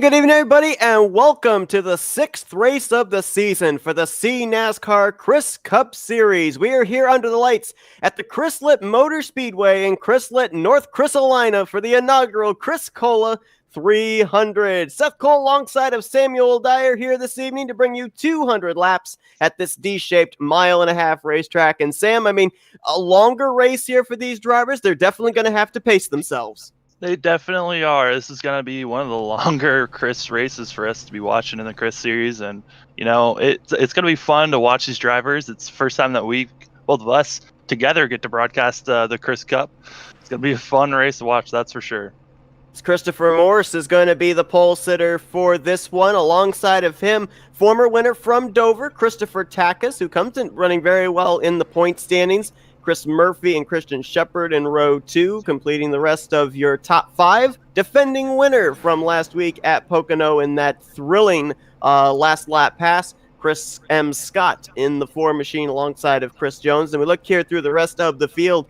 Hey, good evening, everybody, and welcome to the sixth race of the season for the cNASCAR Chris Cup Series. We are here under the lights at the Chrysler Motor Speedway in Chrysler, North Carolina for the inaugural Chris Cola 300. Seth Cole alongside of Samuel Dyer here this evening to bring you 200 laps at this D-shaped mile-and-a-half racetrack. And Sam, a longer race here for these drivers. They're definitely going to have to pace themselves. They definitely are. This is going to be one of the longer Chris races for us to be watching in the Chris series. And, it's going to be fun to watch these drivers. It's the first time that both of us together, get to broadcast the Chris Cup. It's going to be a fun race to watch, that's for sure. Christopher Morse is going to be the pole sitter for this one. Alongside of him, former winner from Dover, Christopher Takas, who comes in running very well in the point standings. Chris Murphy and Christian Shepard in row 2, completing the rest of your top 5. Defending winner from last week at Pocono in that thrilling last lap pass, Chris M. Scott in the 4 machine alongside of Chris Jones. And we look here through the rest of the field.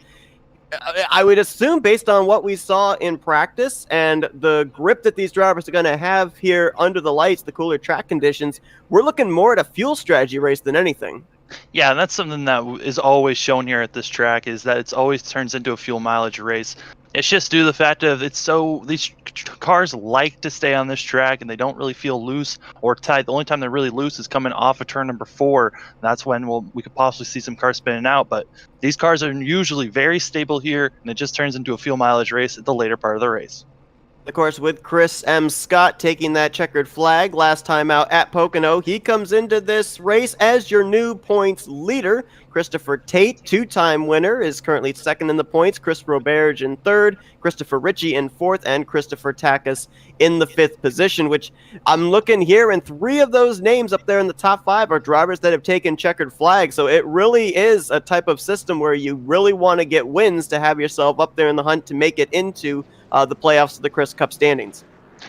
I would assume, based on what we saw in practice and the grip that these drivers are going to have here under the lights, the cooler track conditions, we're looking more at a fuel strategy race than anything. Yeah, and that's something that is always shown here at this track, is that it's always turns into a fuel mileage race. It's just due to the fact of these cars like to stay on this track and they don't really feel loose or tight. The only time they're really loose is coming off of turn number 4. That's when we could possibly see some cars spinning out. But these cars are usually very stable here, and it just turns into a fuel mileage race at the later part of the race. Of course, with Chris M. Scott taking that checkered flag last time out at Pocono, he comes into this race as your new points leader. Christopher Tate, 2-time winner, is currently second in the points. Chris Roberge in 3rd, Christopher Ritchie in 4th, and Christopher Takas in the 5th position, which I'm looking here, and 3 of those names up there in the top 5 are drivers that have taken checkered flags. So it really is a type of system where you really want to get wins to have yourself up there in the hunt to make it into the playoffs of the Chris Cup standings.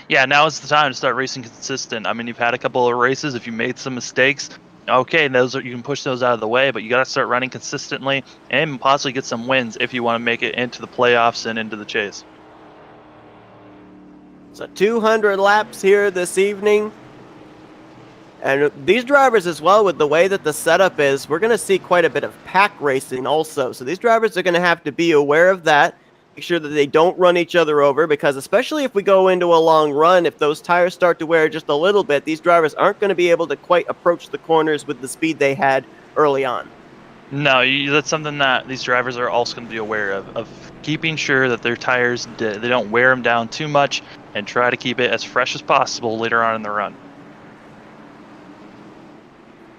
Yeah, now is the time to start racing consistent. You've had a couple of races. If you made some mistakes, okay, you can push those out of the way, but you got to start running consistently and possibly get some wins if you want to make it into the playoffs and into the chase. So 200 laps here this evening. And these drivers as well, with the way that the setup is, we're going to see quite a bit of pack racing also. So these drivers are going to have to be aware of that. Make sure that they don't run each other over, because especially if we go into a long run, if those tires start to wear just a little bit, these drivers aren't going to be able to quite approach the corners with the speed they had early on. No, that's something that these drivers are also going to be aware of keeping sure that their tires, they don't wear them down too much, and try to keep it as fresh as possible later on in the run.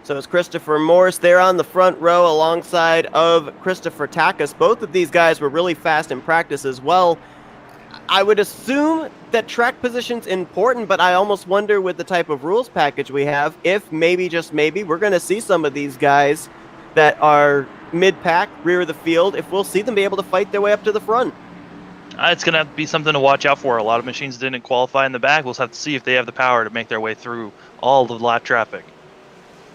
So it's Christopher Morse there on the front row alongside of Christopher Takas. Both of these guys were really fast in practice as well. I would assume that track position's important, but I almost wonder, with the type of rules package we have, if maybe, just maybe, we're going to see some of these guys that are mid-pack, rear of the field, if we'll see them be able to fight their way up to the front. It's going to be something to watch out for. A lot of machines didn't qualify in the back. We'll have to see if they have the power to make their way through all the lap traffic.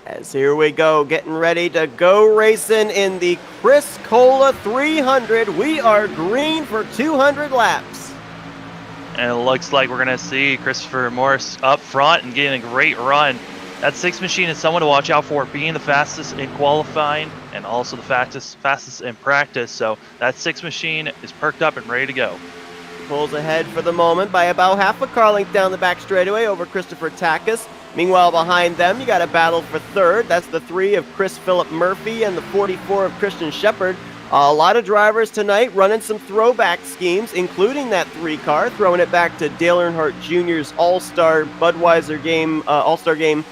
As here we go, getting ready to go racing in the Chris Cola 300. We are green for 200 laps. And it looks like we're going to see Christopher Morse up front and getting a great run. That 6 machine is someone to watch out for, being the fastest in qualifying and also the fastest in practice. So that 6 machine is perked up and ready to go. Pulls ahead for the moment by about half a car length down the back straightaway over Christopher Takas. Meanwhile, behind them, you got a battle for 3rd. That's the 3 of Chris Phillip Murphy and the 44 of Christian Shepard. A lot of drivers tonight running some throwback schemes, including that 3 car, throwing it back to Dale Earnhardt Jr.'s All-Star Budweiser game, All-Star game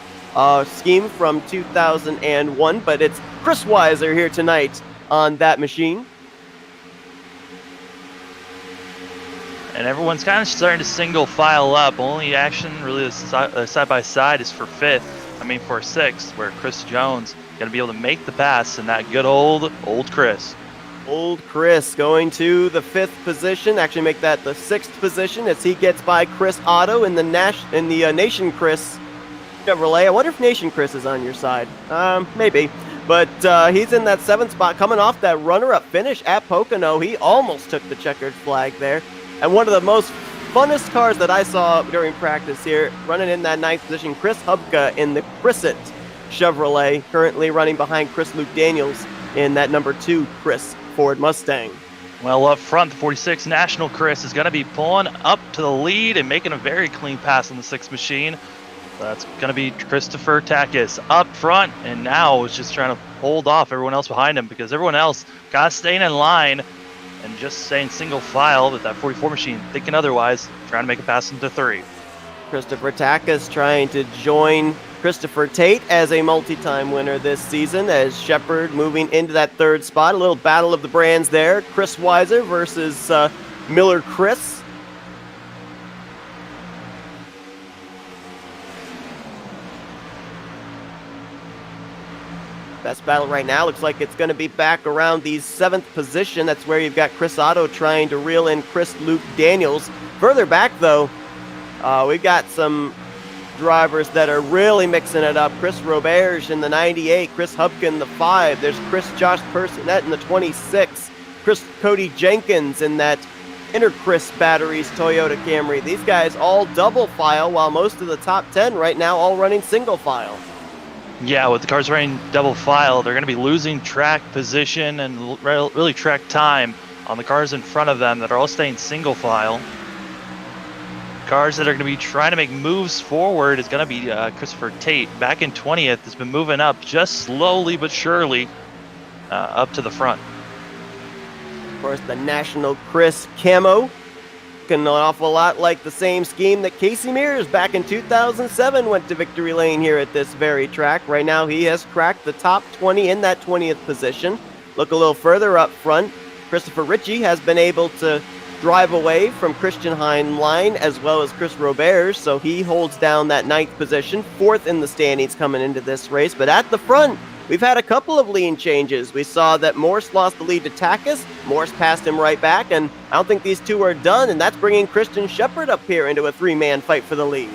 scheme from 2001. But it's Chris Weiser here tonight on that machine. And everyone's kind of starting to single file up. Only action really side by side is for 6th, where Chris Jones going to be able to make the pass in that good old Chris. Old Chris going to the 5th position, actually make that the 6th position as he gets by Chris Otto in the Nation Chris Chevrolet. I wonder if Nation Chris is on your side. Maybe. But he's in that 7th spot, coming off that runner-up finish at Pocono. He almost took the checkered flag there. And one of the most funnest cars that I saw during practice here, running in that 9th position, Chris Hubka in the Crisset Chevrolet, currently running behind Luke Daniels in that number 2 Chris Ford Mustang. Well, up front, the 46 National Chris is going to be pulling up to the lead and making a very clean pass on the 6th machine. That's going to be Christopher Takis up front, and now is just trying to hold off everyone else behind him because everyone else got staying in line and just staying single file with that 44 machine, thinking otherwise, trying to make a pass into 3. Christopher Takis trying to join Christopher Tate as a multi-time winner this season, as Shepard moving into that 3rd spot. A little battle of the brands there. Chris Weiser versus Miller Chris. Best battle right now looks like it's going to be back around the 7th position. That's where you've got Chris Otto trying to reel in Luke Daniels. Further back, though, we've got some drivers that are really mixing it up. Chris Roberge in the 98, Chris Hubkin in the 5. There's Josh Personette in the 26. Cody Jenkins in that Chris Batteries Toyota Camry. These guys all double file, while most of the top 10 right now all running single file. Yeah, with the cars running double file, they're going to be losing track position and really track time on the cars in front of them that are all staying single file. Cars that are going to be trying to make moves forward is going to be Christopher Tate. Back in 20th, has been moving up just slowly but surely up to the front. Of course, the National Chris Camo, looking an awful lot like the same scheme that Casey Mears back in 2007 went to victory lane here at this very track. Right now, he has cracked the top 20 in that 20th position. Look a little further up front. Christopher Ritchie has been able to drive away from Christian Heinlein as well as Chris Roberge, so he holds down that 9th position, 4th in the standings coming into this race. But at the front, we've had a couple of lean changes. We saw that Morse lost the lead to Takis. Morse passed him right back, and I don't think these two are done, and that's bringing Christian Shepard up here into a 3-man fight for the lead.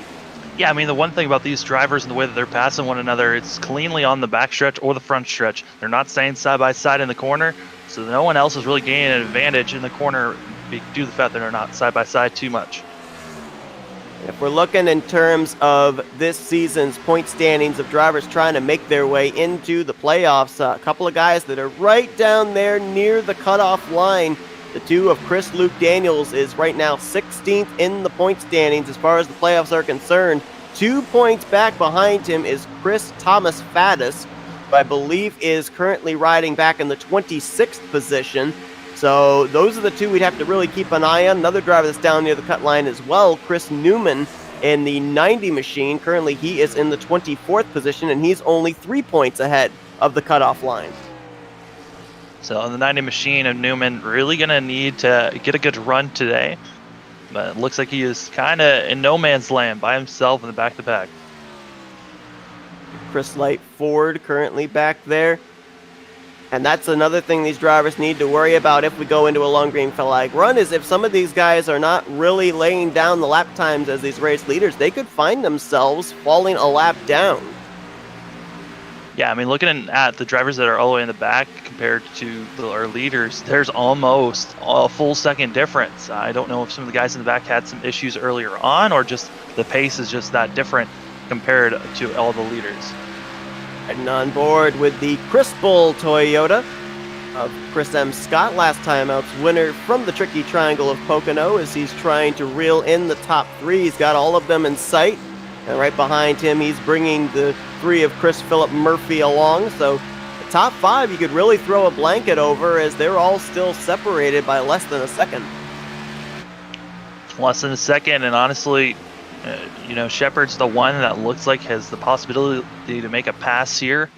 Yeah, I mean, the one thing about these drivers and the way that they're passing one another, it's cleanly on the backstretch or the front stretch. They're not staying side by side in the corner, so no one else is really gaining an advantage in the corner due to the fact that they're not side by side too much. If we're looking in terms of this season's point standings of drivers trying to make their way into the playoffs, a couple of guys that are right down there near the cutoff line. The 2 of Luke Daniels is right now 16th in the point standings as far as the playoffs are concerned. 2 points back behind him is Chris Thomas Faddis, who I believe is currently riding back in the 26th position. So those are the 2 we'd have to really keep an eye on. Another driver that's down near the cut line as well, Chris Newman in the 90 machine. Currently he is in the 24th position, and he's only 3 points ahead of the cutoff line. So on the 90 machine of Newman, really going to need to get a good run today. But it looks like he is kind of in no man's land by himself in the back-to-back. Chris Light Ford currently back there. And that's another thing these drivers need to worry about if we go into a long green flag run, is if some of these guys are not really laying down the lap times as these race leaders, they could find themselves falling a lap down. Yeah, I mean, looking at the drivers that are all the way in the back compared to our leaders, there's almost a full second difference. I don't know if some of the guys in the back had some issues earlier on, or just the pace is just that different compared to all the leaders. Heading on board with the Chris Bull Toyota of Chris M. Scott, last time out's winner from the tricky triangle of Pocono, as he's trying to reel in the top 3. He's got all of them in sight, and right behind him he's bringing the 3 of Chris Philip Murphy along. So the top 5 you could really throw a blanket over, as they're all still separated by less than a second. Less than a second, and honestly, Shepard's the one that looks like has the possibility to make a pass here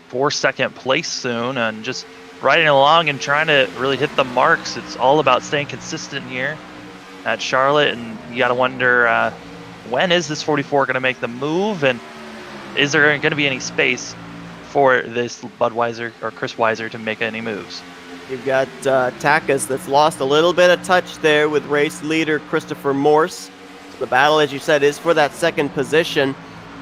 for second place soon, and just riding along and trying to really hit the marks. It's all about staying consistent here at Charlotte, and you got to wonder when is this 44 going to make the move, and is there going to be any space for this Budweiser or Chris Weiser to make any moves? You've got Takis that's lost a little bit of touch there with race leader Christopher Morse. The battle, as you said, is for that second position.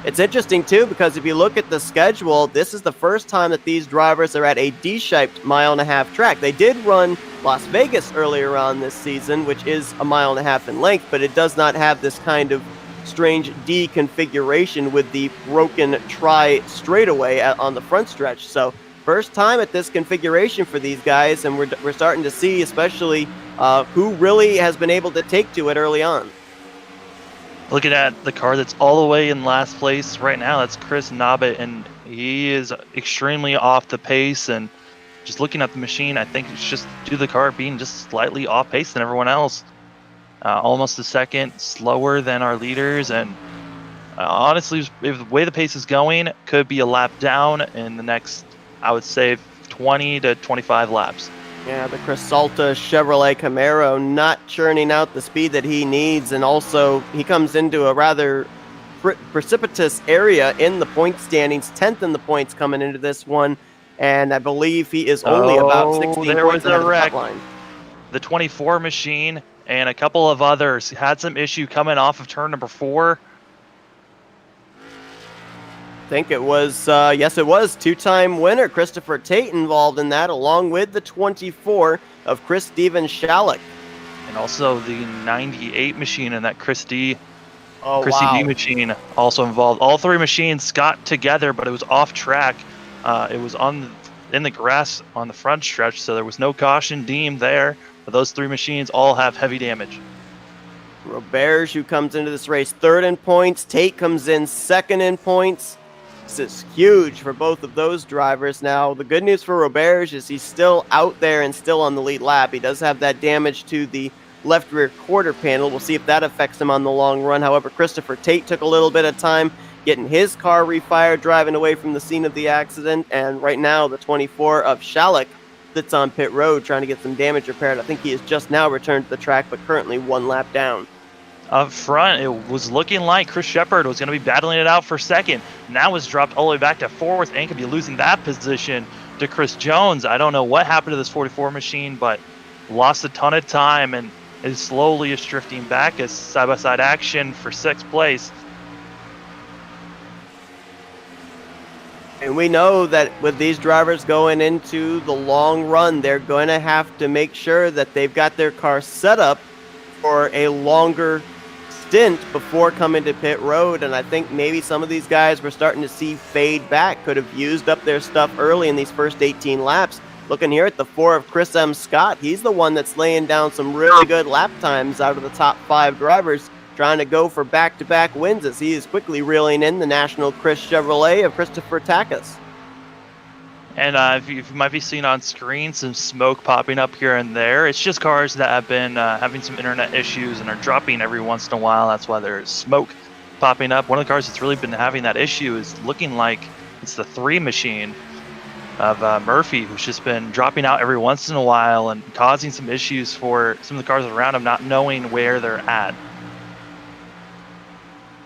It's interesting too because if you look at the schedule, this is the first time that these drivers are at a D-shaped mile-and-a-half track. They did run Las Vegas earlier on this season, which is a mile and a half in length, but it does not have this kind of strange D configuration with the broken tri-straightaway on the front stretch. So first time at this configuration for these guys, and we're starting to see especially who really has been able to take to it early on. Looking at the car that's all the way in last place right now, that's Chris Nobbit, and he is extremely off the pace. And just looking at the machine, I think it's just due to the car being just slightly off pace than everyone else. Almost a second slower than our leaders, and honestly, if the way the pace is going, could be a lap down in the next, I would say, 20 to 25 laps. Yeah, the Chris Salta Chevrolet Camaro not churning out the speed that he needs, and also he comes into a rather precipitous area in the point standings, 10th in the points coming into this one, and I believe he is only about 16 points ahead of the top line. The 24 machine and a couple of others had some issue coming off of turn number 4. I think it was, yes, it was two-time winner Christopher Tate involved in that, along with the 24 of Chris Steven Shallak. And also the 98 machine and that Chrissy wow. D machine also involved. All three machines got together, but it was off track. It was in the grass on the front stretch, so there was no caution deemed there. But those three machines all have heavy damage. Roberge, who comes into this race third in points. Tate comes in second in points. This is huge for both of those drivers. Now, the good news for Roberge is he's still out there and still on the lead lap. He does have that damage to the left rear quarter panel. We'll see if that affects him on the long run. However, Christopher Tate took a little bit of time getting his car refired, driving away from the scene of the accident. And right now, the 24 of Shallak sits on pit road trying to get some damage repaired. I think he has just now returned to the track, but currently one lap down. Up front, it was looking like Chris Shepard was going to be battling it out for second. Now it's dropped all the way back to fourth and could be losing that position to Chris Jones. I don't know what happened to this 44 machine, but lost a ton of time and is slowly drifting back as side-by-side action for sixth place. And we know that with these drivers going into the long run, they're going to have to make sure that they've got their car set up for a longer stint before coming to pit road. And I think maybe some of these guys we're starting to see fade back could have used up their stuff early in these first 18 laps. Looking here at the 4 of Chris M. Scott, he's the one that's laying down some really good lap times out of the top 5 drivers, trying to go for back-to-back wins as he is quickly reeling in the National Chris Chevrolet of Christopher Takas. And if you might be seeing on screen some smoke popping up here and there, it's just cars that have been having some internet issues and are dropping every once in a while. That's why there's smoke popping up. One of the cars that's really been having that issue is looking like it's the 3 machine of Murphy, who's just been dropping out every once in a while and causing some issues for some of the cars around him not knowing where they're at.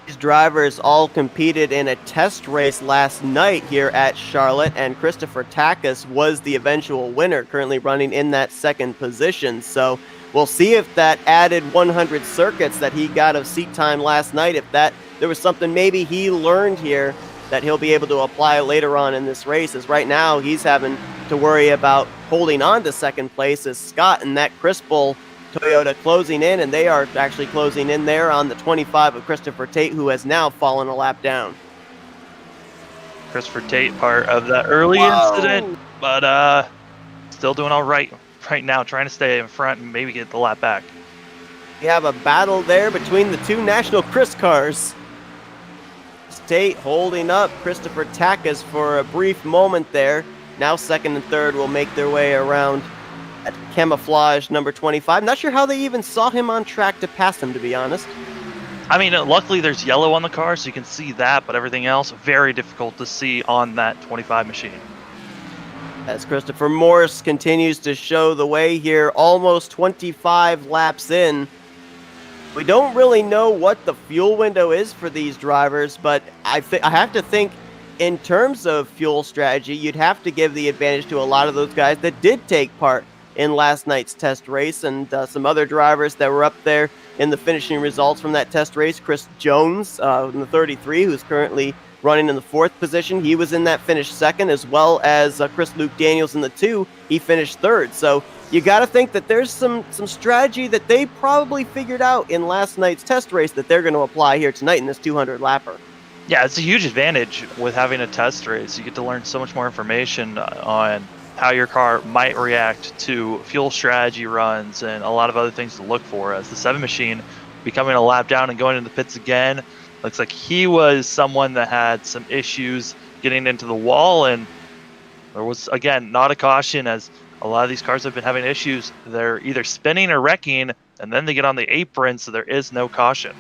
These drivers all competed in a test race last night here at Charlotte, and Christopher Takas was the eventual winner, currently running in that second position. So we'll see if that added 100 circuits that he got of seat time last night, if that there was something maybe he learned here that he'll be able to apply later on in this race, as right now he's having to worry about holding on to second place as Scott and that Chris Bull Toyota closing in, and they are actually closing in there on the 25 of Christopher Tate, who has now fallen a lap down. Christopher Tate, part of that early incident, but still doing all right now, trying to stay in front and maybe get the lap back. We have a battle there between the two National Chris cars. Tate holding up Christopher Takas for a brief moment there. Now second and third will make their way around at camouflage number 25. Not sure how they even saw him on track to pass him, to be honest. I mean, luckily there's yellow on the car, so you can see that, but everything else, very difficult to see on that 25 machine. As Christopher Morse continues to show the way here, almost 25 laps in. We don't really know what the fuel window is for these drivers, but I have to think in terms of fuel strategy, you'd have to give the advantage to a lot of those guys that did take part in last night's test race, and some other drivers that were up there in the finishing results from that test race. Chris Jones in the 33, who's currently running in the 4th position. He was in that finish 2nd, as well as Chris Luke Daniels in the 2. He finished 3rd. So you got to think that there's some strategy that they probably figured out in last night's test race that they're going to apply here tonight in this 200 lapper. Yeah, it's a huge advantage with having a test race. You get to learn so much more information on how your car might react to fuel strategy runs and a lot of other things to look for. As the 7 machine becoming a lap down and going into the pits again, looks like he was someone that had some issues getting into the wall, and there was, again, not a caution, as a lot of these cars have been having issues. They're either spinning or wrecking, and then they get on the apron, so there is no caution.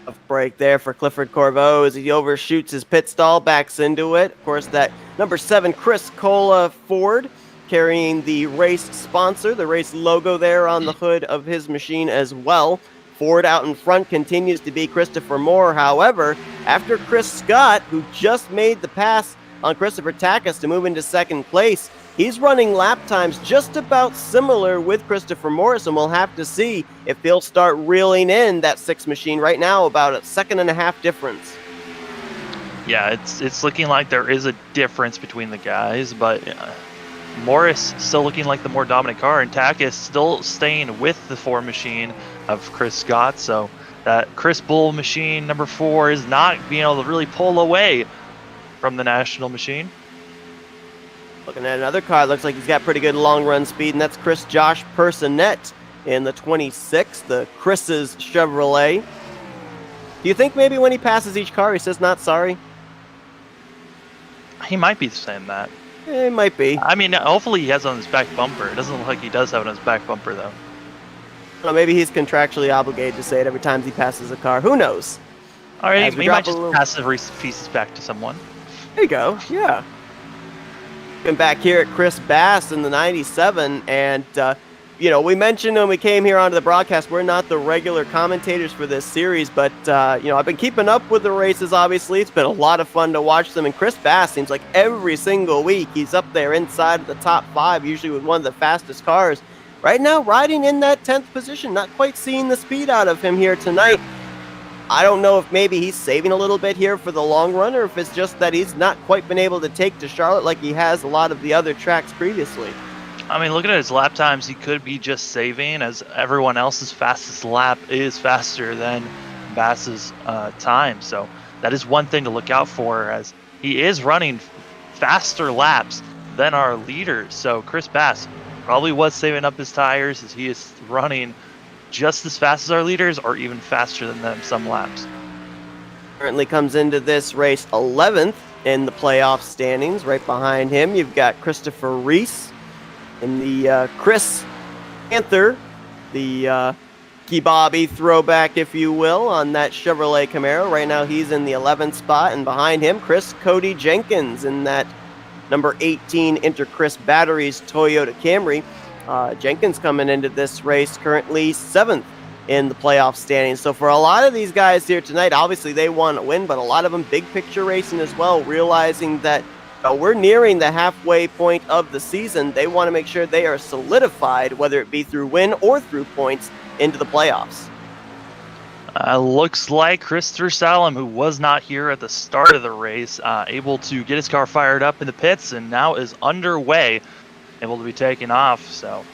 A break there for Clifford Corbeau as he overshoots his pit stall, backs into it. Of course, that number 7 Chris Cola Ford carrying the race sponsor, the race logo there on the hood of his machine as well. Ford out in front continues to be Christopher Moore. However, after Chris Scott, who just made the pass on Christopher Takis to move into 2nd place, he's running lap times just about similar with Christopher Morrison. We'll have to see if they'll start reeling in that 6 machine. Right now, about a 1.5 second difference. Yeah, it's looking like there is a difference between the guys, but Morris still looking like the more dominant car, and Takis still staying with the 4 machine of Chris Scott. So that Chris Bull machine number 4 is not being able to really pull away from the national machine. Looking at another car, looks like he's got pretty good long run speed, and that's Chris Josh Personette in the 26, the Chris's Chevrolet. Do you think maybe when he passes each car, he says not sorry? He might be saying that. It might be. I mean, hopefully he has it on his back bumper. It doesn't look like he does have it on his back bumper, though. Well, maybe he's contractually obligated to say it every time he passes a car. Who knows? All right, he might just pass the pieces back to someone. There you go. Yeah. Looking back here at Chris Bass in the 97, and we mentioned when we came here onto the broadcast, we're not the regular commentators for this series, but I've been keeping up with the races. Obviously, it's been a lot of fun to watch them, and Chris Bass seems like every single week he's up there inside of the top 5, usually with one of the fastest cars. Right now, riding in that 10th position, not quite seeing the speed out of him here tonight. I don't know if maybe he's saving a little bit here for the long run, or if it's just that he's not quite been able to take to Charlotte like he has a lot of the other tracks previously. I mean, looking at his lap times, he could be just saving, as everyone else's fastest lap is faster than Bass's time. So that is one thing to look out for, as he is running faster laps than our leaders. So Chris Bass probably was saving up his tires, as he is running just as fast as our leaders, or even faster than them some laps. Currently comes into this race 11th in the playoff standings. Right behind him, you've got Christopher Reese in the Chris Panther, the Kebabby throwback, if you will, on that Chevrolet Camaro. Right now he's in the 11th spot, and behind him, Chris Cody Jenkins in that number 18 Interchris Batteries Toyota Camry. Jenkins coming into this race currently 7th in the playoff standings. So for a lot of these guys here tonight, obviously they want to win, but a lot of them big picture racing as well, realizing that we're nearing the halfway point of the season. They want to make sure they are solidified, whether it be through win or through points, into the playoffs. Looks like Christopher Salem, who was not here at the start of the race, able to get his car fired up in the pits, and now is underway, able to be taken off. So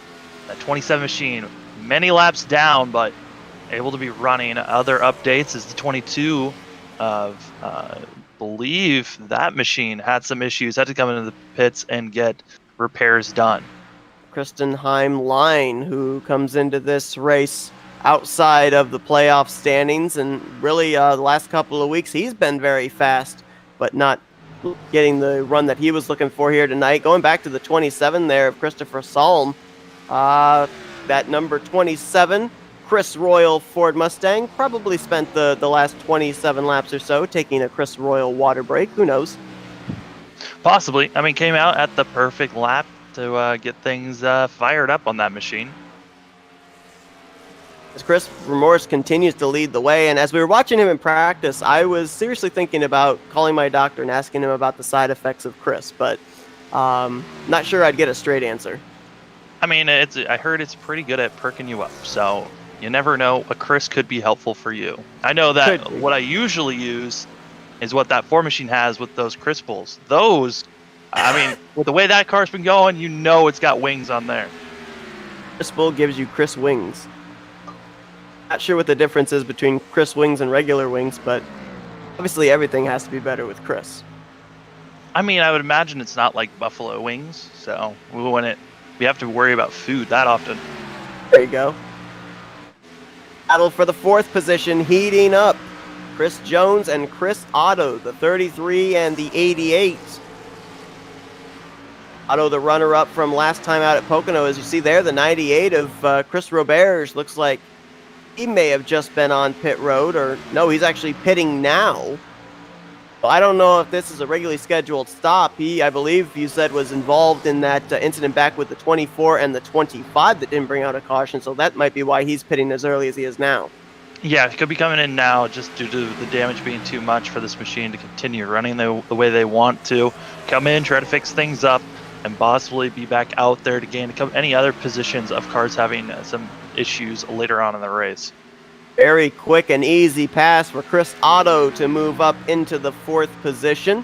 that 27 machine, many laps down, but able to be running. Other updates is the 22 of believe that machine had some issues, had to come into the pits and get repairs done. Kristen Heimlein, who comes into this race outside of the playoff standings, and really the last couple of weeks he's been very fast, but not getting the run that he was looking for here tonight. Going back to the 27 there of Christopher Salm, that number 27 Chris Royal Ford Mustang probably spent the last 27 laps or so taking a Chris Royal water break. Who knows? Possibly. I mean, came out at the perfect lap to get things fired up on that machine. As Chris Remorse continues to lead the way, and as we were watching him in practice, I was seriously thinking about calling my doctor and asking him about the side effects of Chris, but not sure I'd get a straight answer. I mean, I heard it's pretty good at perking you up, so You never know. A Chris could be helpful for you. I know that Could be. what I usually use is what that 4 machine has with those Chris pulls. Those, I mean, with the way that car's been going, you know it's got wings on there. Chris Bull gives you Chris wings. Not sure what the difference is between Chris wings and regular wings, but obviously everything has to be better with Chris. I mean, I would imagine it's not like buffalo wings, so we have to worry about food that often. There you go. Battle for the 4th position heating up. Chris Jones and Chris Otto, the 33 and the 88. Otto, the runner-up from last time out at Pocono. As you see there, the 98 of Chris Roberge looks like he may have just been on pit road, or no, he's actually pitting now. Well, I don't know if this is a regularly scheduled stop. He, I believe you said, was involved in that incident back with the 24 and the 25 that didn't bring out a caution, so that might be why he's pitting as early as he is now. Yeah, he could be coming in now just due to the damage being too much for this machine to continue running the way they want to. Come in, try to fix things up, and possibly be back out there to gain any other positions of cars having some issues later on in the race. Very quick and easy pass for Chris Otto to move up into the 4th position.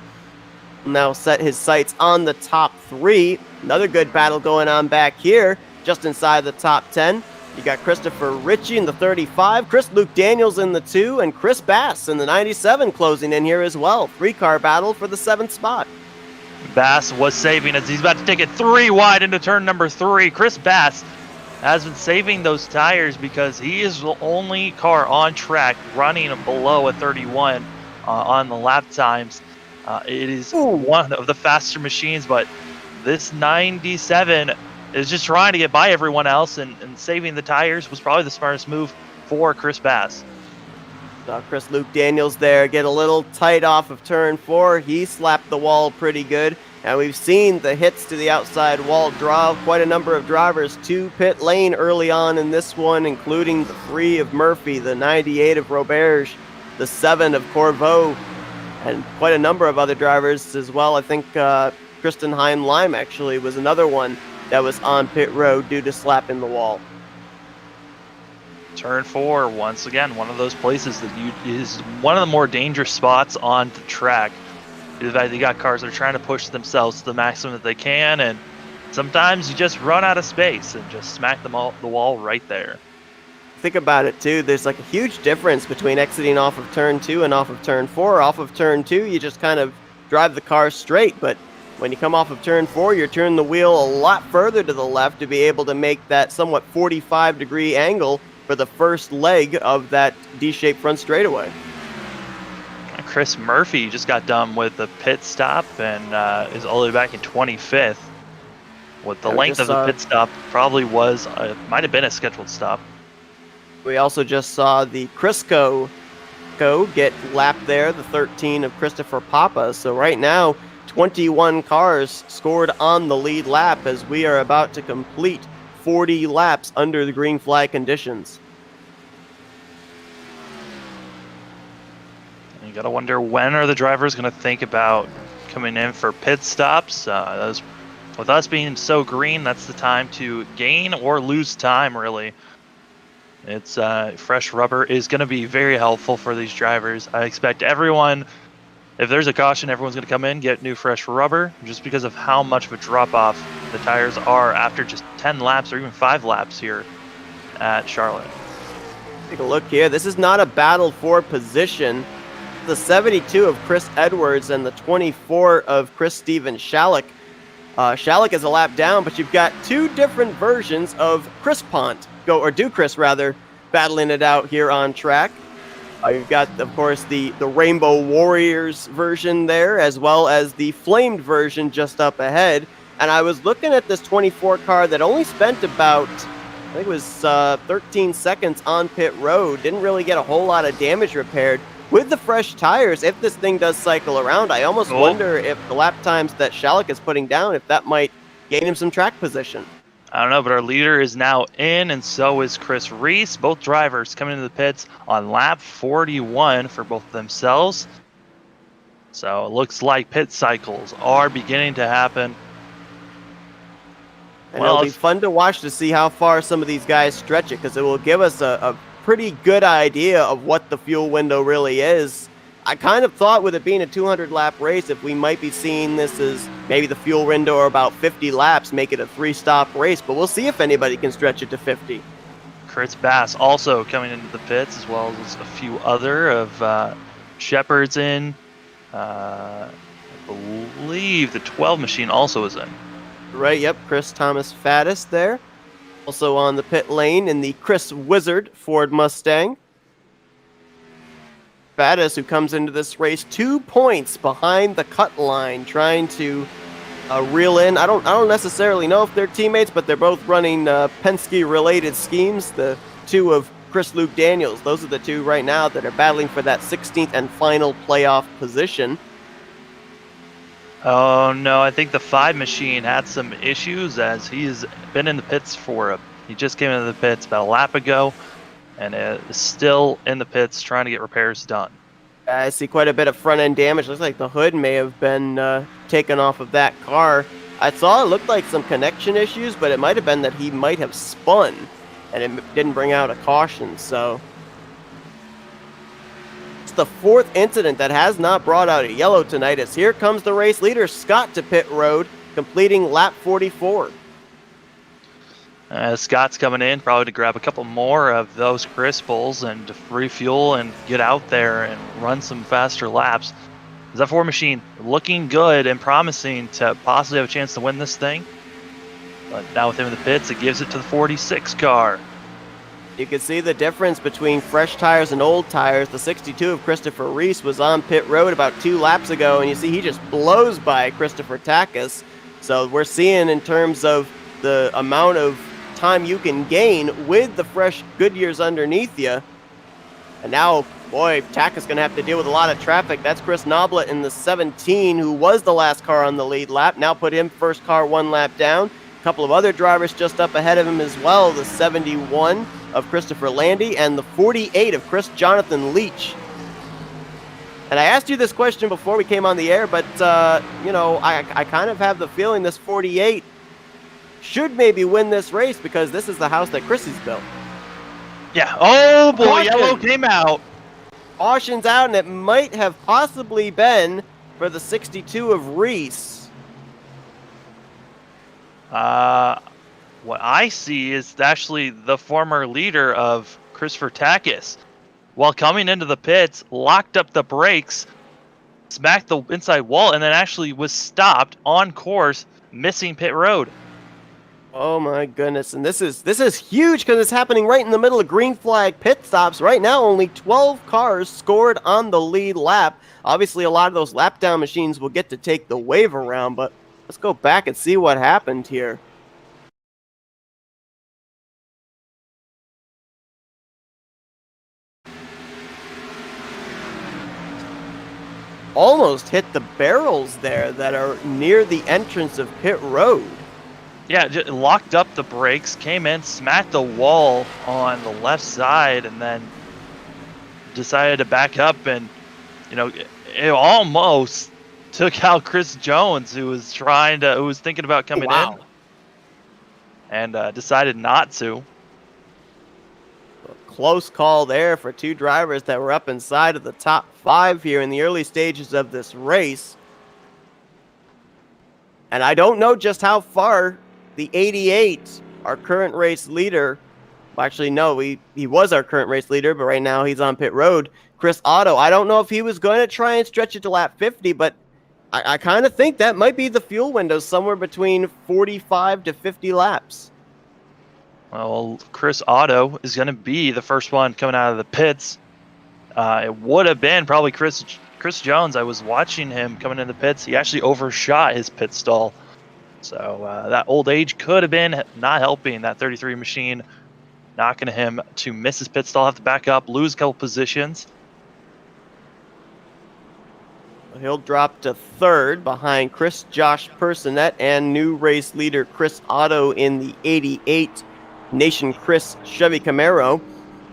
Now set his sights on the top 3. Another good battle going on back here, just inside the top 10. You got Christopher Ritchie in the 35, Luke Daniels in the 2, and Chris Bass in the 97 closing in here as well. 3-car battle for the 7th spot. Bass was saving as he's about to take it 3 wide into turn number 3. Chris Bass has been saving those tires because he is the only car on track running below a 31 on the lap times. It is one of the faster machines, but this 97 is just trying to get by everyone else, and saving the tires was probably the smartest move for Chris Bass. Luke Daniels there get a little tight off of turn 4. He slapped the wall pretty good. And we've seen the hits to the outside wall draw quite a number of drivers to pit lane early on in this one, including the 3 of Murphy, the 98 of Roberge, the 7 of Corveau, and quite a number of other drivers as well. I think Kristen Hein-Lime actually was another one that was on pit road due to slapping the wall. Turn 4, once again, one of those places that is one of the more dangerous spots on the track. You got cars that are trying to push themselves to the maximum that they can, and sometimes you just run out of space and just smack the wall right there. Think about it too, there's like a huge difference between exiting off of turn 2 and off of turn 4. Off of turn 2, you just kind of drive the car straight, but when you come off of turn 4, you're turning the wheel a lot further to the left to be able to make that somewhat 45-degree angle for the first leg of that D-shaped front straightaway. Chris Murphy just got done with the pit stop and is all the way back in 25th. With the length of the pit stop, probably might have been a scheduled stop. We also just saw the Crisco get lapped there, the 13 of Christopher Papa. So right now, 21 cars scored on the lead lap as we are about to complete 40 laps under the green flag conditions. You gotta wonder, when are the drivers gonna think about coming in for pit stops? With us being so green, that's the time to gain or lose time, really. It's fresh rubber is gonna be very helpful for these drivers. I expect everyone, if there's a caution, everyone's gonna come in, get new fresh rubber, just because of how much of a drop-off the tires are after just 10 laps or even 5 laps here at Charlotte. Take a look here. This is not a battle for position. The 72 of Chris Edwards and the 24 of Chris Steven Shalleck. Shalleck is a lap down, but you've got 2 different versions of Chris Pont, Chris rather, battling it out here on track. You've got, of course, the Rainbow Warriors version there, as well as the flamed version just up ahead. And I was looking at this 24 car that only spent about, I think it was 13 seconds on pit road. Didn't really get a whole lot of damage repaired. With the fresh tires, if this thing does cycle around, I almost wonder if the lap times that Shalleck is putting down, if that might gain him some track position. I don't know, but our leader is now in, and so is Chris Reese. Both drivers coming into the pits on lap 41 for both of themselves. So it looks like pit cycles are beginning to happen. And it'll Well, be fun to watch to see how far some of these guys stretch it, because it will give us a pretty good idea of what the fuel window really is. I kind of thought with it being a 200-lap race, if we might be seeing this as maybe the fuel window or about 50 laps, make it a 3-stop race, but we'll see if anybody can stretch it to 50. Chris Bass also coming into the pits, as well as a few other of Shepard's in. I believe the 12 machine also is in. Right, yep, Chris Thomas Faddis there. Also on the pit lane in the Chris Wizard Ford Mustang. Faddis, who comes into this race 2 points behind the cut line, trying to reel in. I don't necessarily know if they're teammates, but they're both running Penske-related schemes. The two of Chris Luke Daniels. Those are the two right now that are battling for that 16th and final playoff position. Oh no, I think the 5 machine had some issues, as he's been in the pits he just came into the pits about a lap ago, and is still in the pits trying to get repairs done. I see quite a bit of front end damage. Looks like the hood may have been taken off of that car. I saw it looked like some connection issues, but it might have been that he might have spun and it didn't bring out a caution. So it's the 4th incident that has not brought out a yellow tonight, as here comes the race leader, Scott, to pit road, completing lap 44. Scott's coming in probably to grab a couple more of those Crisples and to refuel and get out there and run some faster laps. That 4 machine looking good and promising to possibly have a chance to win this thing. But now with him in the pits, it gives it to the 46 car. You can see the difference between fresh tires and old tires. The 62 of Christopher Reese was on pit road about 2 laps ago, and you see he just blows by Christopher Takis. So we're seeing, in terms of the amount of time you can gain with the fresh Goodyears underneath you. And now, boy, Takis going to have to deal with a lot of traffic. That's Chris Noblet in the 17, who was the last car on the lead lap. Now put him first car 1 lap down. A couple of other drivers just up ahead of him as well. The 71 of Christopher Landy and the 48 of Chris Jonathan Leach. And I asked you this question before we came on the air, but, I kind of have the feeling this 48 should maybe win this race, because this is the house that Chrissy's built. Yeah. Oh boy, Caution. yellow came out. Caution's out, and it might have possibly been for the 62 of Reese. What I see is actually the former leader of Christopher Takis, while coming into the pits, locked up the brakes, smacked the inside wall, and then actually was stopped on course, missing pit road. Oh my goodness, and this is huge, because it's happening right in the middle of green flag pit stops. Right now, only 12 cars scored on the lead lap. Obviously, a lot of those lap down machines will get to take the wave around, but let's go back and see what happened here. Almost hit the barrels there that are near the entrance of pit road. Yeah, just locked up the brakes, came in, smacked the wall on the left side, and then decided to back up, and it almost took out Chris Jones, who was thinking about coming in, and decided not to. A close call there for 2 drivers that were up inside of the top 5 here in the early stages of this race. And I don't know just how far the 88, our current race leader, well, actually, no, he was our current race leader, but right now he's on pit road, Chris Otto. I don't know if he was going to try and stretch it to lap 50, but I kind of think that might be the fuel window, somewhere between 45 to 50 laps. Well, Chris Otto is going to be the first one coming out of the pits. It would have been probably Chris Jones. I was watching him coming in the pits. He actually overshot his pit stall. So that old age could have been not helping that 33 machine, knocking him to miss his pit stall, have to back up, lose a couple positions. He'll drop to 3rd behind Josh Personette and new race leader Chris Otto in the 88 Nation Chris Chevy Camaro.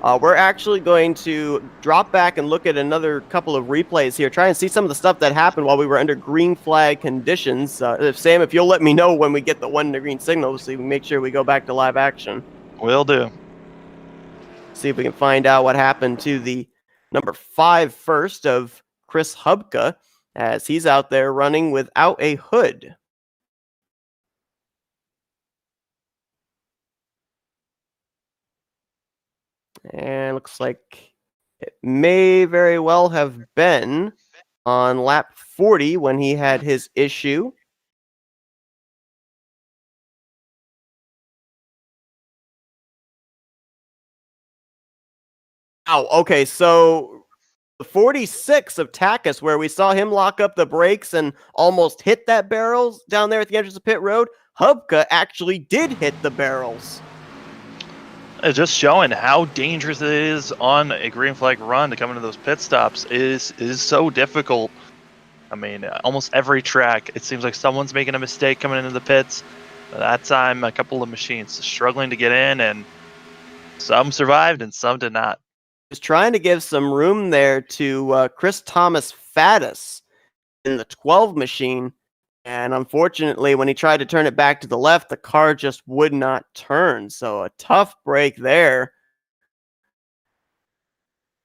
We're actually going to drop back and look at another couple of replays here, try and see some of the stuff that happened while we were under green flag conditions. Sam, if you'll let me know when we get the 1 green signal, so we can make sure we go back to live action. Will do. See if we can find out what happened to the number 5 first of Chris Hubka, as he's out there running without a hood. And looks like it may very well have been on lap 40 when he had his issue. Oh, okay, so the 46 of Takis, where we saw him lock up the brakes and almost hit that barrels down there at the entrance of pit road, Hubka actually did hit the barrels. It's just showing how dangerous it is on a green flag run to come into those pit stops is so difficult. I mean, almost every track, it seems like someone's making a mistake coming into the pits. That time, a couple of machines struggling to get in, and some survived and some did not. Was trying to give some room there to Chris Thomas Faddis in the 12 machine, and unfortunately, when he tried to turn it back to the left, the car just would not turn. So a tough break there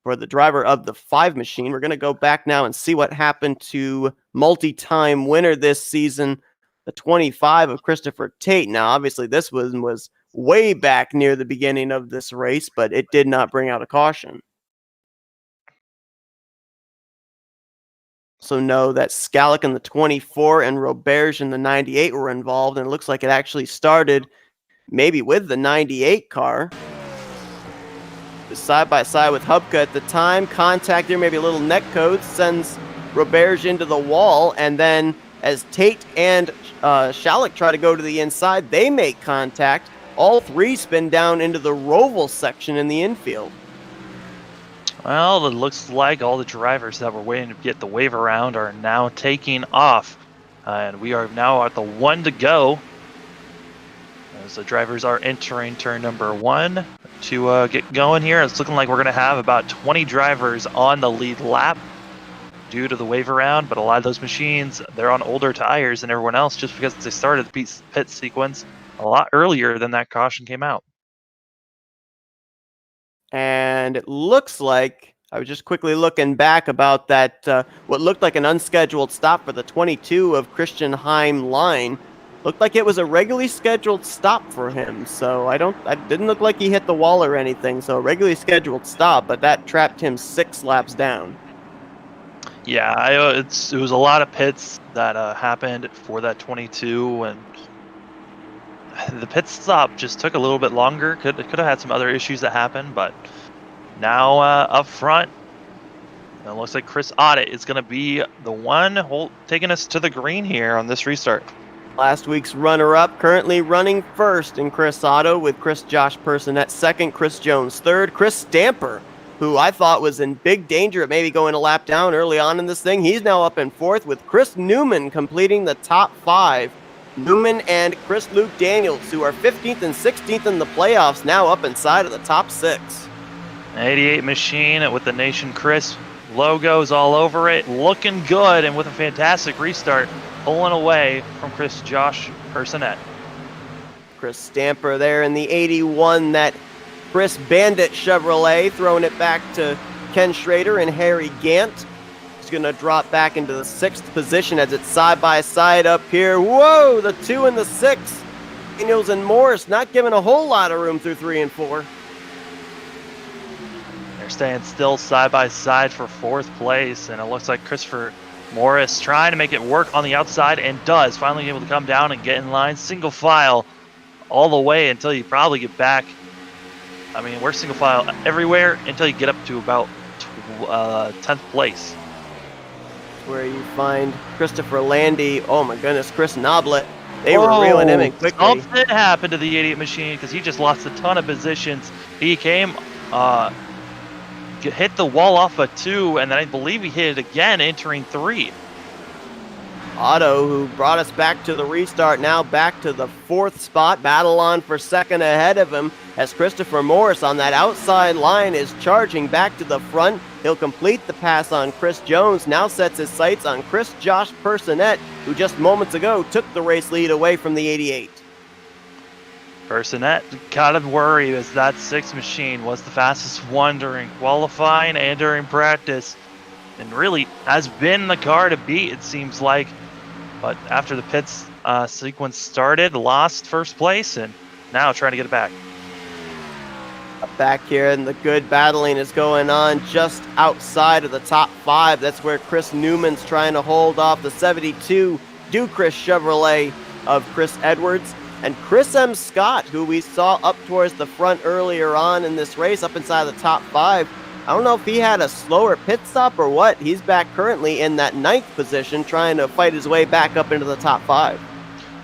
for the driver of the 5 machine. We're going to go back now and see what happened to multi-time winner this season, the 25 of Christopher Tate. Now, obviously, this one was way back near the beginning of this race, but it did not bring out a caution. So know that Skalik in the 24 and Roberge in the 98 were involved, and it looks like it actually started maybe with the 98 car. Side by side with Hubka at the time. Contact there, maybe a little neck code, sends Roberge into the wall, and then as Tate and Shalik try to go to the inside, they make contact. All 3 spin down into the Roval section in the infield. Well, it looks like all the drivers that were waiting to get the wave around are now taking off. And we are now at the 1 to go. As the drivers are entering turn number 1 to get going here. It's looking like we're going to have about 20 drivers on the lead lap due to the wave around. But a lot of those machines, they're on older tires than everyone else just because they started the pit sequence a lot earlier than that caution came out. And it looks like, I was just quickly looking back about that, what looked like an unscheduled stop for the 22 of Christian Heim line. Looked like it was a regularly scheduled stop for him, so I didn't look like he hit the wall or anything, so a regularly scheduled stop, but that trapped him 6 laps down. Yeah, it was a lot of pits that happened for that 22, and the pit stop just took a little bit longer. Could have had some other issues that happened, but now up front, it looks like Chris Audit is going to be the one taking us to the green here on this restart. Last week's runner-up, currently running first in Chris Otto, with Josh Personette second, Chris Jones third, Chris Stamper, who I thought was in big danger of maybe going a lap down early on in this thing. He's now up in fourth, with Chris Newman completing the top 5. Newman and Chris Luke Daniels, who are 15th and 16th in the playoffs, now up inside of the top 6. 88 machine with the Nation Chris logos all over it, looking good, and with a fantastic restart, pulling away from Josh Personette. Chris Stamper there in the 81, that Chris Bandit Chevrolet, throwing it back to Ken Schrader and Harry Gant. He's going to drop back into the 6th position as it's side by side up here. Whoa, the 2 and the 6. Daniels and Morris not giving a whole lot of room through 3 and 4. They're staying still side by side for 4th place, and it looks like Christopher Morris trying to make it work on the outside, and does. Finally able to come down and get in line. Single file all the way until you probably get back. I mean, we're single file everywhere until you get up to about 10th place. Where you find Christopher Landy. Oh my goodness, Chris Noblet. They were reeling him in quickly. Something happened to the 88 machine because he just lost a ton of positions. He came, hit the wall off a 2, and then I believe he hit it again entering 3. Otto, who brought us back to the restart, now back to the 4th spot. Battle on for 2nd ahead of him as Christopher Morris on that outside line is charging back to the front. He'll complete the pass on Chris Jones, now sets his sights on Chris Josh Personette, who just moments ago took the race lead away from the 88. Personette gotta worry as that 6 machine was the fastest one during qualifying and during practice, and really has been the car to beat, it seems like. But after the pits sequence started, lost first place, and now trying to get it back. Back here, and the good battling is going on just outside of the top 5. That's where Chris Newman's trying to hold off the 72 Ducris Chevrolet of Chris Edwards. And Chris M. Scott, who we saw up towards the front earlier on in this race, up inside the top 5. I don't know if he had a slower pit stop or what. He's back currently in that 9th position, trying to fight his way back up into the top 5.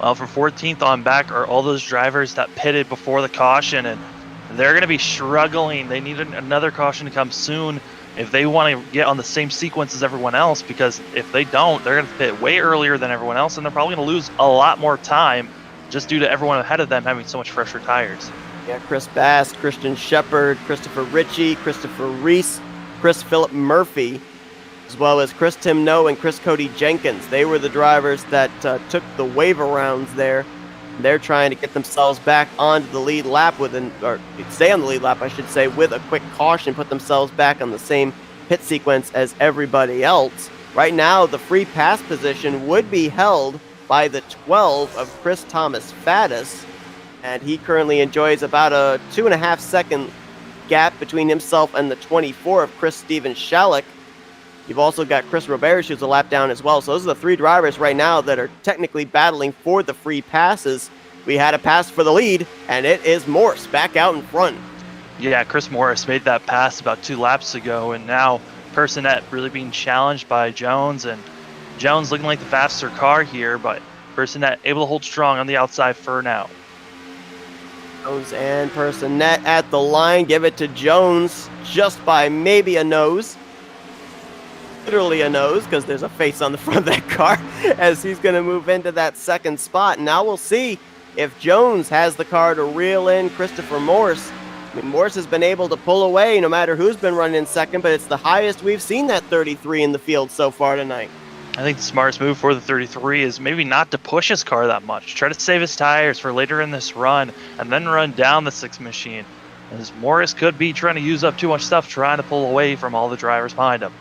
Well, from 14th on back are all those drivers that pitted before the caution, and they're going to be struggling. They need another caution to come soon if they want to get on the same sequence as everyone else, because if they don't, they're going to pit way earlier than everyone else, and they're probably going to lose a lot more time just due to everyone ahead of them having so much fresher tires. Yeah, Chris Bass, Christian Shepard, Christopher Ritchie, Christopher Reese, Chris Philip Murphy, as well as Chris Timno and Chris Cody Jenkins. They were the drivers that took the waiver rounds there. They're trying to get themselves back onto the lead lap or stay on the lead lap, I should say, with a quick caution, put themselves back on the same pit sequence as everybody else. Right now, the free pass position would be held by the 12 of Chris Thomas Faddis, and he currently enjoys about a 2.5 second gap between himself and the 24 of Chris Steven Shalik. You've also got Chris Roberge, who's a lap down as well. So those are the 3 drivers right now that are technically battling for the free passes. We had a pass for the lead, and it is Morse back out in front. Yeah, Chris Morris made that pass about 2 laps ago, and now Personette really being challenged by Jones, and Jones looking like the faster car here, but Personette able to hold strong on the outside for now. Jones and Personette at the line. Give it to Jones just by maybe a nose. Literally a nose, because there's a face on the front of that car as he's going to move into that 2nd spot. Now we'll see if Jones has the car to reel in Christopher Morse. I mean, Morse has been able to pull away no matter who's been running in 2nd, but it's the highest we've seen that 33 in the field so far tonight. I think the smartest move for the 33 is maybe not to push his car that much. Try to save his tires for later in this run and then run down the 6 machine, as Morris could be trying to use up too much stuff trying to pull away from all the drivers behind him.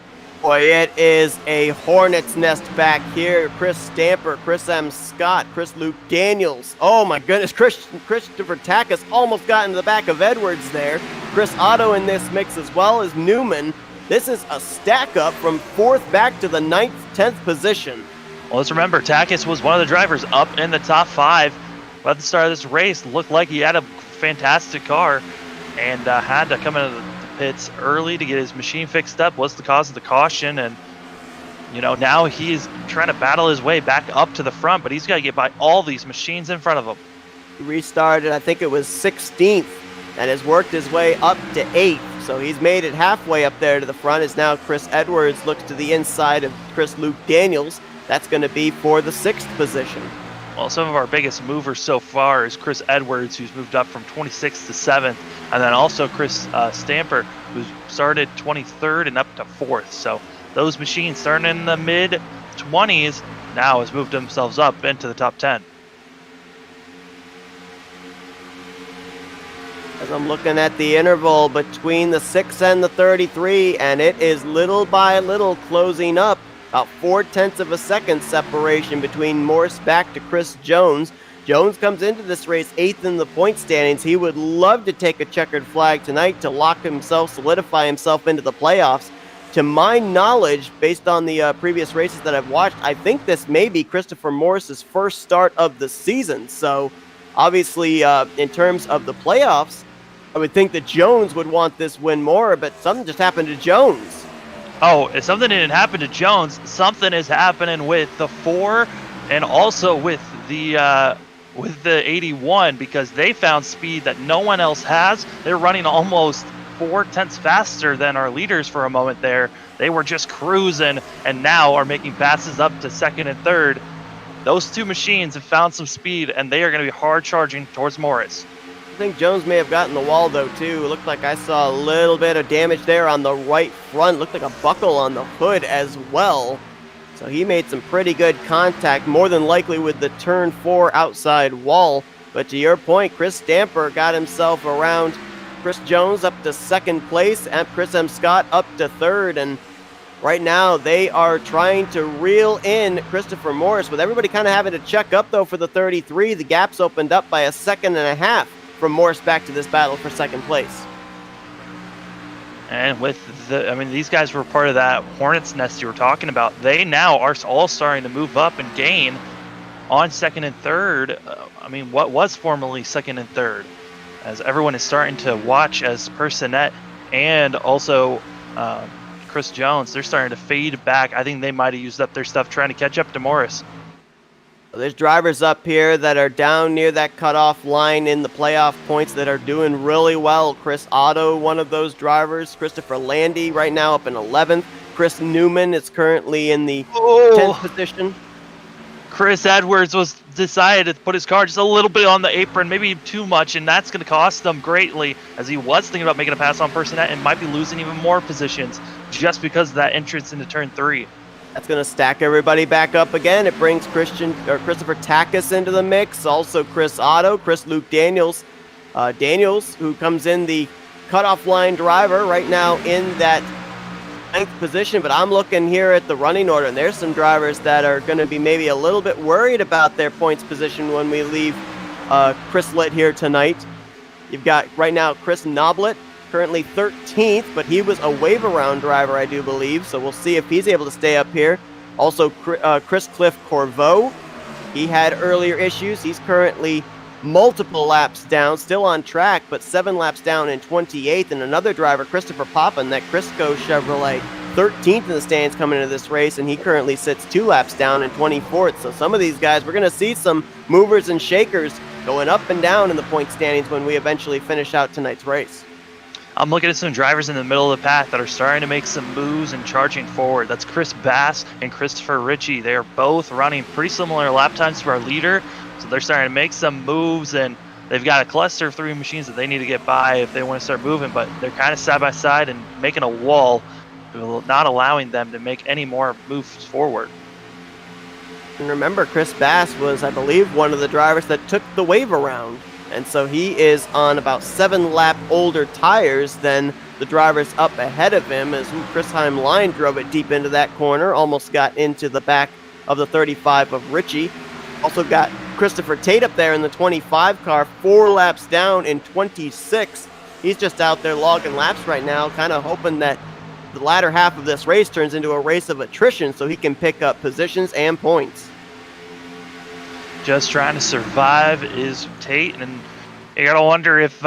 Boy, it is a hornet's nest back here. Chris Stamper, Chris M. Scott, Chris Luke Daniels. Oh my goodness, Christopher Takis almost got into the back of Edwards there. Chris Otto in this mix as well as Newman. This is a stack up from 4th back to the 9th, 10th position. Well, let's remember, Takis was one of the drivers up in the top 5. But at the start of this race, looked like he had a fantastic car and had to come into the pits early to get his machine fixed up, was the cause of the caution, and now he's trying to battle his way back up to the front, but he's got to get by all these machines in front of him. He restarted, I think it was 16th, and has worked his way up to 8th, so he's made it halfway up there to the front. As now Chris Edwards looks to the inside of Chris Luke Daniels. That's going to be for the 6th position. Well, some of our biggest movers so far is Chris Edwards, who's moved up from 26th to 7th, and then also Chris Stamper, who started 23rd and up to 4th. So those machines starting in the mid-20s now has moved themselves up into the top 10. As I'm looking at the interval between the 6 and the 33, and it is little by little closing up. About 0.4 of a second separation between Morse back to Chris Jones. Jones comes into this race 8th in the point standings. He would love to take a checkered flag tonight to lock himself, solidify himself into the playoffs. To my knowledge, based on the previous races that I've watched, I think this may be Christopher Morris's first start of the season. So obviously, in terms of the playoffs, I would think that Jones would want this win more, but something just happened to Jones. Oh, if something didn't happen to Jones, something is happening with the 4 and also with the 81, because they found speed that no one else has. They're running almost 4/10 faster than our leaders for a moment there. They were just cruising and now are making passes up to second and third. Those two machines have found some speed, and they are going to be hard charging towards Morris. I think Jones may have gotten the wall, though, too. It looked like I saw a little bit of damage there on the right front. Looked like a buckle on the hood as well. So he made some pretty good contact, more than likely with the turn 4 outside wall. But to your point, Chris Stamper got himself around Chris Jones up to second place, and Chris M. Scott up to third. And right now, they are trying to reel in Christopher Morris, with everybody kind of having to check up, though, for the 33. The gap's opened up by a second and a half from Morris back to this battle for second place. And with these guys were part of that hornet's nest you were talking about. They now are all starting to move up and gain on second and third. What was formerly second and third, as everyone is starting to watch as Personette and also Chris Jones, they're starting to fade back. I think they might have used up their stuff trying to catch up to Morris. There's drivers up here that are down near that cutoff line in the playoff points that are doing really well. Chris Otto, one of those drivers. Christopher Landy right now up in 11th. Chris Newman is currently in the 10th position. Chris Edwards was decided to put his car just a little bit on the apron, maybe too much, and that's going to cost them greatly, as he was thinking about making a pass on Personette and might be losing even more positions just because of that entrance into turn 3. That's going to stack everybody back up again. It brings Christopher Takis into the mix. Also Chris Otto, Chris Luke Daniels. Daniels, who comes in the cutoff line driver right now in that 9th position. But I'm looking here at the running order, and there's some drivers that are going to be maybe a little bit worried about their points position when we leave Chris Litt here tonight. You've got right now Chris Noblet, currently 13th, but he was a wave-around driver, I do believe, so we'll see if he's able to stay up here. Also, Chris Cliff Corveau, he had earlier issues. He's currently multiple laps down, still on track, but 7 laps down in 28th. And another driver, Christopher Poppin, that Crisco Chevrolet, 13th in the stands coming into this race, and he currently sits 2 laps down in 24th. So some of these guys, we're going to see some movers and shakers going up and down in the point standings when we eventually finish out tonight's race. I'm looking at some drivers in the middle of the pack that are starting to make some moves and charging forward. That's Chris Bass and Christopher Ritchie. They are both running pretty similar lap times to our leader, so they're starting to make some moves, and they've got a cluster of 3 machines that they need to get by if they want to start moving, but they're kind of side by side and making a wall, not allowing them to make any more moves forward. And remember, Chris Bass was, I believe, one of the drivers that took the wave around. And so he is on about 7 lap older tires than the drivers up ahead of him, as Chris Heimlein drove it deep into that corner, almost got into the back of the 35 of Ritchie. Also got Christopher Tate up there in the 25 car, 4 laps down in 26. He's just out there logging laps right now, kind of hoping that the latter half of this race turns into a race of attrition so he can pick up positions and points. Just trying to survive is Tate, and you gotta wonder if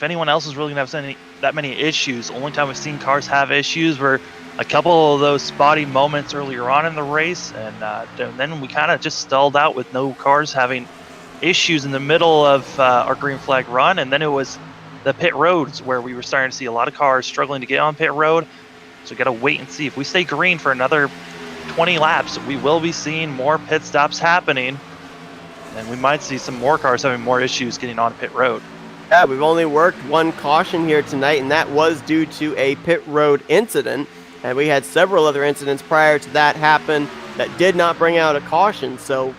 anyone else is really gonna have that many issues. Only time we've seen cars have issues were a couple of those spotty moments earlier on in the race, and then we kind of just stalled out with no cars having issues in the middle of our green flag run, and then it was the pit roads where we were starting to see a lot of cars struggling to get on pit road. So we gotta wait and see. If we stay green for another 20 laps, we will be seeing more pit stops happening. And we might see some more cars having more issues getting on pit road. Yeah, we've only worked 1 caution here tonight, and that was due to a pit road incident. And we had several other incidents prior to that happen that did not bring out a caution. So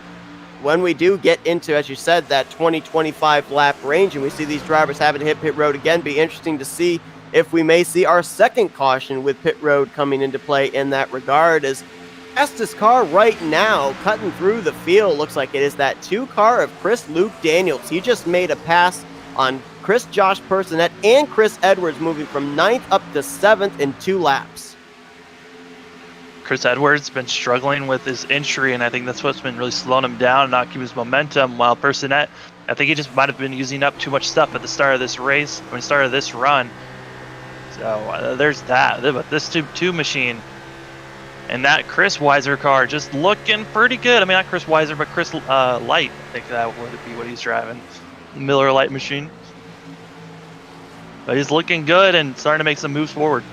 when we do get into, as you said, that 20-25 lap range, and we see these drivers having to hit pit road again, be interesting to see if we may see our second caution with pit road coming into play in that regard. As fastest car right now cutting through the field looks like it is that 2 car of Chris Luke Daniels. He just made a pass on Chris Josh Personette and Chris Edwards, moving from 9th up to 7th in 2 laps. Chris Edwards been struggling with his injury, and I think that's what's been really slowing him down and not keeping his momentum, while Personette, I think he just might have been using up too much stuff at the start of this race, when start of this run. So there's that. But this 2 machine and that Chris Weiser car just looking pretty good. I mean, not Chris Weiser, but Chris Light. I think that would be what he's driving. The Miller Light machine. But he's looking good and starting to make some moves forward.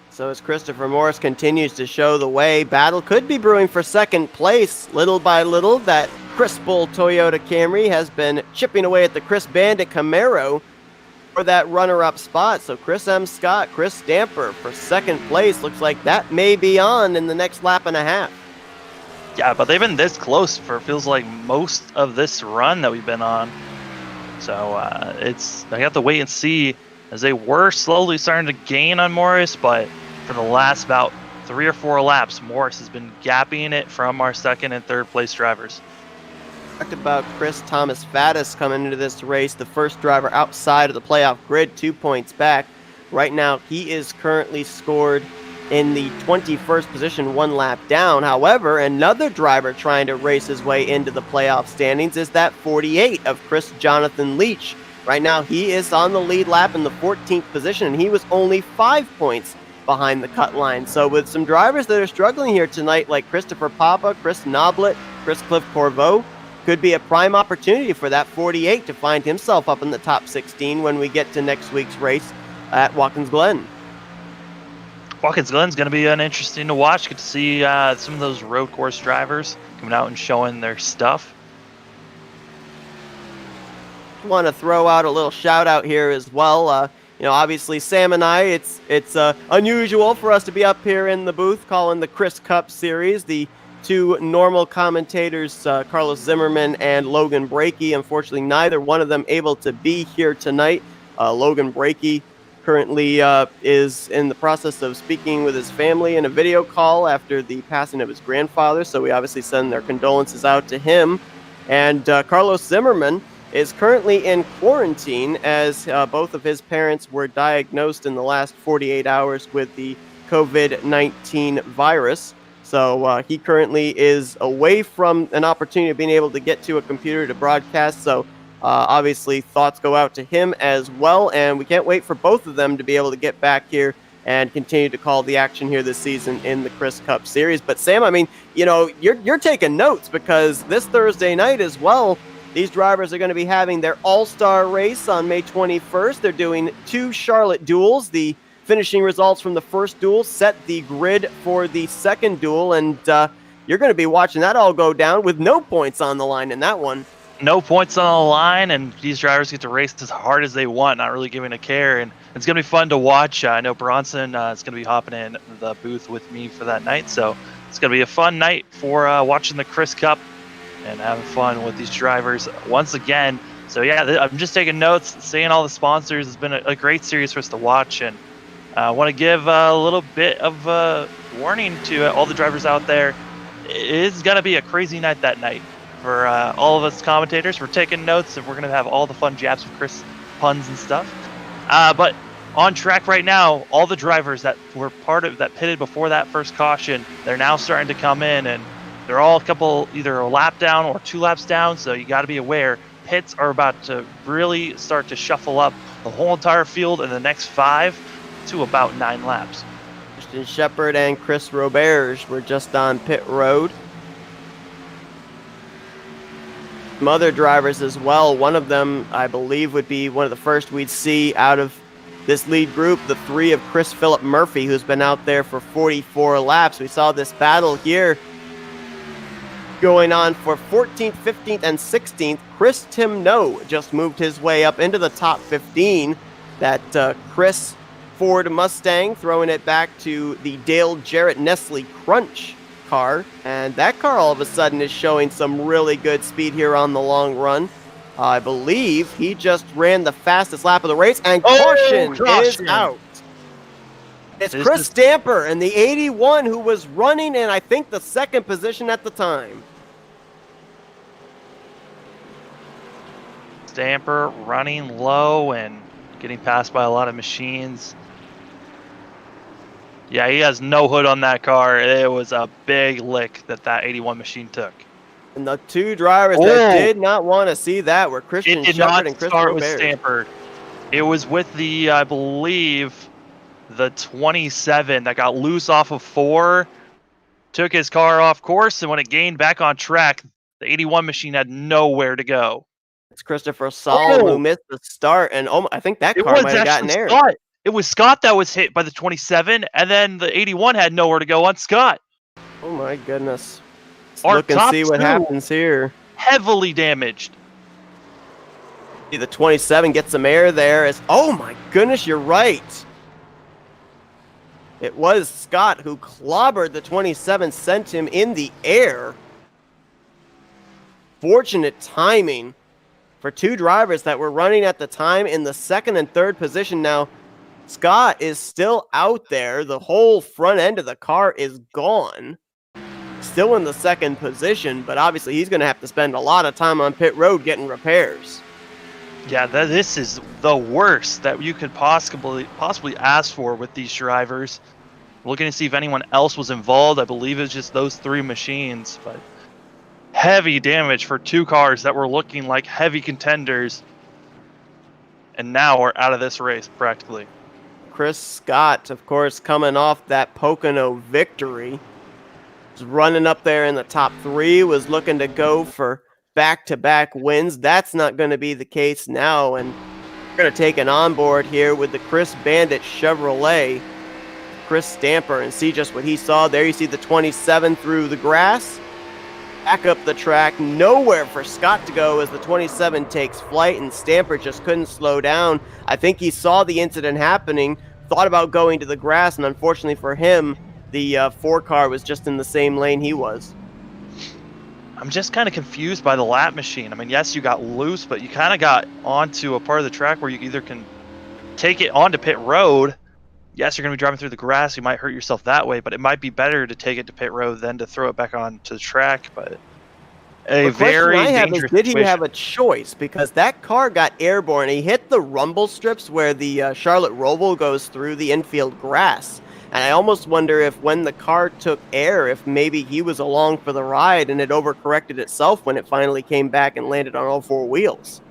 So as Christopher Morris continues to show the way, battle could be brewing for second place. Little by little, that Chris Bull Toyota Camry has been chipping away at the Chris Bandit Camaro for that runner-up spot. So Chris M. Scott, Chris Stamper for second place. Looks like that may be on in the next lap and a half. Yeah, but they've been this close for feels like most of this run that we've been on. So I have to wait and see, as they were slowly starting to gain on Morris, but for the last about 3 or 4 laps, Morris has been gapping it from our second and third place drivers. Talked about Chris Thomas Faddis coming into this race, the first driver outside of the playoff grid, 2 points back. Right now, he is currently scored in the 21st position, 1 lap down. However, another driver trying to race his way into the playoff standings is that 48 of Chris Jonathan Leach. Right now, he is on the lead lap in the 14th position, and he was only 5 points behind the cut line. So with some drivers that are struggling here tonight, like Christopher Papa, Chris Noblet, Chris Cliff Corbeau, could be a prime opportunity for that 48 to find himself up in the top 16 when we get to next week's race at Watkins Glen. Watkins Glen's going to be interesting to watch. Get to see some of those road course drivers coming out and showing their stuff. Want to throw out a little shout out here as well. Obviously Sam and I, it's unusual for us to be up here in the booth calling the Chris Cup Series. The 2 normal commentators, Carlos Zimmerman and Logan Brakey. Unfortunately, neither one of them able to be here tonight. Logan Brakey currently is in the process of speaking with his family in a video call after the passing of his grandfather, so we obviously send their condolences out to him. And Carlos Zimmerman is currently in quarantine as both of his parents were diagnosed in the last 48 hours with the COVID-19 virus. So he currently is away from an opportunity of being able to get to a computer to broadcast. So obviously thoughts go out to him as well. And we can't wait for both of them to be able to get back here and continue to call the action here this season in the Chris Cup Series. But Sam, I mean, you're taking notes, because this Thursday night as well, these drivers are going to be having their all-star race on May 21st. They're doing 2 Charlotte duels. The finishing results from the first duel set the grid for the second duel, and you're going to be watching that all go down with no points on the line in that one. No points on the line, and these drivers get to race as hard as they want, not really giving a care, and it's going to be fun to watch. I know Bronson is going to be hopping in the booth with me for that night, so it's going to be a fun night for watching the Chris Cup and having fun with these drivers once again. So yeah, I'm just taking notes, seeing all the sponsors. It's been a great series for us to watch, and I want to give a little bit of a warning to all the drivers out there. It's going to be a crazy night that night for all of us commentators. We're taking notes, and we're going to have all the fun jabs with Chris, puns and stuff. But on track right now, all the drivers that were part of that pitted before that first caution, they're now starting to come in, and they're all either a lap down or 2 laps down, so you got to be aware. Pits are about to really start to shuffle up the whole entire field in the next 5 to about 9 laps. Christian Shepard and Chris Roberge were just on pit road. Some other drivers as well. One of them, I believe, would be one of the first we'd see out of this lead group, the 3 of Chris Philip Murphy, who's been out there for 44 laps. We saw this battle here going on for 14th, 15th, and 16th. Chris Timno just moved his way up into the top 15. That Chris Ford Mustang throwing it back to the Dale Jarrett Nestle Crunch car. And that car all of a sudden is showing some really good speed here on the long run. I believe he just ran the fastest lap of the race, and caution is out. It's Chris Stamper and the 81 who was running in, I think, the second position at the time. Stamper running low and getting passed by a lot of machines. Yeah, he has no hood on that car. It was a big lick that 81 machine took. And the 2 drivers that did not want to see that were Christian Shepard and Chris Roberge. With Stamper. It was with the, I believe, the 27 that got loose off of 4, took his car off course, and when it gained back on track, the 81 machine had nowhere to go. It's Christopher Solom who Oh, missed the start, and I think that it car was might have gotten actually aired. Scott. It was Scott that was hit by the 27, and then the 81 had nowhere to go on Scott. Oh my goodness. Let's Our look and top see what two happens here. heavily damaged. See, the 27 gets some air there. Oh my goodness, you're right. It was Scott who clobbered the 27, sent him in the air. Fortunate timing for two drivers that were running at the time in the second and third position. Now, Scott is still out there. The whole front end of the car is gone. Still in the second position, but obviously he's going to have to spend a lot of time on pit road getting repairs. Yeah, this is the worst that you could possibly ask for with these drivers. Looking to see if anyone else was involved. I believe it's just those three machines, but heavy damage for two cars that were looking like heavy contenders, and now are out of this race practically. Chris Scott, of course, coming off that Pocono victory, was running up there in the top three, was looking to go for back-to-back wins. That's not going to be the case now, and we're going to take an onboard here with the Chris Bandit Chevrolet, Chris Stamper, and see just what he saw there. You see the 27 through the grass, back up the track, nowhere for Scott to go as the 27 takes flight, and Stamper just couldn't slow down. I think he saw the incident happening, thought about going to the grass, and unfortunately for him, the 4 car was just in the same lane he was. I'm just kind of confused by the lap machine. I mean, yes, you got loose, but you kind of got onto a part of the track where you either can take it onto pit road. Yes, you're going to be driving through the grass. You might hurt yourself that way, but it might be better to take it to pit road than to throw it back onto the track. But a very dangerous did he situation. have a choice? Because that car got airborne. He hit the rumble strips where the Charlotte Roval goes through the infield grass. And I almost wonder if when the car took air, if maybe he was along for the ride and it overcorrected itself when it finally came back and landed on all 4 wheels.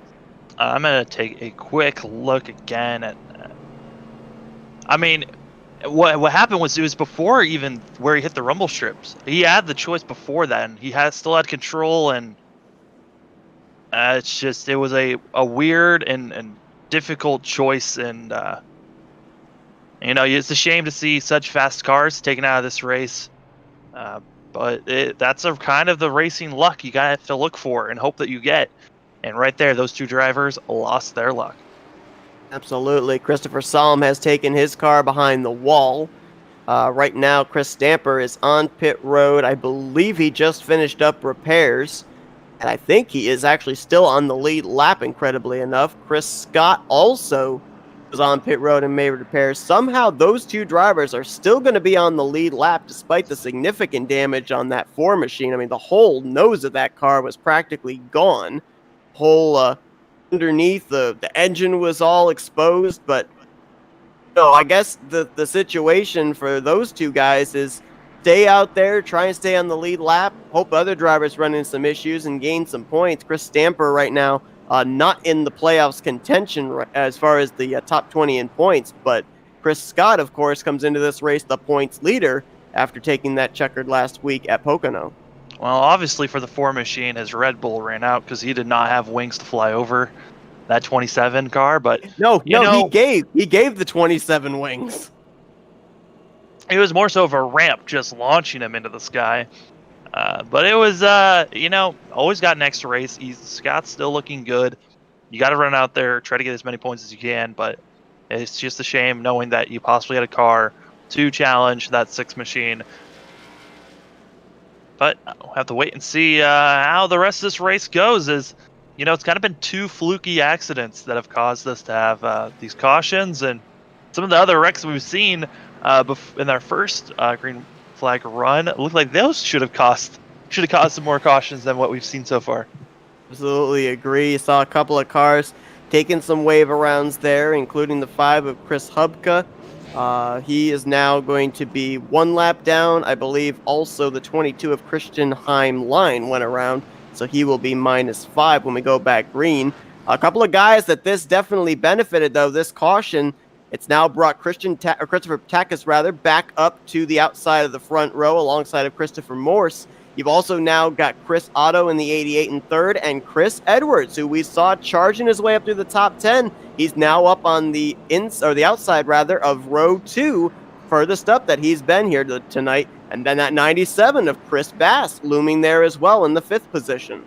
I'm going to take a quick look again at I mean, what happened was it was before even where he hit the rumble strips. He had the choice before that, and he still had control, and it was a weird and difficult choice, and it's a shame to see such fast cars taken out of this race, but that's a kind of the racing luck you got to look for and hope that you get, and right there, those two drivers lost their luck. Absolutely. Christopher Solom has taken his car behind the wall. Right now, Chris Stamper is on pit road. I believe he just finished up repairs. And I think he is actually still on the lead lap, incredibly enough. Chris Scott also was on pit road and made repairs. Somehow, those two drivers are still going to be on the lead lap despite the significant damage on that 4 machine. I mean, the whole nose of that car was practically gone. Whole underneath, the engine was all exposed, but I guess the situation for those two guys is stay out there, try and stay on the lead lap, hope other drivers run into some issues and gain some points. Chris Stamper right now not in the playoffs contention as far as the top 20 in points, but Chris Scott, of course, comes into this race the points leader after taking that checkered last week at Pocono. Well, obviously for the 4 machine, his Red Bull ran out because he did not have wings to fly over that 27 car. But he gave the 27 wings. It was more so of a ramp just launching him into the sky. But it was, always got next race. Scott's still looking good. You got to run out there, try to get as many points as you can. But it's just a shame knowing that you possibly had a car to challenge that 6 machine. But we'll have to wait and see how the rest of this race goes. It's kind of been 2 fluky accidents that have caused us to have these cautions, and some of the other wrecks we've seen in our first green flag run. It looked like those should have caused some more cautions than what we've seen so far. Absolutely agree. Saw a couple of cars taking some wave arounds there, including the 5 of Chris Hubka. He is now going to be 1 lap down. I believe also the 22 of Christian Heimlein went around, so he will be -5 when we go back green. A couple of guys that this definitely benefited, though, this caution. It's now brought Christopher Takis back up to the outside of the front row alongside of Christopher Morse. You've also now got Chris Otto in the 88 in third, and Chris Edwards, who we saw charging his way up through the top 10. He's now up on the the outside rather of row 2, furthest up that he's been here tonight. And then that 97 of Chris Bass looming there as well in the 5th position.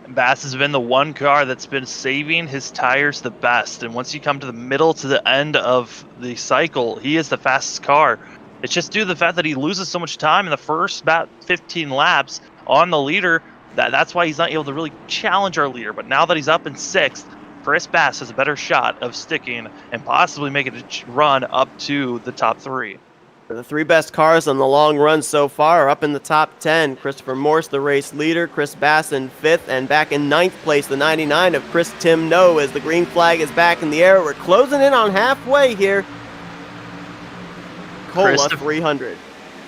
Bass has been the one car that's been saving his tires the best. And once you come to the middle to the end of the cycle, he is the fastest car. It's just due to the fact that he loses so much time in the first about 15 laps on the leader. That's why he's not able to really challenge our leader. But now that he's up in 6th, Chris Bass has a better shot of sticking and possibly making a run up to the top 3. The 3 best cars on the long run so far are up in the top 10. Christopher Morse, the race leader. Chris Bass in 5th, and back in 9th place, the 99 of Chris Tim No, as the green flag is back in the air. We're closing in on halfway here. Cola 300.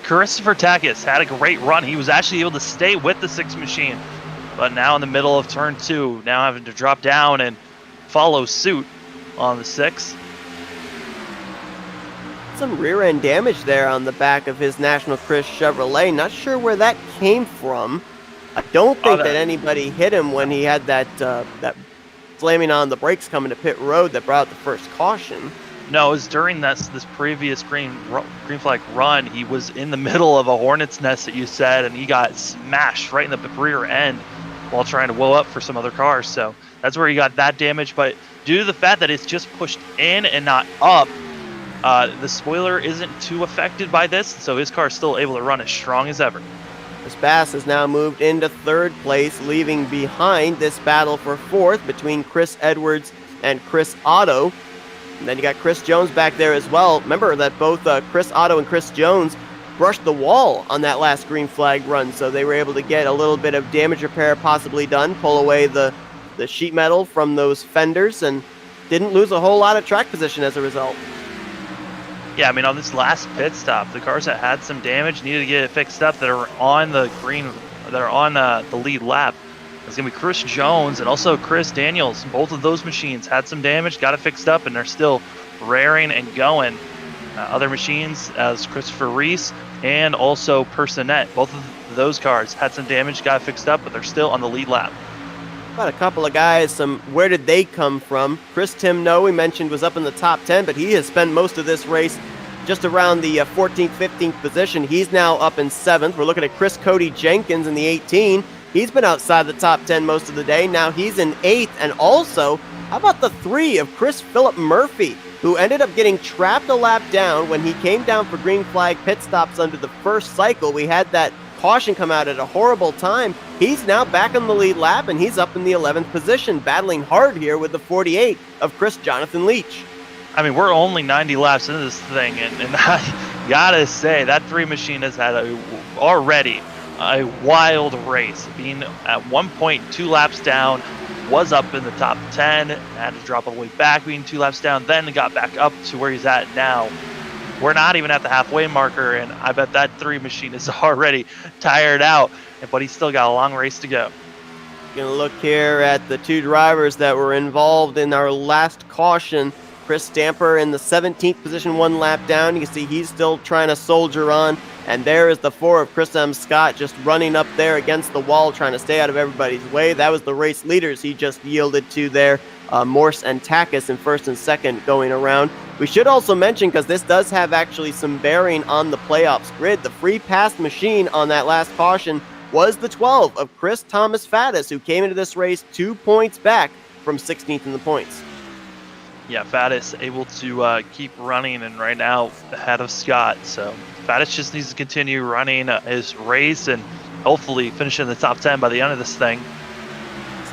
Christopher Takis had a great run. He was actually able to stay with the 6 machine, but now in the middle of turn 2, now having to drop down and follow suit on the 6. Some rear end damage there on the back of his National Chris Chevrolet. Not sure where that came from. I don't think that anybody hit him when he had that slamming on the brakes coming to pit road that brought the first caution. No, it was during this previous green flag run. He was in the middle of a hornet's nest that you said, and he got smashed right in the rear end while trying to whoa up for some other cars. So that's where he got that damage. But due to the fact that it's just pushed in and not up, the spoiler isn't too affected by this, so his car is still able to run as strong as ever. Chris Bass has now moved into 3rd place, leaving behind this battle for 4th between Chris Edwards and Chris Otto. And then you got Chris Jones back there as well. Remember that both Chris Otto and Chris Jones brushed the wall on that last green flag run, so they were able to get a little bit of damage repair possibly done, pull away the sheet metal from those fenders, and didn't lose a whole lot of track position as a result. Yeah, I mean, on this last pit stop, the cars that had some damage needed to get it fixed up that are on the green, that are on the lead lap. It's going to be Chris Jones and also Chris Daniels. Both of those machines had some damage, got it fixed up, and they're still raring and going. Other machines, as Christopher Reese and also Personette, both of those cars had some damage, got it fixed up, but they're still on the lead lap. About a couple of guys, where did they come from? Chris Tim No, we mentioned, was up in the top 10, but he has spent most of this race just around the 14th, 15th position. He's now up in 7th. We're looking at Chris Cody Jenkins in the 18. He's been outside the top 10 most of the day. Now he's in 8th. And also, how about the 3 of Chris Philip Murphy, who ended up getting trapped a lap down when he came down for green flag pit stops under the first cycle. We had that caution come out at a horrible time. He's now back on the lead lap, and he's up in the 11th position, battling hard here with the 48 of Chris Jonathan Leach. I mean, we're only 90 laps into this thing, and I gotta say, that 3 machine has had already a wild race. Being at 1.2 laps down, was up in the top 10, had to drop all the way back, being 2 laps down, then got back up to where he's at now. We're not even at the halfway marker, and I bet that 3 machine is already tired out, but he's still got a long race to go. Gonna look here at the 2 drivers that were involved in our last caution. Chris Stamper in the 17th position, 1 lap down. You can see he's still trying to soldier on. And there is the 4 of Chris M. Scott just running up there against the wall, trying to stay out of everybody's way. That was the race leaders he just yielded to there. Morse and Takis in 1st and 2nd going around. We should also mention, because this does have actually some bearing on the playoffs grid, the free pass machine on that last caution was the 12 of Chris Thomas Faddis, who came into this race 2 points back from 16th in the points. Yeah, Faddis able to keep running, and right now ahead of Scott. So Faddis just needs to continue running his race and hopefully finish in the top 10 by the end of this thing.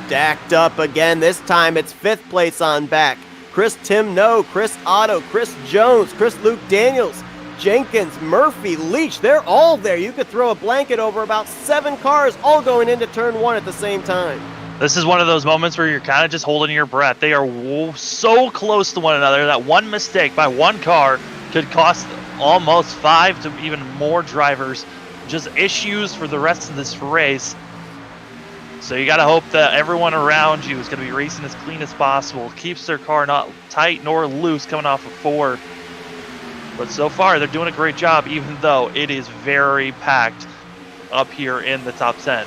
Stacked up again. This time it's 5th place on back. Chris Tim No, Chris Otto, Chris Jones, Chris Luke Daniels, Jenkins, Murphy, Leach. They're all there. You could throw a blanket over about 7 cars all going into turn 1 at the same time. This is one of those moments where you're kind of just holding your breath. They are so close to one another that one mistake by one car could cost almost 5 to even more drivers just issues for the rest of this race. So you got to hope that everyone around you is going to be racing as clean as possible, keeps their car not tight nor loose coming off of 4. But so far, they're doing a great job, even though it is very packed up here in the top 10.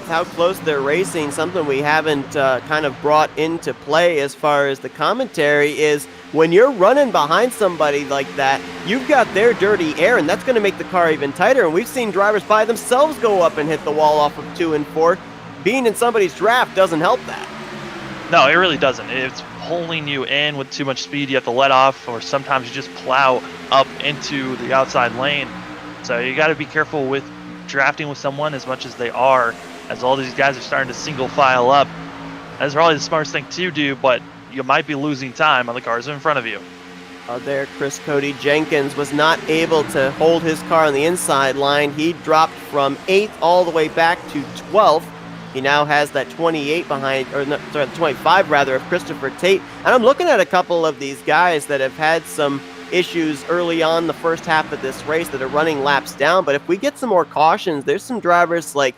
How close they're racing, something we haven't kind of brought into play as far as the commentary is when you're running behind somebody like that, you've got their dirty air, and that's going to make the car even tighter. And we've seen drivers by themselves go up and hit the wall off of 2 and 4. Being in somebody's draft doesn't help that. No, it really doesn't. It's pulling you in with too much speed. You have to let off, or sometimes you just plow up into the outside lane. So you got to be careful with drafting with someone as much as they are, as all these guys are starting to single file up. That's probably the smartest thing to do, but you might be losing time on the cars in front of you. There, Chris Cody Jenkins was not able to hold his car on the inside line. He dropped from 8th all the way back to 12th. He now has that 28 behind, or no, sorry, 25 rather, of Christopher Tate. And I'm looking at a couple of these guys that have had some issues early on the first half of this race that are running laps down. But if we get some more cautions, there's some drivers like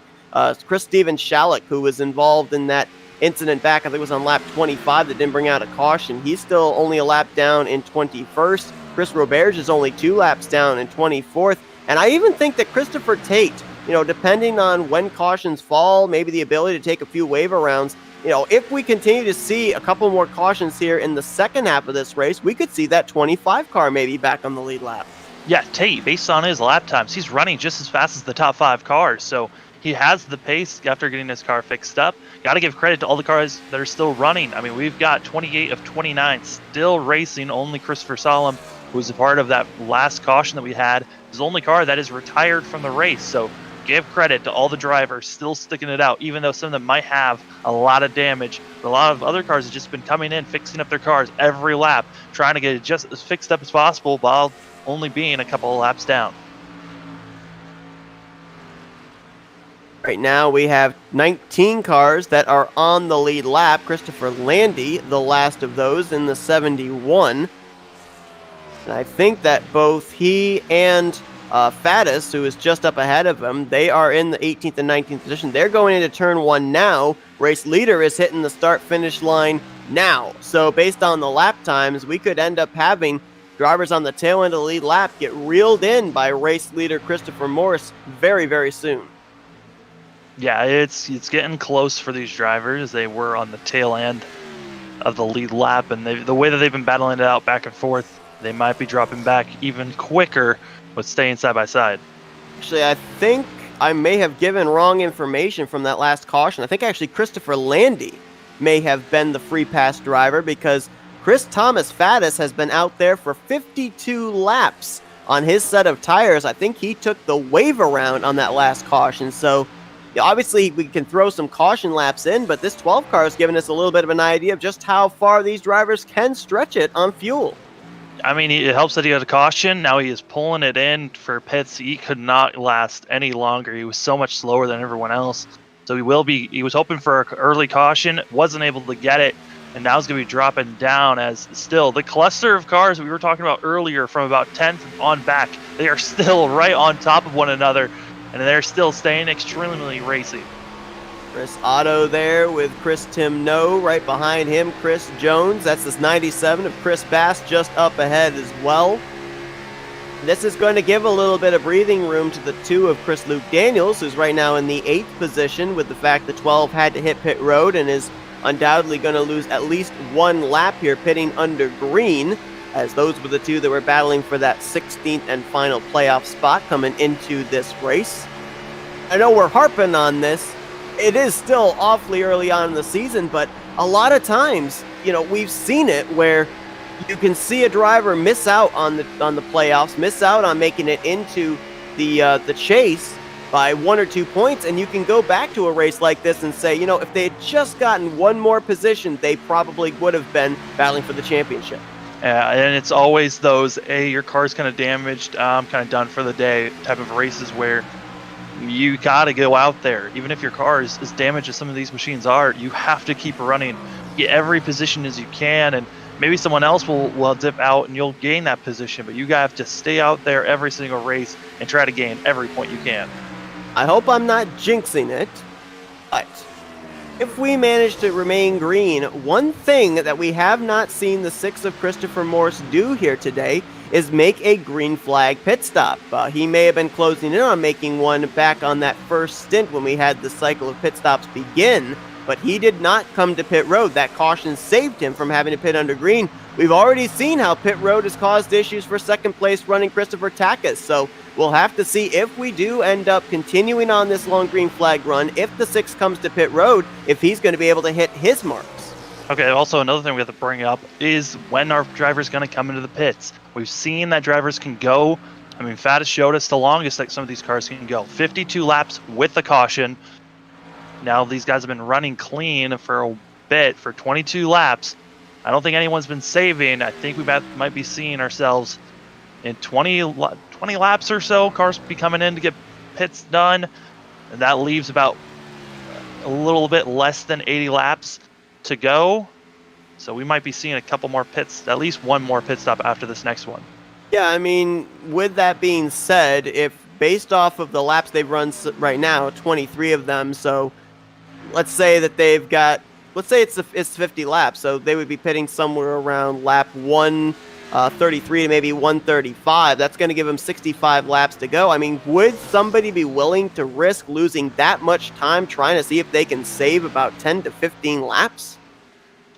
Chris Steven Shalleck, who was involved in that incident back, I think it was on lap 25, that didn't bring out a caution. He's still only a lap down in 21st. Chris Roberge is only 2 laps down in 24th. And I even think that Christopher Tate, depending on when cautions fall, maybe the ability to take a few waiver rounds, if we continue to see a couple more cautions here in the second half of this race, we could see that 25 car maybe back on the lead lap. Yeah, Tate, based on his lap times, he's running just as fast as the top 5 cars. So he has the pace after getting his car fixed up. Got to give credit to all the cars that are still running. I mean, we've got 28 of 29 still racing. Only Christopher Solom, who's a part of that last caution that we had, is the only car that is retired from the race. So give credit to all the drivers still sticking it out, even though some of them might have a lot of damage. But a lot of other cars have just been coming in, fixing up their cars every lap, trying to get it just as fixed up as possible while only being a couple of laps down. Right now we have 19 cars that are on the lead lap. Christopher Landy, the last of those, in the 71. And I think that both he and Faddis, who is just up ahead of him, they are in the 18th and 19th position. They're going into turn 1 now. Race leader is hitting the start-finish line now. So based on the lap times, we could end up having drivers on the tail end of the lead lap get reeled in by race leader Christopher Morris very, very soon. Yeah, it's getting close for these drivers. They were on the tail end of the lead lap, and the way that they've been battling it out back and forth, they might be dropping back even quicker with staying side by side. Actually, I think I may have given wrong information from that last caution. I think actually Christopher Landy may have been the free pass driver, because Chris Thomas Faddis has been out there for 52 laps on his set of tires. I think he took the wave around on that last caution. So obviously we can throw some caution laps in, but this 12 car is giving us a little bit of an idea of just how far these drivers can stretch it on fuel. I mean, it helps that he had a caution. Now he is pulling it in for pits. He could not last any longer. He was so much slower than everyone else. So he was hoping for an early caution, wasn't able to get it, and now he's going to be dropping down. As still the cluster of cars we were talking about earlier from about 10th on back, they are still right on top of one another, and they're still staying extremely racy. Chris Otto there with Chris Timno right behind him. Chris Jones, that's this 97 of Chris Bass just up ahead as well. This is going to give a little bit of breathing room to the 2 of Chris Luke Daniels, who's right now in the 8th position, with the fact that 12 had to hit pit road and is undoubtedly going to lose at least 1 lap here pitting under green, as those were the 2 that were battling for that 16th and final playoff spot coming into this race. I know we're harping on this. It is still awfully early on in the season, but a lot of times, we've seen it where you can see a driver miss out on the playoffs, miss out on making it into the chase by 1 or 2 points, and you can go back to a race like this and say, if they had just gotten 1 more position, they probably would have been battling for the championship. And it's always those, hey, your car's kind of damaged, I'm kind of done for the day type of races where you got to go out there. Even if your car is as damaged as some of these machines are, you have to keep running, get every position as you can, and maybe someone else will dip out and you'll gain that position, but you have to stay out there every single race and try to gain every point you can. I hope I'm not jinxing it, but If we manage to remain green, one thing that we have not seen the 6 of Christopher Morse do here today is make a green flag pit stop. He may have been closing in on making one back on that first stint when we had the cycle of pit stops begin, but he did not come to pit road. That caution saved him from having to pit under green. We've already seen how pit road has caused issues for second place running Christopher Takas, so we'll have to see if we do end up continuing on this long green flag run, if the 6 comes to pit road, if he's going to be able to hit his marks. Okay, also another thing we have to bring up is when our driver's going to come into the pits. We've seen that drivers can go, I mean, Fat has showed us the longest that some of these cars can go. 52 laps with the caution. Now these guys have been running clean for a bit, for 22 laps. I don't think anyone's been saving. I think we might be seeing ourselves in 20 laps or so, cars be coming in to get pits done. And that leaves about a little bit less than 80 laps to go. So we might be seeing a couple more pits, at least one more pit stop after this next one. Yeah, I mean, with that being said, if based off of the laps they've run right now, 23 of them, so let's say that they've got, let's say it's 50 laps, so they would be pitting somewhere around lap 133 to maybe 135. That's going to give them 65 laps to go. I mean, would somebody be willing to risk losing that much time trying to see if they can save about 10 to 15 laps?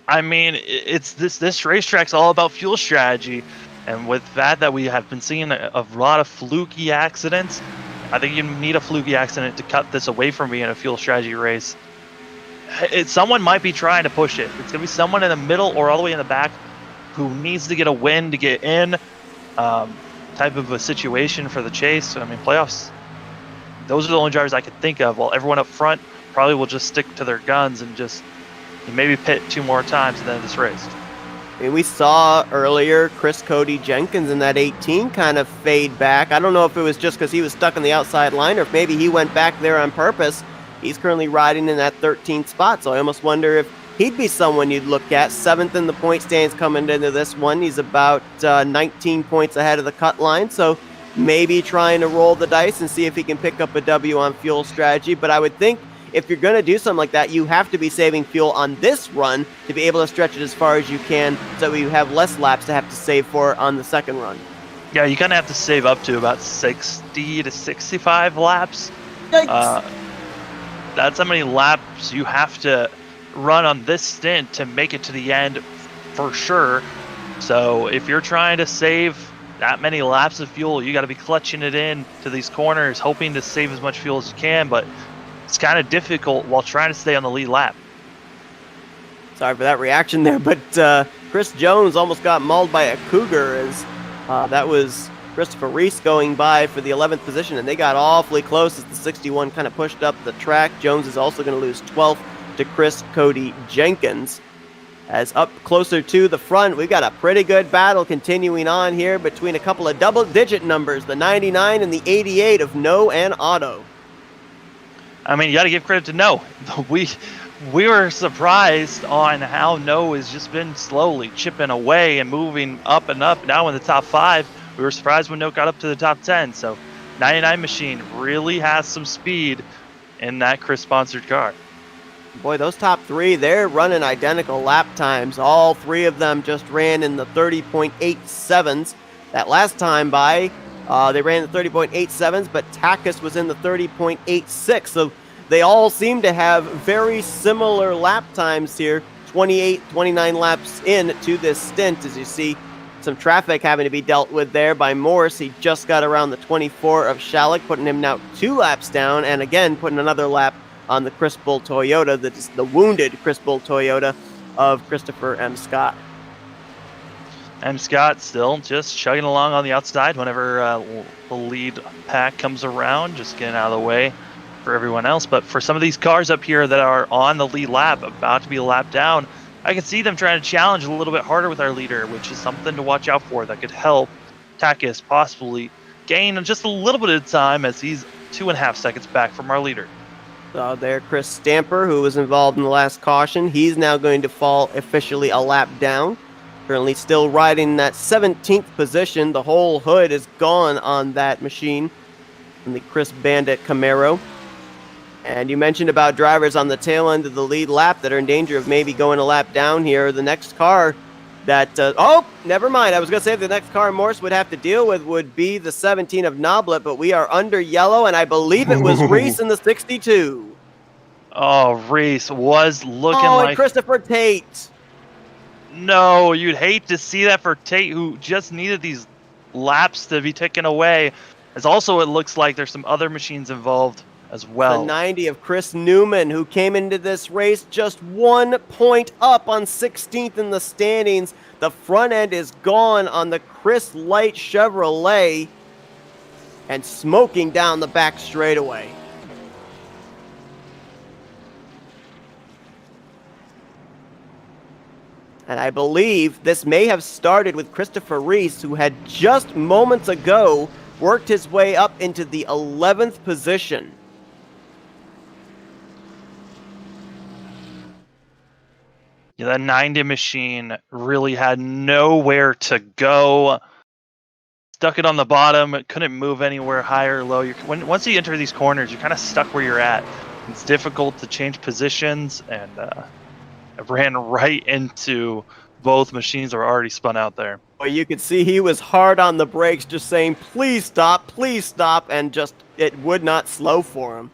I mean, it's this racetrack's all about fuel strategy, and with that we have been seeing a lot of fluky accidents. I think you need a fluky accident to cut this away from being a fuel strategy race. Someone might be trying to push it. It's gonna be someone in the middle or all the way in the back who needs to get a win to get in, type of a situation for the chase. I mean, playoffs, those are the only drivers I could think of, while everyone up front probably will just stick to their guns and just maybe pit 2 more times at the end of this race. I mean, we saw earlier Cody Jenkins in that 18 kind of fade back. I don't know if it was just because he was stuck in the outside line or if maybe he went back there on purpose. He's currently riding in that 13th spot, so I almost wonder if he'd be someone you'd look at. 7th in the point standings coming into this one. He's about 19 points ahead of the cut line, so maybe trying to roll the dice and see if he can pick up a W on fuel strategy. But I would think if you're going to do something like that, you have to be saving fuel on this run to be able to stretch it as far as you can so you have less laps to have to save for on the second run. Yeah, you kind of have to save up to about 60 to 65 laps. That's how many laps you have to run on this stint to make it to the end for sure. So if you're trying to save that many laps of fuel, you got to be clutching it in to these corners, hoping to save as much fuel as you can, but it's kind of difficult while trying to stay on the lead lap. Sorry for that reaction there, but Chris Jones almost got mauled by a Cougar as that was Christopher Reese going by for the 11th position, and they got awfully close as the 61 kind of pushed up the track. Jones is also going to lose 12th to Cody Jenkins. As up closer to the front, we've got a pretty good battle continuing on here between a couple of double-digit numbers, the 99 and the 88 of No and Otto. I mean, you got to give credit to No. We were surprised on how No has just been slowly chipping away and moving up and up. Now in the top 5, we were surprised when No got up to the top 10. So 99 machine really has some speed in that Chris-sponsored car. Boy, those top 3, they're running identical lap times. All 3 of them just ran in the 30.87s. That last time by, they ran the 30.87s, but Takas was in the 30.86. So they all seem to have very similar lap times here, 28, 29 laps in to this stint. As you see, some traffic having to be dealt with there by Morse. He just got around the 24 of Shalleck, putting him now 2 laps down, and again putting another lap on the Chris Bull Toyota, the wounded Chris Bull Toyota of Christopher M. Scott. M. Scott still just chugging along on the outside whenever the lead pack comes around, just getting out of the way for everyone else. But for some of these cars up here that are on the lead lap, about to be a lap down, I can see them trying to challenge a little bit harder with our leader, which is something to watch out for that could help Takas possibly gain just a little bit of time, as he's 2.5 seconds back from our leader. So there, Chris Stamper, who was involved in the last caution, he's now going to fall officially a lap down. Currently still riding that 17th position. The whole hood is gone on that machine, in the Chris Bandit Camaro. And you mentioned about drivers on the tail end of the lead lap that are in danger of maybe going a lap down here. The next car that, oh, never mind. I was going to say the next car Morse would have to deal with would be the 17 of Noblet, but we are under yellow, and I believe it was Reese in the 62. Oh, Reese was looking and like... Christopher Tate. No, you'd hate to see that for Tate, who just needed these laps to be taken away. As also, it looks like there's some other machines involved as well. The 90 of Chris Newman, who came into this race just 1 point up on 16th in the standings. The front end is gone on the Chris Light Chevrolet and smoking down the back straightaway. And I believe this may have started with Christopher Reese, who had just moments ago worked his way up into the 11th position. Yeah, that 90 machine really had nowhere to go. Stuck it on the bottom. It couldn't move anywhere higher or low. Once you enter these corners, you're kind of stuck where you're at. It's difficult to change positions, and I ran right into both machines that were already spun out there. Well, you could see he was hard on the brakes, just saying, please stop, and just it would not slow for him.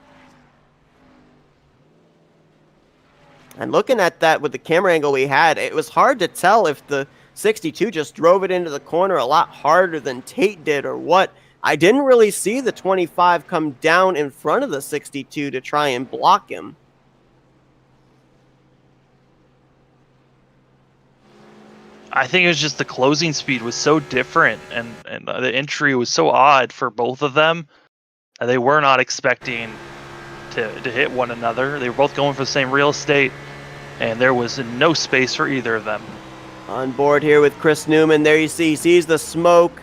And looking at that with the camera angle we had, it was hard to tell if the 62 just drove it into the corner a lot harder than Tate did or what. I didn't really see the 25 come down in front of the 62 to try and block him. I think it was just the closing speed was so different, and the entry was so odd for both of them. They were not expecting to hit one another. They were both going for the same real estate, and there was no space for either of them. On board here with Chris Newman, there you see, he sees the smoke.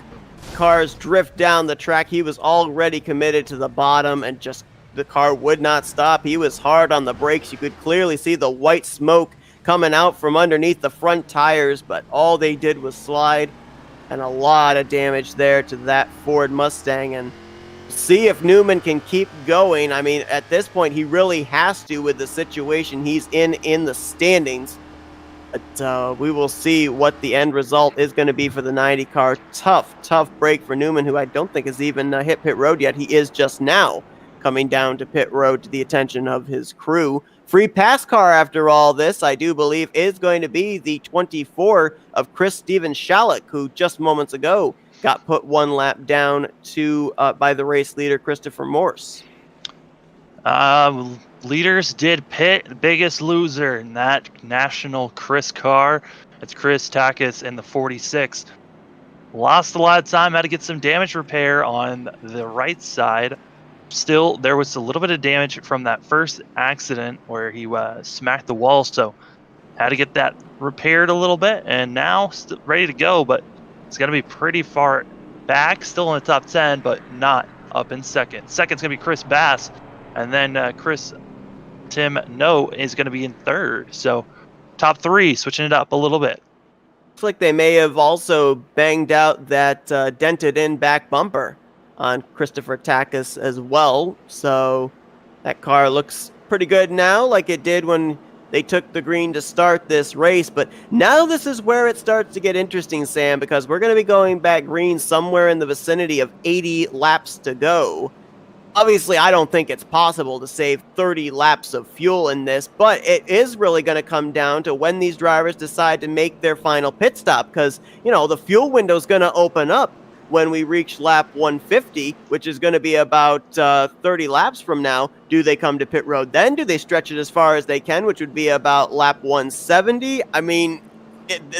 Cars drift down the track. He was already committed to the bottom, and just the car would not stop. He was hard on the brakes. You could clearly see the white smoke coming out from underneath the front tires, but all they did was slide, and a lot of damage there to that Ford Mustang. And see if Newman can keep going. I mean, at this point, he really has to with the situation he's in the standings. But we will see what the end result is going to be for the 90 car. Tough break for Newman, who I don't think has even hit pit road yet. He is just now coming down to pit road to the attention of his crew. Free pass car after all this, I do believe, is going to be the 24 of Chris Steven Shalleck, who just moments ago got put 1 lap down to by the race leader, Christopher Morse. Leaders did pit. The biggest loser in that national Chris car. It's Chris Takis in the 46. Lost a lot of time, had to get some damage repair on the right side. Still, there was a little bit of damage from that first accident where he smacked the wall, so had to get that repaired a little bit, and now ready to go, but it's going to be pretty far back, still in the top 10, but not up in second. Second's going to be Chris Bass, and then Tim No is going to be in third. So top 3, switching it up a little bit. Looks like they may have also banged out that dented in back bumper on Christopher Takis as well. So that car looks pretty good now, like it did when they took the green to start this race. But now this is where it starts to get interesting, Sam, because we're going to be going back green somewhere in the vicinity of 80 laps to go. Obviously, I don't think it's possible to save 30 laps of fuel in this, but it is really going to come down to when these drivers decide to make their final pit stop, because, you know, the fuel window is going to open up when we reach lap 150, which is going to be about 30 laps from now. Do they come to pit road then? Do they stretch it as far as they can, which would be about lap 170? I mean,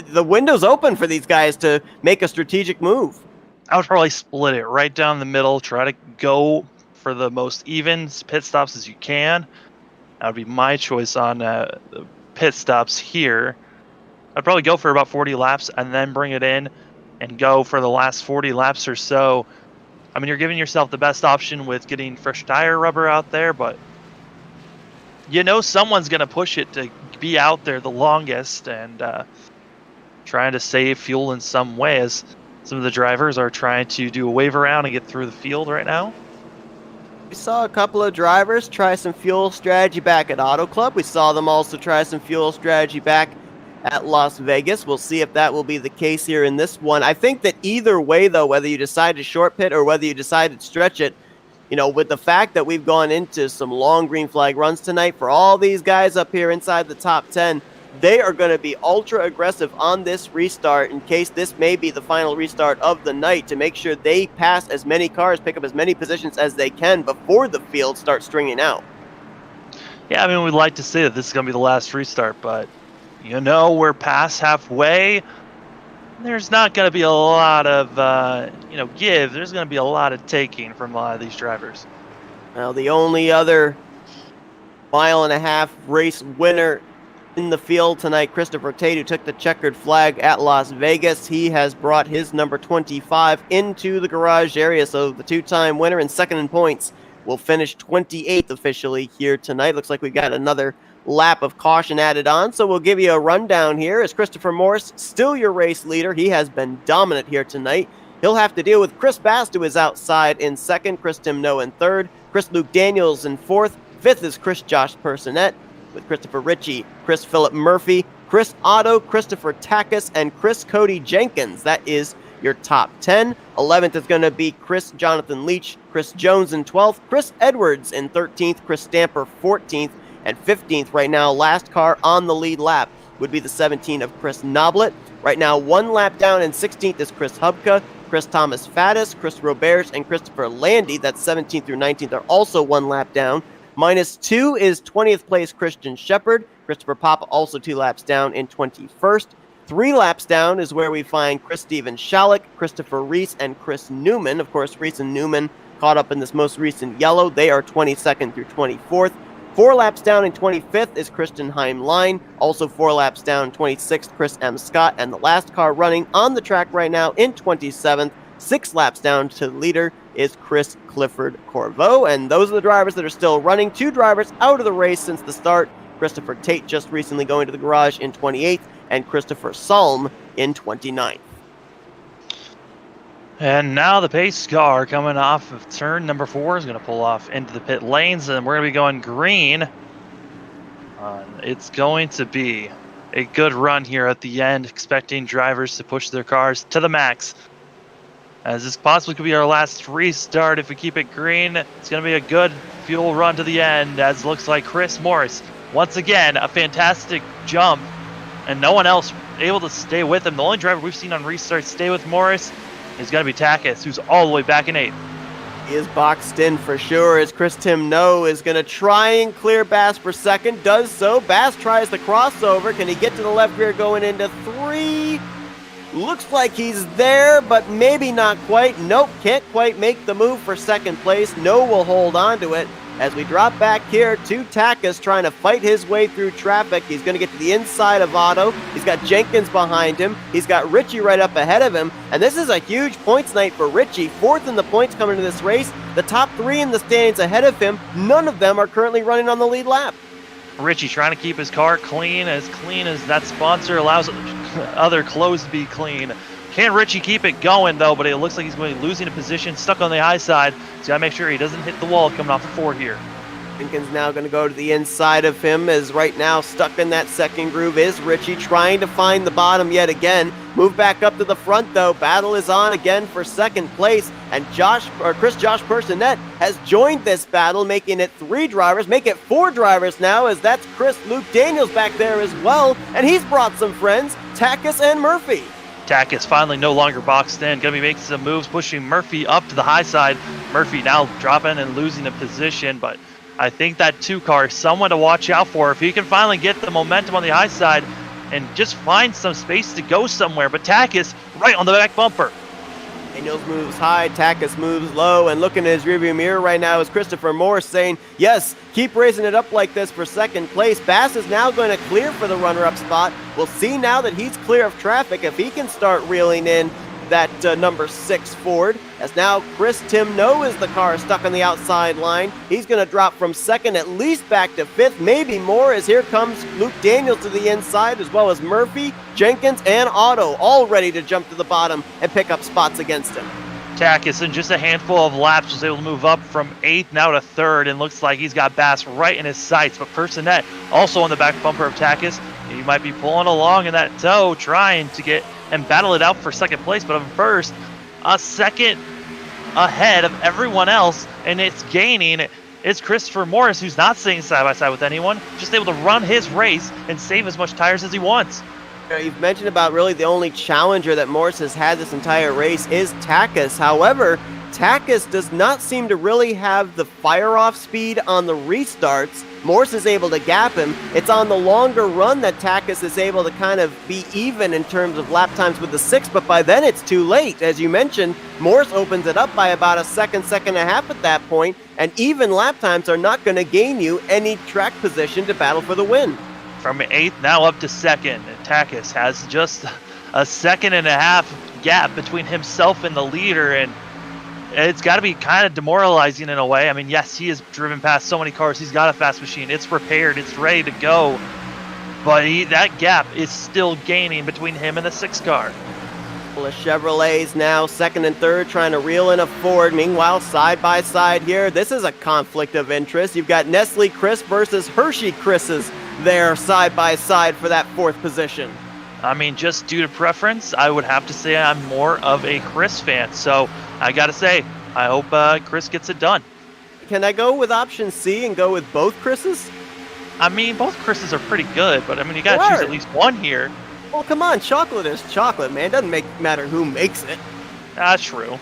the window's open for these guys to make a strategic move. I would probably split it right down the middle, try to go for the most even pit stops as you can. That would be my choice on pit stops here. I'd probably go for about 40 laps and then bring it in and go for the last 40 laps or so. I mean, you're giving yourself the best option with getting fresh tire rubber out there, but you know someone's going to push it to be out there the longest and trying to save fuel in some way, as some of the drivers are trying to do a wave around and get through the field right now. We saw a couple of drivers try some fuel strategy back at Auto Club. We saw them also try some fuel strategy back at Las Vegas. We'll see if that will be the case here in this one. I think that either way, though, whether you decide to short pit or whether you decide to stretch it, you know, with the fact that we've gone into some long green flag runs tonight for all these guys up here inside the top 10, they are going to be ultra aggressive on this restart in case this may be the final restart of the night to make sure they pass as many cars, pick up as many positions as they can before the field starts stringing out. Yeah, I mean, we'd like to say that this is going to be the last restart, but, you know, we're past halfway. There's not going to be a lot of, give. There's going to be a lot of taking from a lot of these drivers. Well, the only other mile-and-a-half race winner in the field tonight, Christopher Tate, who took the checkered flag at Las Vegas. He has brought his number 25 into the garage area, so the two-time winner and second in points will finish 28th officially here tonight. Looks like we've got another lap of caution added on, so we'll give you a rundown here. As Christopher Morris, still your race leader. He has been dominant here tonight. He'll have to deal with Chris Bast, who is outside in second, Chris Timno in third, Chris Luke Daniels in fourth, fifth is Chris Josh Personette, with Christopher Ritchie, Chris Philip Murphy, Chris Otto, Christopher Takis, and Chris Cody Jenkins. That is your top 10. 11th is going to be Chris Jonathan Leach, Chris Jones in 12th, Chris Edwards in 13th, Chris Stamper 14th, and 15th right now. Last car on the lead lap would be the 17 of Chris Noblet. Right now, one lap down, and 16th is Chris Hubka, Chris Thomas Faddis, Chris Roberts, and Christopher Landy. That's 17th through 19th are also one lap down. -2 is 20th place Christian Shepard. Christopher Papa also 2 laps down in 21st. 3 laps down is where we find Chris Steven Schalick, Christopher Reese, and Chris Newman. Of course, Reese and Newman caught up in this most recent yellow. They are 22nd through 24th. 4 laps down in 25th is Christian Heimlein. Also 4 laps down, 26th, Chris M. Scott. And the last car running on the track right now in 27th, 6 laps down to the leader, is Chris Clifford Corveau. And those are the drivers that are still running. 2 drivers out of the race since the start. Christopher Tate just recently going to the garage in 28th, and Christopher Salm in 29th. And now the pace car coming off of turn number 4 is going to pull off into the pit lanes, and we're going to be going green. It's going to be a good run here at the end, expecting drivers to push their cars to the max. As this possibly could be our last restart if we keep it green. It's going to be a good fuel run to the end, as it looks like Chris Morris, once again, a fantastic jump, and no one else able to stay with him. The only driver we've seen on restart stay with Morris is going to be Takis, who's all the way back in 8th. He is boxed in for sure, as Chris Timno is going to try and clear Bass for second. Does so. Bass tries the crossover. Can he get to the left rear going into 3? Looks like he's there, but maybe not quite. Nope, can't quite make the move for second place. No will hold on to it. As we drop back here to Takis, trying to fight his way through traffic. He's going to get to the inside of Otto. He's got Jenkins behind him. He's got Ritchie right up ahead of him. And this is a huge points night for Ritchie. 4th in the points coming into this race. The top 3 in the standings ahead of him, none of them are currently running on the lead lap. Ritchie trying to keep his car clean as that sponsor allows other clothes to be clean. Can Ritchie keep it going, though? But it looks like he's going to be losing a position, stuck on the high side. So got to make sure he doesn't hit the wall coming off the 4 here. Jenkins now going to go to the inside of him, as right now stuck in that second groove is Ritchie, trying to find the bottom yet again. Move back up to the front, though. Battle is on again for second place, and Chris Josh Personette has joined this battle, making it 3 drivers, make it 4 drivers now, as that's Chris Luke Daniels back there as well, and he's brought some friends, Takis and Murphy. Takis finally no longer boxed in, going to be making some moves, pushing Murphy up to the high side. Murphy now dropping and losing a position, but I think that 2 car is someone to watch out for. If he can finally get the momentum on the high side and just find some space to go somewhere. But Takis right on the back bumper. Daniels moves high, Takis moves low, and looking at his rearview mirror right now is Christopher Morris saying, yes, keep raising it up like this for second place. Bass is now going to clear for the runner-up spot. We'll see now that he's clear of traffic if he can start reeling in that number 6 Ford, as now Chris Timno is the car stuck on the outside line. He's going to drop from second at least back to 5th, maybe more, as here comes Luke Daniels to the inside, as well as Murphy, Jenkins, and Otto, all ready to jump to the bottom and pick up spots against him. Takis, in just a handful of laps, was able to move up from 8th now to 3rd, and looks like he's got Bass right in his sights. But Personette also on the back bumper of Takis. He might be pulling along in that tow, trying to get and battle it out for second place. But first, a second ahead of everyone else, and it's gaining. It's Christopher Morris, who's not staying side by side with anyone, just able to run his race and save as much tires as he wants. You've mentioned about really the only challenger that Morris has had this entire race is Takis. However, Takis does not seem to really have the fire-off speed on the restarts. Morris is able to gap him. It's on the longer run that Takis is able to kind of be even in terms of lap times with the 6, but by then it's too late. As you mentioned, Morris opens it up by about a second and a half at that point, and even lap times are not going to gain you any track position to battle for the win. From 8th now up to 2nd, and Takis has just a second and a half gap between himself and the leader, and it's got to be kind of demoralizing in a way. I mean, yes, he has driven past so many cars. He's got a fast machine. It's repaired. It's ready to go. But that gap is still gaining between him and the 6 car. The Chevrolets now 2nd and 3rd trying to reel in a Ford. Meanwhile, side by side here, this is a conflict of interest. You've got Nestle Chris versus Hershey Chris's there side by side for that 4th position. I mean, just due to preference, I would have to say I'm more of a Chris fan. So I got to say, I hope Chris gets it done. Can I go with option C and go with both Chris's? I mean, both Chris's are pretty good, but I mean, you got to choose at least one here. Well, come on, chocolate is chocolate, man. Doesn't matter who makes it. That's true.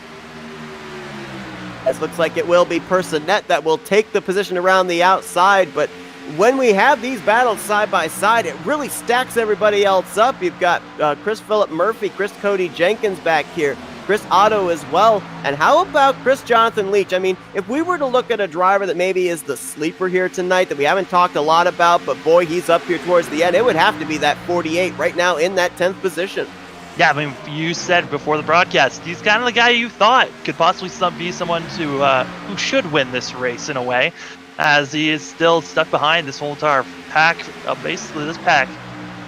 It looks like it will be Personette that will take the position around the outside, but when we have these battles side by side, it really stacks everybody else up. You've got Chris Philip Murphy, Chris Cody Jenkins back here, Chris Otto as well. And how about Chris Jonathan Leach? I mean, if we were to look at a driver that maybe is the sleeper here tonight that we haven't talked a lot about, but boy, he's up here towards the end, it would have to be that 48 right now in that 10th position. Yeah, I mean, you said before the broadcast, he's kind of the guy you thought could possibly be someone who should win this race in a way, as he is still stuck behind this whole entire pack. Basically, this pack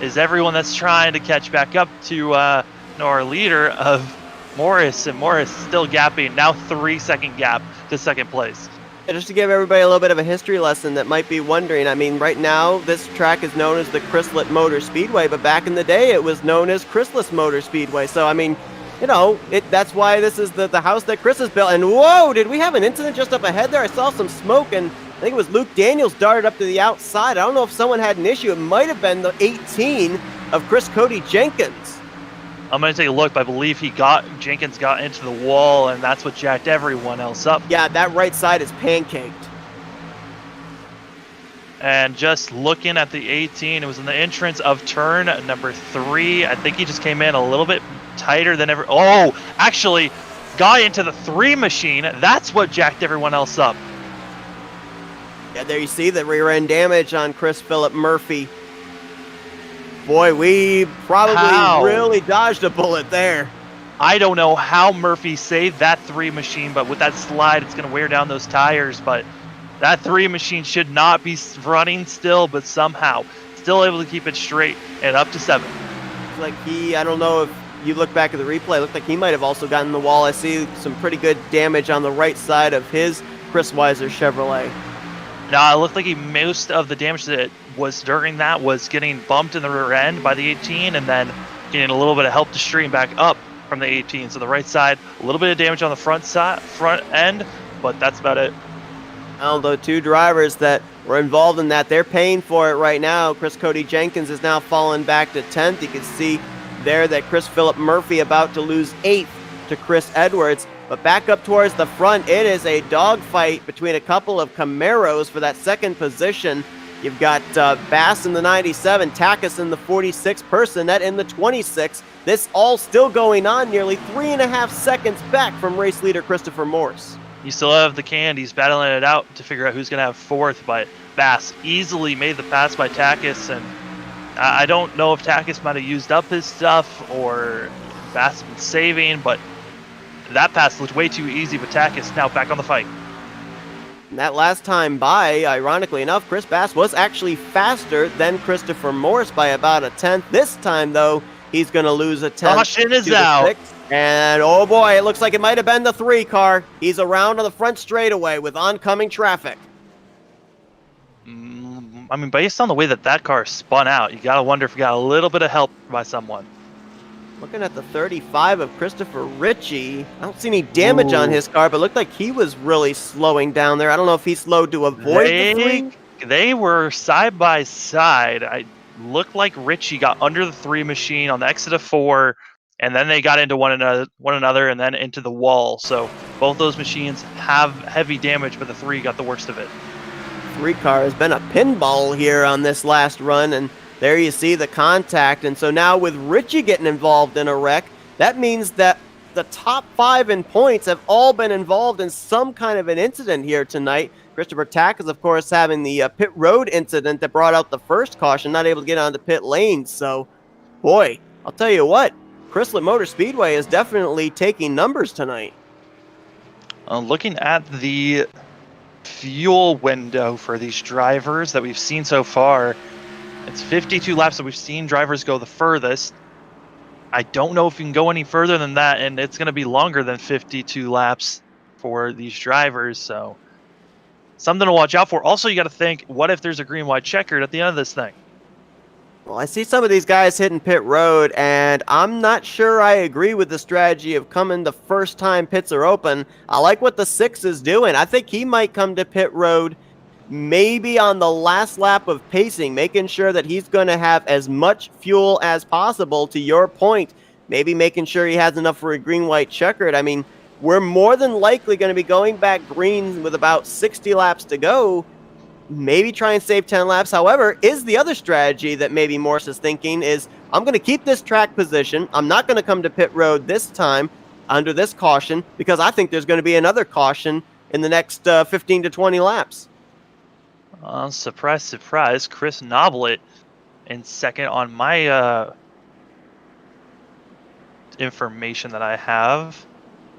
is everyone that's trying to catch back up to our leader of Morris, and Morris still gapping, now 3-second gap to second place. Just to give everybody a little bit of a history lesson that might be wondering, I mean, right now this track is known as the Chrysler Motor Speedway, but back in the day it was known as Chrysler Motor Speedway. So, I mean, you know, that's why this is the house that Chris has built. And whoa, did we have an incident just up ahead there? I saw some smoke, and I think it was Luke Daniels darted up to the outside. I don't know if someone had an issue. It might have been the 18 of Chris Cody Jenkins. I'm going to take a look, but I believe Jenkins got into the wall, and that's what jacked everyone else up. Yeah, that right side is pancaked. And just looking at the 18, it was in the entrance of turn number 3. I think he just came in a little bit tighter than ever. Oh, actually got into the 3 machine. That's what jacked everyone else up. Yeah, there you see the rear end damage on Chris Philip Murphy. Boy, we probably really dodged a bullet there. I don't know how Murphy saved that 3 machine, but with that slide, it's going to wear down those tires. But that 3 machine should not be running still, but somehow still able to keep it straight and up to 7. It's like I don't know if you look back at the replay, it looked like he might have also gotten the wall. I see some pretty good damage on the right side of his Chris Weiser Chevrolet. Now, it looked like most of the damage that was during that was getting bumped in the rear end by the 18 and then getting a little bit of help to stream back up from the 18. So the right side, a little bit of damage on the front end, but that's about it. Well, the 2 drivers that were involved in that, they're paying for it right now. Chris Cody Jenkins is now fallen back to 10th. You can see there that Chris Philip Murphy about to lose 8th to Chris Edwards. But back up towards the front, it is a dogfight between a couple of Camaros for that 2nd position. You've got Bass in the 97, Takis in the 46, Personette in the 26. This all still going on, nearly 3.5 seconds back from race leader Christopher Morse. You still have the Candies battling it out to figure out who's going to have 4th, but Bass easily made the pass by Takis, and I don't know if Takis might have used up his stuff or Bass has been saving, but that pass looked way too easy, but Takis now back on the fight. And that last time by, ironically enough, Chris Bass was actually faster than Christopher Morse by about a 10th. This time, though, He's going to lose a 10 Caution is to the out. 6. And oh boy, it looks like it might have been the 3 car. He's around on the front straightaway with oncoming traffic. I mean, based on the way that car spun out, you got to wonder if he got a little bit of help by someone. Looking at the 35 of Christopher Ritchie, I don't see any damage on his car, but it looked like he was really slowing down there. I don't know if he slowed to avoid the 3. They were side by side. I looked like Ritchie got under the 3 machine on the exit of 4, and then they got into one another, and then into the wall. So both those machines have heavy damage, but the 3 got the worst of it. 3 car has been a pinball here on this last run, and there you see the contact. And so now with Ritchie getting involved in a wreck, that means that the top 5 in points have all been involved in some kind of an incident here tonight. Christopher Tack is, of course, having the pit road incident that brought out the first caution, not able to get onto pit lane. So, boy, I'll tell you what, Chrysler Motor Speedway is definitely taking numbers tonight. Looking at the fuel window for these drivers that we've seen so far, it's 52 laps that we've seen drivers go the furthest. I don't know if you can go any further than that, and it's going to be longer than 52 laps for these drivers, so something to watch out for. Also, you got to think, what if there's a green-white checkered at the end of this thing? Well, I see some of these guys hitting pit road, and I'm not sure I agree with the strategy of coming the first time pits are open. I like what the 6 is doing. I think he might come to pit road maybe on the last lap of pacing, making sure that he's going to have as much fuel as possible, to your point. Maybe making sure he has enough for a green-white checkered. I mean, we're more than likely going to be going back green with about 60 laps to go. Maybe try and save 10 laps. However, is the other strategy that maybe Morse is thinking is, I'm going to keep this track position. I'm not going to come to pit road this time under this caution, because I think there's going to be another caution in the next 15 to 20 laps. Surprise, surprise, Chris Noblet in second on my information that I have.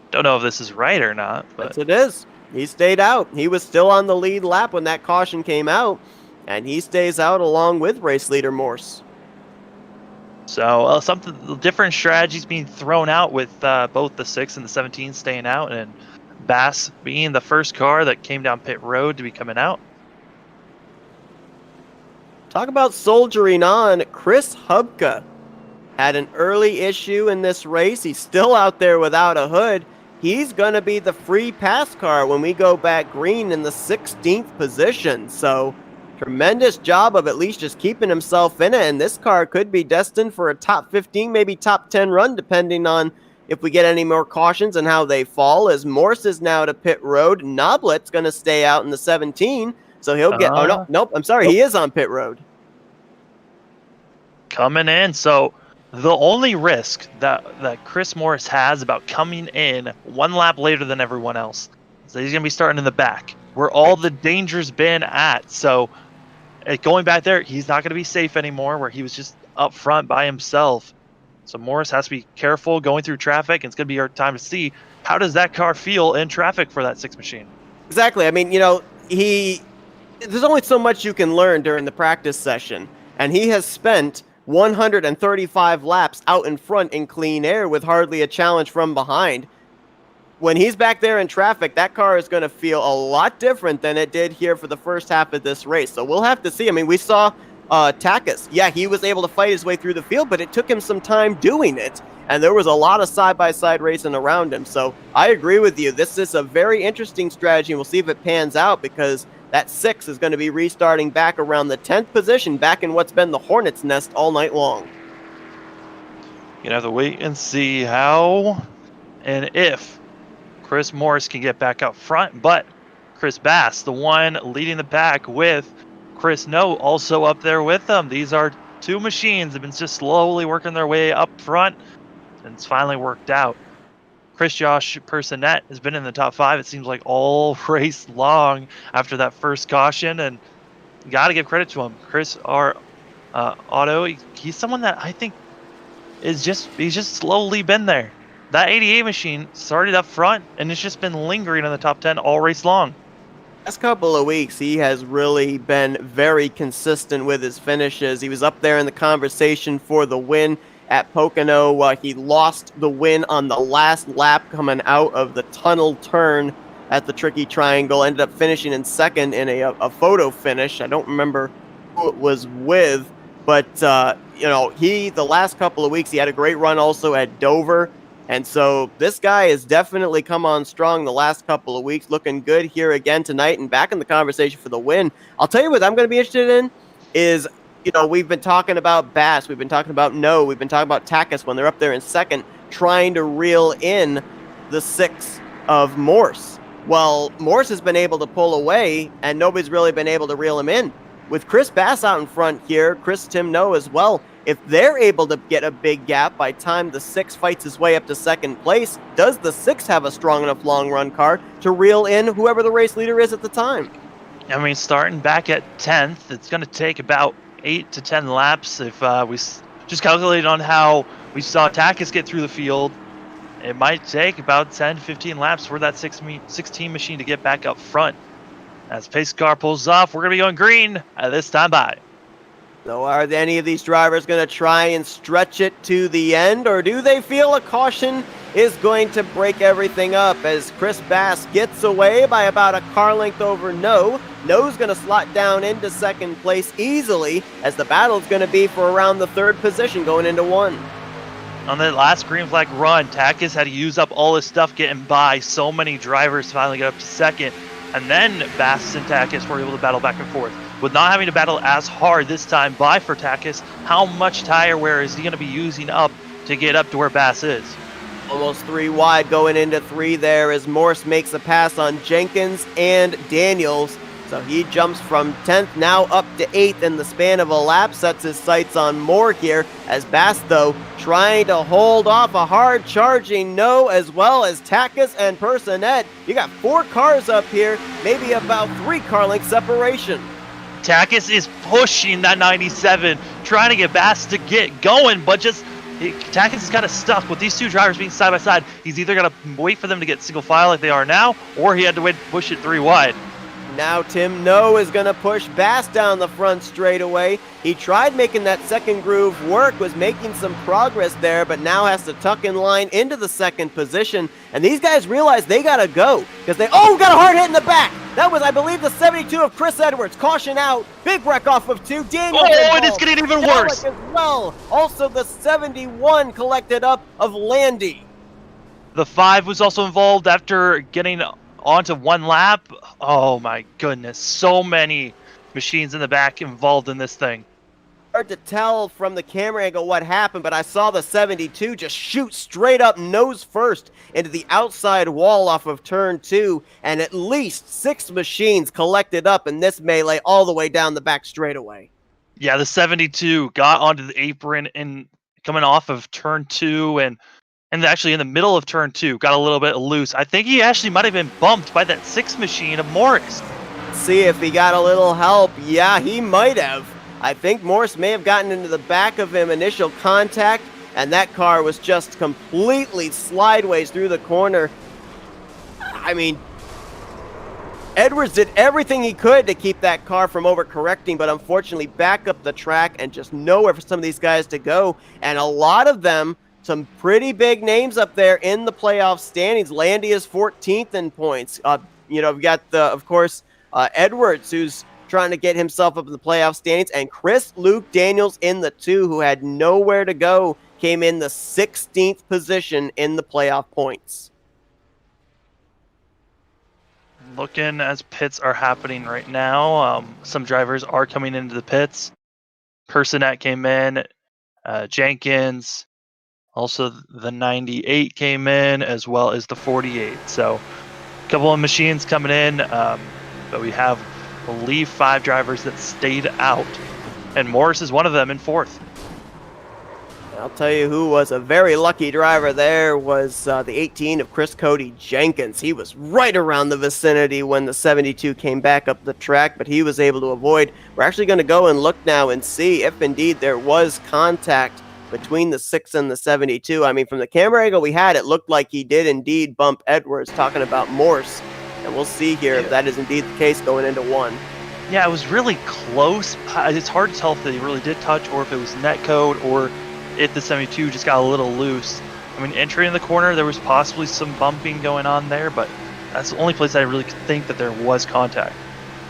Don't know if this is right or not, but yes, it is. He stayed out. He was still on the lead lap when that caution came out, and he stays out along with race leader Morse. So something different strategies being thrown out with both the 6 and the 17 staying out, and Bass being the first car that came down pit road to be coming out. Talk about soldiering on. Chris Hubka had an early issue in this race. He's still out there without a hood. He's going to be the free pass car when we go back green in the 16th position. So, tremendous job of at least just keeping himself in it. And this car could be destined for a top 15, maybe top 10 run, depending on if we get any more cautions and how they fall. As Morse is now to pit road, Noblet's going to stay out in the 17. So he'll get... nope, I'm sorry. He is on pit road. Coming in. So the only risk that Chris Morris has about coming in one lap later than everyone else is that he's going to be starting in the back, where all the danger's been at. So going back there, he's not going to be safe anymore, where he was just up front by himself. So Morris has to be careful going through traffic, and it's going to be our time to see how does that car feel in traffic for that 6 machine. Exactly. I mean, there's only so much you can learn during the practice session, and he has spent 135 laps out in front in clean air with hardly a challenge from behind. When he's back there in traffic, that car is going to feel a lot different than it did here for the first half of this race. So we'll have to see. I mean, we saw Takas. Yeah, he was able to fight his way through the field, but it took him some time doing it. And there was a lot of side-by-side racing around him. So I agree with you. This is a very interesting strategy, and we'll see if it pans out, because that 6 is going to be restarting back around the 10th position, back in what's been the Hornet's nest all night long. You're going to have to wait and see how and if Chris Morris can get back out front. But Chris Bass, the one leading the pack with Chris No also up there with them. These are 2 machines that have been just slowly working their way up front, and it's finally worked out. Chris Josh Personette has been in the top 5, it seems like, all race long after that first caution, and you got to give credit to him. Chris R. Otto, he's someone that I think he's just slowly been there. That 88 machine started up front, and it's just been lingering in the top 10 all race long. Last couple of weeks, he has really been very consistent with his finishes. He was up there in the conversation for the win at Pocono. He lost the win on the last lap coming out of the tunnel turn at the Tricky Triangle. Ended up finishing in second in a photo finish. I don't remember who it was with, but the last couple of weeks he had a great run also at Dover. And so this guy has definitely come on strong the last couple of weeks, looking good here again tonight and back in the conversation for the win. I'll tell you what I'm going to be interested in is, we've been talking about Bass, we've been talking about we've been talking about Takis when they're up there in second, trying to reel in the 6 of Morse. Well, Morse has been able to pull away, and nobody's really been able to reel him in. With Chris Bass out in front here, Tim No as well, if they're able to get a big gap by time the 6 fights his way up to second place, does the 6 have a strong enough long run car to reel in whoever the race leader is at the time? I mean, starting back at 10th, it's going to take about 8 to 10 laps. If we just calculate on how we saw Takis get through the field, it might take about 10 to 15 laps for that 16 machine to get back up front. As pace car pulls off, we're going to be going green at this time by. So are any of these drivers going to try and stretch it to the end, or do they feel a caution is going to break everything up as Chris Bass gets away by about a car length over No? No's going to slot down into second place easily as the battle's going to be for around the 3rd position going into 1. On the last green flag run, Takis had to use up all his stuff getting by. So many drivers finally get up to second. And then Bass and Takis were able to battle back and forth. With not having to battle as hard this time by for Takis, how much tire wear is he going to be using up to get up to where Bass is? Almost 3 wide going into 3 there as Morse makes a pass on Jenkins and Daniels. So he jumps from 10th now up to 8th in the span of a lap, sets his sights on more here as Bass, though, trying to hold off a hard charging No as well as Takis and Personette. You got 4 cars up here, maybe about 3 car length separation. Takis is pushing that 97, trying to get Bass to get going, but Takis is kind of stuck with these 2 drivers being side by side. He's either going to wait for them to get single file like they are now, or he had to wait to push it 3 wide. Now Tim No is going to push Bass down the front straightaway. He tried making that second groove work, was making some progress there, but now has to tuck in line into the 2nd position. And these guys realize they got to go because got a hard hit in the back. That was, I believe, the 72 of Chris Edwards. Caution out. Big wreck off of 2. Daniel. Oh, and it's getting even worse. As well. Also the 71 collected up of Landy. The 5 was also involved after getting onto 1 lap. Oh my goodness, so many machines in the back involved in this thing. Hard to tell from the camera angle what happened, but I saw the 72 just shoot straight up nose first into the outside wall off of turn 2, and at least 6 machines collected up in this melee all the way down the back straightaway. Yeah, the 72 got onto the apron and coming off of turn 2 and actually in the middle of turn 2 got a little bit loose. I think he actually might have been bumped by that 6 machine of Morris. See if he got a little help. Yeah, he might have. I think Morris may have gotten into the back of him, initial contact, and that car was just completely slideways through the corner. I mean, Edwards did everything he could to keep that car from overcorrecting, but unfortunately back up the track and just nowhere for some of these guys to go. And a lot of them, some pretty big names up there in the playoff standings. Landy is 14th in points. We've got, of course, Edwards, who's trying to get himself up in the playoff standings, and Luke Daniels in the 2, who had nowhere to go, came in the 16th position in the playoff points. Looking as pits are happening right now, some drivers are coming into the pits. Personette came in, Jenkins, also the 98 came in, as well as the 48. So a couple of machines coming in, but we have, I believe, 5 drivers that stayed out, and Morris is one of them in 4th. I'll tell you who was a very lucky driver there was the 18 of Chris Cody Jenkins. He was right around the vicinity when the 72 came back up the track, but he was able to avoid. We're actually going to go and look now and see if indeed there was contact between the 6 and the 72. I mean, from the camera angle we had, it looked like he did indeed bump Edwards, talking about Morse. And we'll see here if that is indeed the case going into 1. Yeah, it was really close. It's hard to tell if they really did touch or if it was net code or if the 72 just got a little loose. I mean, entering the corner, there was possibly some bumping going on there, but that's the only place I really could think that there was contact.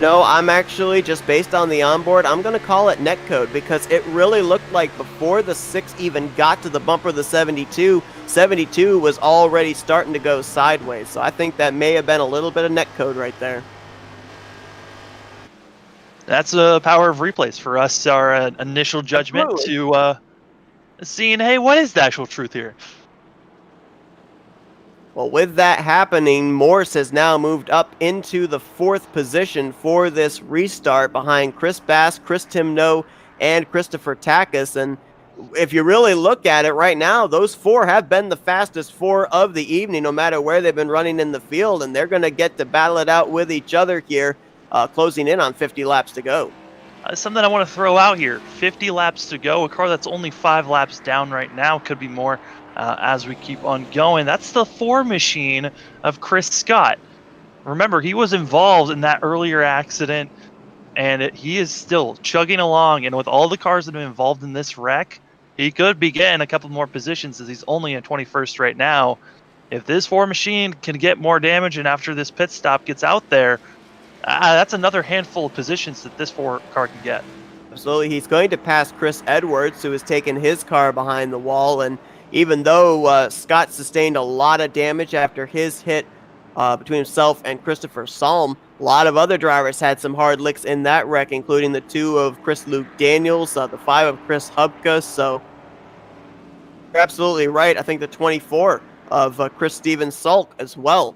No, I'm actually, just based on the onboard, I'm going to call it netcode because it really looked like before the 6 even got to the bumper of the 72, 72 was already starting to go sideways. So I think that may have been a little bit of netcode right there. That's the power of replays for us, our initial judgment Absolutely. to seeing, hey, what is the actual truth here? Well, with that happening, Morse has now moved up into the 4th position for this restart behind Chris Bass, Chris Timno, and Christopher Takis. And if you really look at it right now, those 4 have been the fastest 4 of the evening, no matter where they've been running in the field. And they're going to get to battle it out with each other here, closing in on 50 laps to go. Something I want to throw out here, 50 laps to go. A car that's only 5 laps down right now, could be more as we keep on going. That's the 4 machine of Chris Scott. Remember, he was involved in that earlier accident, and he is still chugging along. And with all the cars that have been involved in this wreck, he could be getting a couple more positions as he's only in 21st right now. If this 4 machine can get more damage, and after this pit stop gets out there, that's another handful of positions that this 4 car can get. Absolutely. He's going to pass Chris Edwards, who has taken his car behind the wall. And even though Scott sustained a lot of damage after his hit between himself and Christopher Salm, a lot of other drivers had some hard licks in that wreck, including the 2 of Chris Luke Daniels, the 5 of Chris Hubka. So you're absolutely right. I think the 24 of Chris Stevens Salk as well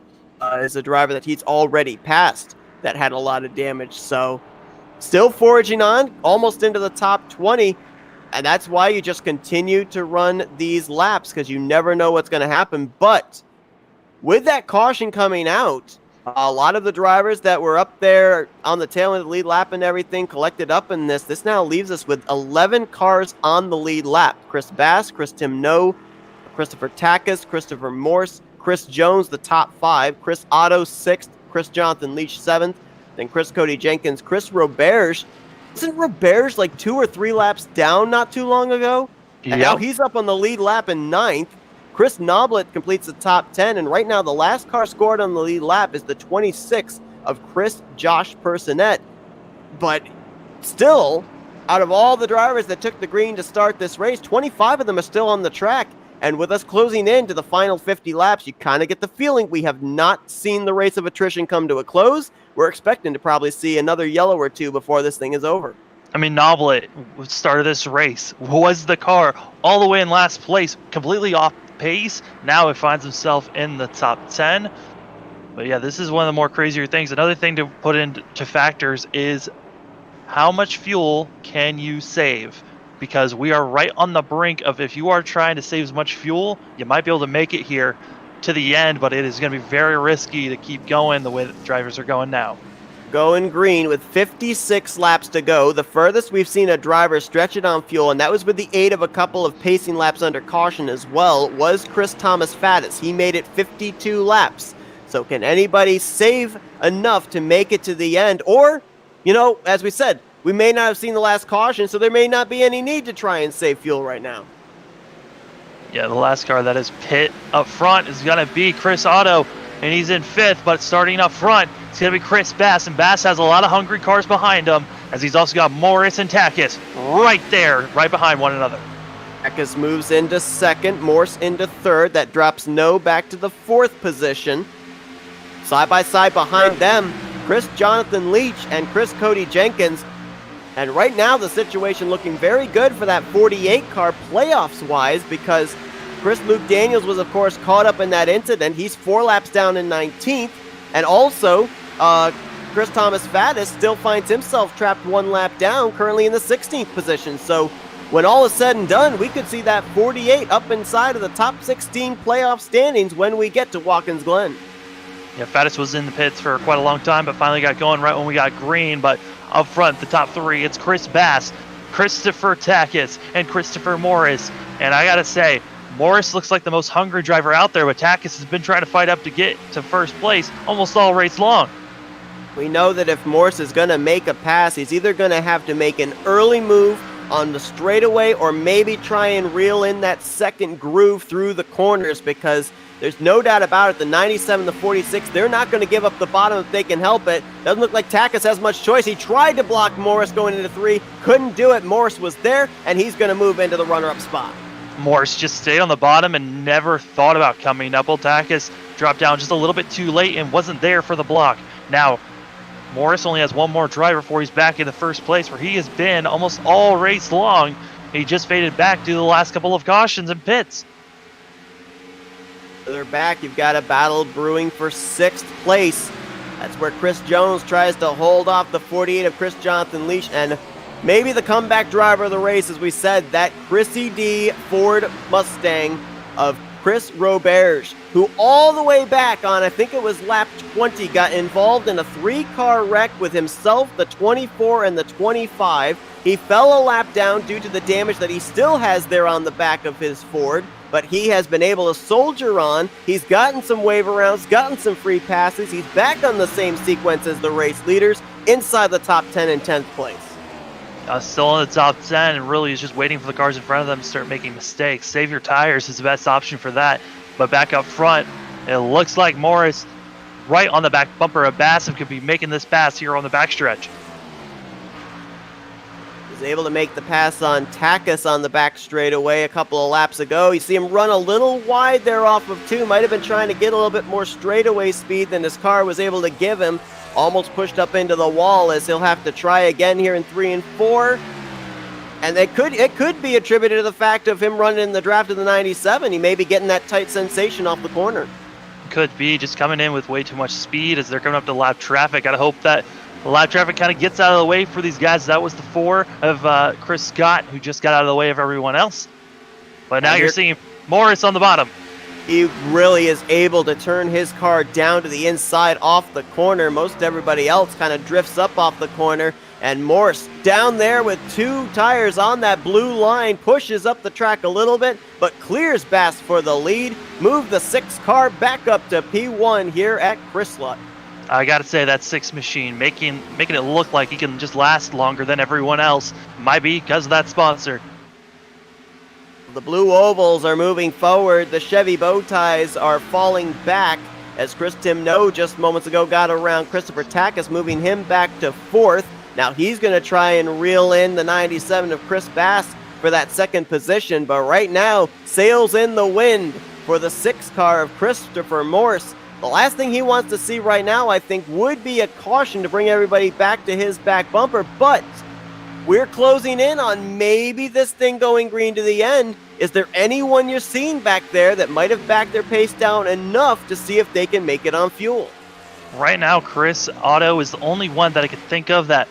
is a driver that he's already passed that had a lot of damage. So still foraging on, almost into the top 20. And that's why you just continue to run these laps, because you never know what's going to happen. But with that caution coming out, a lot of the drivers that were up there on the tail end of the lead lap and everything collected up in this. This now leaves us with 11 cars on the lead lap. Chris Bass, Chris Timno, Christopher Takis, Christopher Morse, Chris Jones, the top 5, Chris Otto, 6th, Chris Jonathan Leach, 7th, then Chris Cody Jenkins, Chris Roberge. Isn't Roberge like 2 or 3 laps down not too long ago? And now he's up on the lead lap in 9th. Chris Noblet completes the top 10, and right now the last car scored on the lead lap is the 26 of Chris Josh Personette. But still, out of all the drivers that took the green to start this race, 25 of them are still on the track. And with us closing in to the final 50 laps, you kind of get the feeling we have not seen the race of attrition come to a close. We're expecting to probably see another yellow or 2 before this thing is over. I mean, Noblet started this race, was the car all the way in last place, completely off pace. Now it finds himself in the top 10. But yeah, this is one of the more crazier things. Another thing to put into factors is how much fuel can you save? Because we are right on the brink of, if you are trying to save as much fuel, you might be able to make it here to the end, but it is going to be very risky to keep going the way that the drivers are going now. Going green with 56 laps to go, the furthest we've seen a driver stretch it on fuel, and that was with the aid of a couple of pacing laps under caution as well, was Chris Thomas Faddis. He made it 52 laps. So can anybody save enough to make it to the end? Or, you know, as we said, we may not have seen the last caution, so there may not be any need to try and save fuel right now. Yeah, the last car that is pit up front is going to be Chris Otto, and he's in 5th, but starting up front, it's going to be Chris Bass, and Bass has a lot of hungry cars behind him, as he's also got Morris and Takis right there, right behind one another. Takis moves into 2nd, Morse into 3rd. That drops No back to the 4th position. Side by side behind them, Chris Jonathan Leach and Chris Cody Jenkins. And right now, the situation looking very good for that 48 car playoffs-wise, because Chris Luke Daniels was, of course, caught up in that incident. He's 4 laps down in 19th. And also, Chris Thomas Faddis still finds himself trapped 1 lap down, currently in the 16th position. So when all is said and done, we could see that 48 up inside of the top 16 playoff standings when we get to Watkins Glen. Yeah, Faddis was in the pits for quite a long time, but finally got going right when we got green. But up front, the top 3, it's Chris Bass, Christopher Takis, and Christopher Morris. And I gotta say, Morris looks like the most hungry driver out there, but Takis has been trying to fight up to get to first place almost all race long. We know that if Morse is going to make a pass, he's either going to have to make an early move on the straightaway, or maybe try and reel in that second groove through the corners, because there's no doubt about it, the 97, the 46, they're not going to give up the bottom if they can help it. Doesn't look like Takis has much choice. He tried to block Morris going into 3, couldn't do it. Morris was there, and he's going to move into the runner-up spot. Morris just stayed on the bottom and never thought about coming up. Takis dropped down just a little bit too late and wasn't there for the block. Now, Morris only has one more drive before he's back in the first place, where he has been almost all race long. He just faded back due to the last couple of cautions and pits. They're back. You've got a battle brewing for 6th place. That's where Chris Jones tries to hold off the 48 of Chris Jonathan Leach, and maybe the comeback driver of the race, as we said, that Chrissy D Ford Mustang of Chris Roberge, who all the way back on, I think it was lap 20, got involved in a 3-car wreck with himself, the 24 and the 25. He fell a lap down due to the damage that he still has there on the back of his Ford, but he has been able to soldier on. He's gotten some wave arounds, gotten some free passes. He's back on the same sequence as the race leaders, inside the top 10 in 10th place. Still in the top 10, and really is just waiting for the cars in front of them to start making mistakes. Save your tires is the best option for that. But back up front, it looks like Morris, right on the back bumper of Bassett, could be making this pass here on the backstretch. Was able to make the pass on Takis on the back straightaway a couple of laps ago. You see him run a little wide there off of 2. Might have been trying to get a little bit more straightaway speed than his car was able to give him. Almost pushed up into the wall, as he'll have to try again here in 3 and 4. And it could be attributed to the fact of him running in the draft of the 97. He may be getting that tight sensation off the corner. Could be just coming in with way too much speed as they're coming up to lap traffic. Gotta hope that the lap traffic kind of gets out of the way for these guys. That was the 4 of Chris Scott, who just got out of the way of everyone else. But now you're seeing Morris on the bottom. He really is able to turn his car down to the inside off the corner. Most everybody else kind of drifts up off the corner. And Morse down there with 2 tires on that blue line, pushes up the track a little bit, but clears Bass for the lead. Move the 6 car back up to P1 here at Chrysler. I gotta say, that 6 machine, making it look like he can just last longer than everyone else, might be because of that sponsor. The blue ovals are moving forward. The Chevy bow ties are falling back, as Chris Timno just moments ago got around Christopher Takis, moving him back to 4th. Now he's going to try and reel in the 97 of Chris Bass for that 2nd position, but right now, sails in the wind for the 6 car of Christopher Morse. The last thing he wants to see right now, I think, would be a caution to bring everybody back to his back bumper, but we're closing in on maybe this thing going green to the end. Is there anyone you're seeing back there that might have backed their pace down enough to see if they can make it on fuel? Right now, Chris Otto is the only one that I could think of that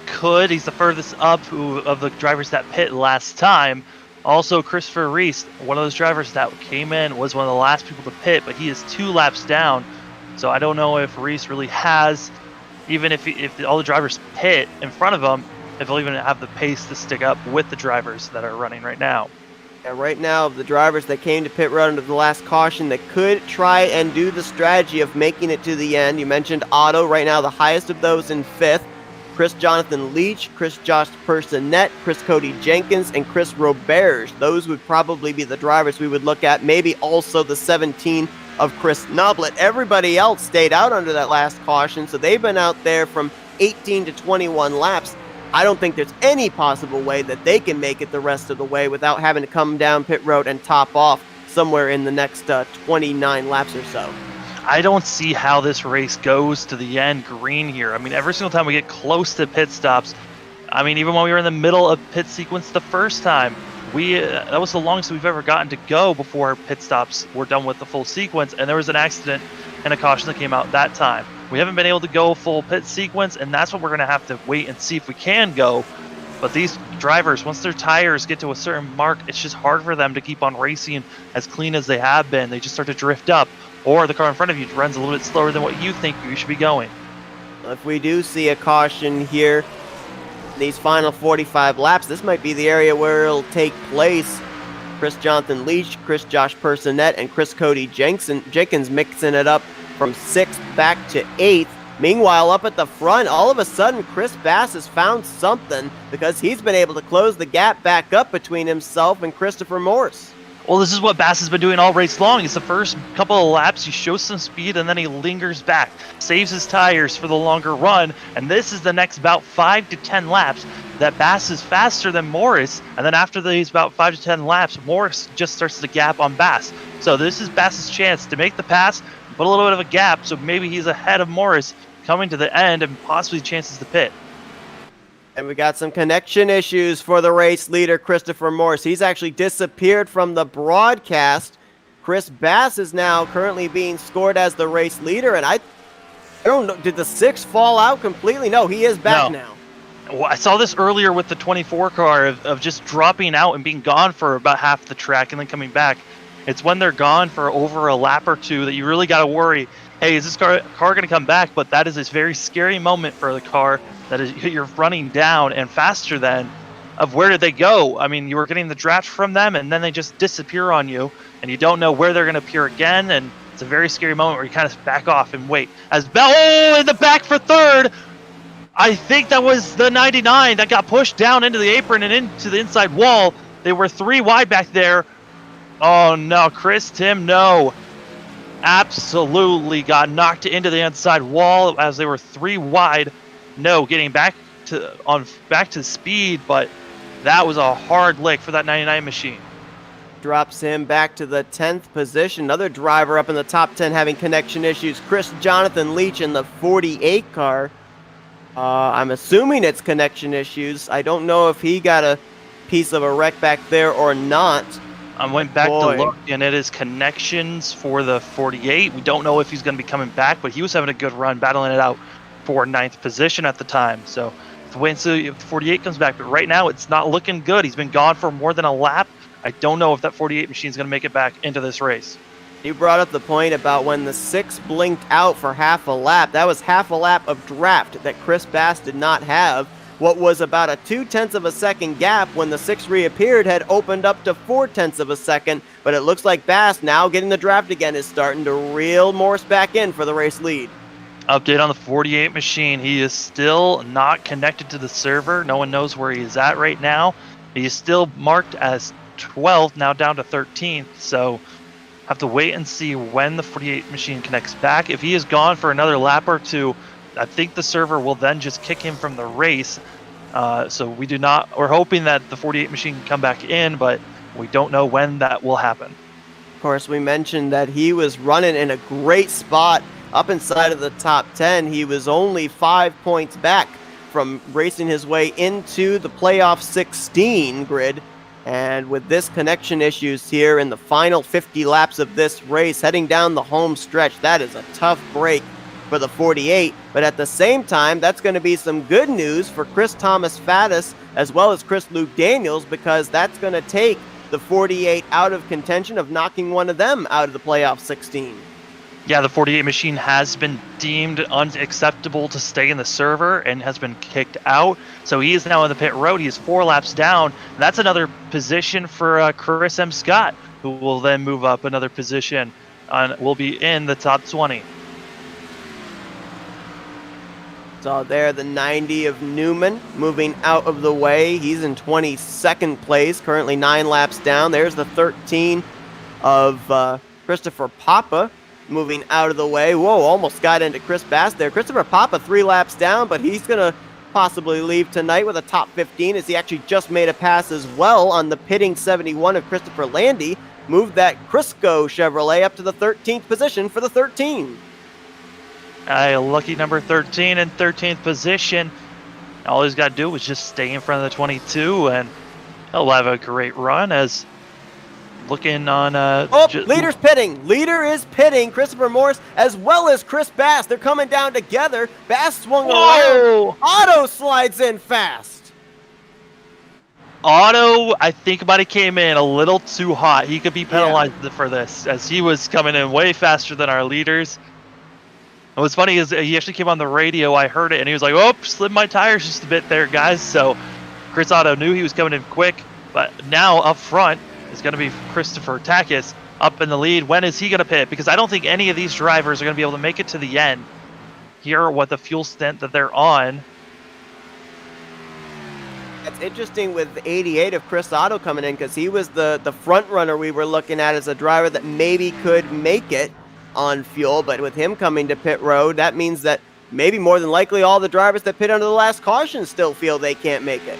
could. He's the furthest up of the drivers that pit last time. Also, Christopher Reese, one of those drivers that came in, was one of the last people to pit, but he is 2 laps down. So I don't know if Reese really has, even if all the drivers pit in front of him, if he'll even have the pace to stick up with the drivers that are running right now. Yeah, right now, the drivers that came to pit road under the last caution that could try and do the strategy of making it to the end. You mentioned Otto, right now the highest of those in 5th. Chris Jonathan Leach, Chris Josh Personette, Chris Cody Jenkins, and Chris Roberge. Those would probably be the drivers we would look at. Maybe also the 17 of Chris Noblet. Everybody else stayed out under that last caution, so they've been out there from 18 to 21 laps. I don't think there's any possible way that they can make it the rest of the way without having to come down pit road and top off somewhere in the next 29 laps or so. I don't see how this race goes to the end green here. I mean, every single time we get close to pit stops, I mean, even when we were in the middle of pit sequence the first time, that was the longest we've ever gotten to go before our pit stops were done with the full sequence, and there was an accident and a caution that came out that time. We haven't been able to go full pit sequence, and that's what we're going to have to wait and see if we can go. But these drivers, once their tires get to a certain mark, it's just hard for them to keep on racing as clean as they have been. They just start to drift up, or the car in front of you runs a little bit slower than what you think you should be going. If we do see a caution here, these final 45 laps, this might be the area where it'll take place. Chris Jonathan Leach, Chris Josh Personette, and Chris Cody Jenkins mixing it up from 6th back to 8th. Meanwhile, up at the front, all of a sudden, Chris Bass has found something because he's been able to close the gap back up between himself and Christopher Morse. Well, this is what Bass has been doing all race long. It's the first couple of laps, he shows some speed, and then he lingers back, saves his tires for the longer run, and this is the next about 5 to 10 laps that Bass is faster than Morris, and then after these about 5 to 10 laps, Morris just starts to gap on Bass. So this is Bass's chance to make the pass, put a little bit of a gap, so maybe he's ahead of Morris coming to the end and possibly chances to pit. And we got some connection issues for the race leader, Christopher Morse. He's actually disappeared from the broadcast. Chris Bass is now currently being scored as the race leader. And I don't know, did the 6 fall out completely? No, he is back now. Well, I saw this earlier with the 24 car of just dropping out and being gone for about half the track and then coming back. It's when they're gone for over a lap or two that you really got to worry, hey, is this car going to come back? But that is a very scary moment for the car that is, you're running down and faster than of where did they go? I mean, you were getting the draft from them and then they just disappear on you and you don't know where they're going to appear again. And it's a very scary moment where you kind of back off and wait. As Bell in the back for third, I think that was the 99 that got pushed down into the apron and into the inside wall. They were 3 wide back there. Oh no, Tim, no. Absolutely got knocked into the inside wall as they were 3 wide. No, getting back to speed, but that was a hard lick for that 99 machine. Drops him back to the 10th position. Another driver up in the top 10 having connection issues. Jonathan Leach in the 48 car. I'm assuming it's connection issues. I don't know if he got a piece of a wreck back there or not. I went back to look, and it is connections for the 48. We don't know if he's going to be coming back, but he was having a good run, battling it out for 9th position at the time. So wait and see if the 48 comes back. But right now, it's not looking good. He's been gone for more than a lap. I don't know if that 48 machine is going to make it back into this race. You brought up the point about when the 6 blinked out for half a lap. That was half a lap of draft that Chris Bass did not have. What was about a 0.2 of a second gap when the 6 reappeared had opened up to 0.4 of a second. But it looks like Bass, now getting the draft again, is starting to reel Morse back in for the race lead. Update on the 48 machine. He is still not connected to the server. No one knows where he is at right now. He is still marked as 12th, now down to 13th. So have to wait and see when the 48 machine connects back. If he is gone for another lap or two, I think the server will then just kick him from the race. So we're hoping that the 48 machine can come back in, but we don't know when that will happen. Of course, we mentioned that he was running in a great spot up inside of the top 10. He was only 5 points back from racing his way into the playoff 16 grid. And with this connection issues here in the final 50 laps of this race, heading down the home stretch, that is a tough break for the 48. But at the same time, that's going to be some good news for Chris Thomas Faddis as well as Chris Luke Daniels, because that's going to take the 48 out of contention of knocking one of them out of the playoff 16. Yeah, the 48 machine has been deemed unacceptable to stay in the server and has been kicked out. So he is now in the pit road. He is 4 laps down. That's another position for Chris M. Scott, who will then move up another position and will be in the top 20. So there, the 90 of Newman moving out of the way. He's in 22nd place, currently 9 laps down. There's the 13 of Christopher Papa, moving out of the way. Whoa, almost got into Chris Bass there. Christopher Papa 3 laps down, but he's going to possibly leave tonight with a top 15 as he actually just made a pass as well on the pitting 71 of Christopher Landy. Moved that Crisco Chevrolet up to the 13th position for the 13. A lucky number 13 in 13th position. All he's got to do is just stay in front of the 22 and he'll have a great run as looking on leader's pitting. Leader is pitting. Christopher Morse as well as Chris Bass. They're coming down together. Bass swung around. Otto slides in fast. Otto, I think he came in a little too hot. He could be penalized for this as he was coming in way faster than our leaders. And what's funny is he actually came on the radio. I heard it and he was like, "Oh, slid my tires just a bit there, guys." So Chris Otto knew he was coming in quick, but now up front is going to be Christopher Takis up in the lead. When is he going to pit? Because I don't think any of these drivers are going to be able to make it to the end. hear what the fuel stint that they're on. It's interesting with 88 of Chris Otto coming in because he was the front runner we were looking at as a driver that maybe could make it on fuel. But with him coming to pit road, that means that maybe more than likely all the drivers that pit under the last caution still feel they can't make it.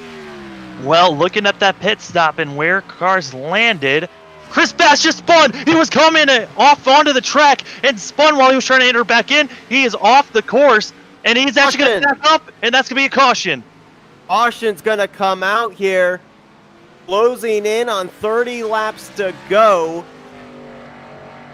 Well, looking at that pit stop and where cars landed, Chris Bass just spun. He was coming off onto the track and spun while he was trying to enter back in. He is off the course, and he's actually going to back up, and that's going to be a caution. Caution's going to come out here, closing in on 30 laps to go.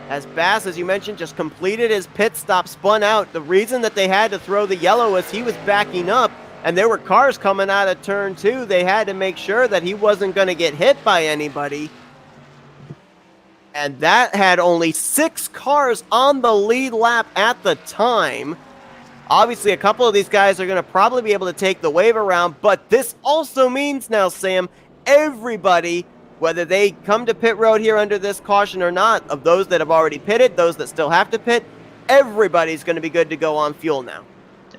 As Bass, as you mentioned, just completed his pit stop, spun out. The reason that they had to throw the yellow was he was backing up, and there were cars coming out of turn 2. They had to make sure that he wasn't going to get hit by anybody. And that had only 6 cars on the lead lap at the time. Obviously, a couple of these guys are going to probably be able to take the wave around, but this also means now, Sam, everybody, whether they come to pit road here under this caution or not, of those that have already pitted, those that still have to pit, everybody's going to be good to go on fuel now.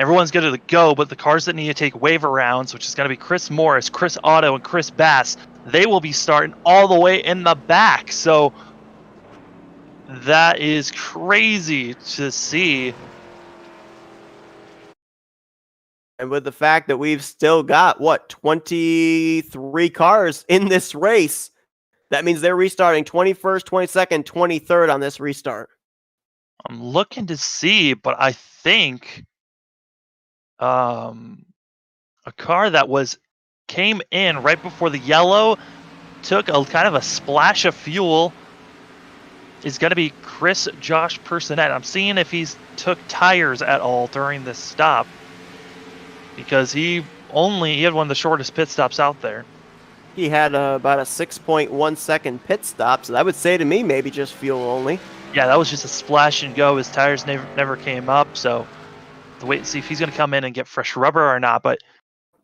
Everyone's good to go, but the cars that need to take wave arounds, which is going to be Chris Morris, Chris Otto, and Chris Bass, they will be starting all the way in the back. So that is crazy to see. And with the fact that we've still got, 23 cars in this race, that means they're restarting 21st, 22nd, 23rd on this restart. I'm looking to see, but I think a car that came in right before the yellow, took a kind of a splash of fuel, is going to be Josh Personette. I'm seeing if he's took tires at all during this stop, because he had one of the shortest pit stops out there. He had about a 6.1 second pit stop, so that would say to me maybe just fuel only. Yeah, that was just a splash and go. His tires never came up, so to wait and see if he's going to come in and get fresh rubber or not. But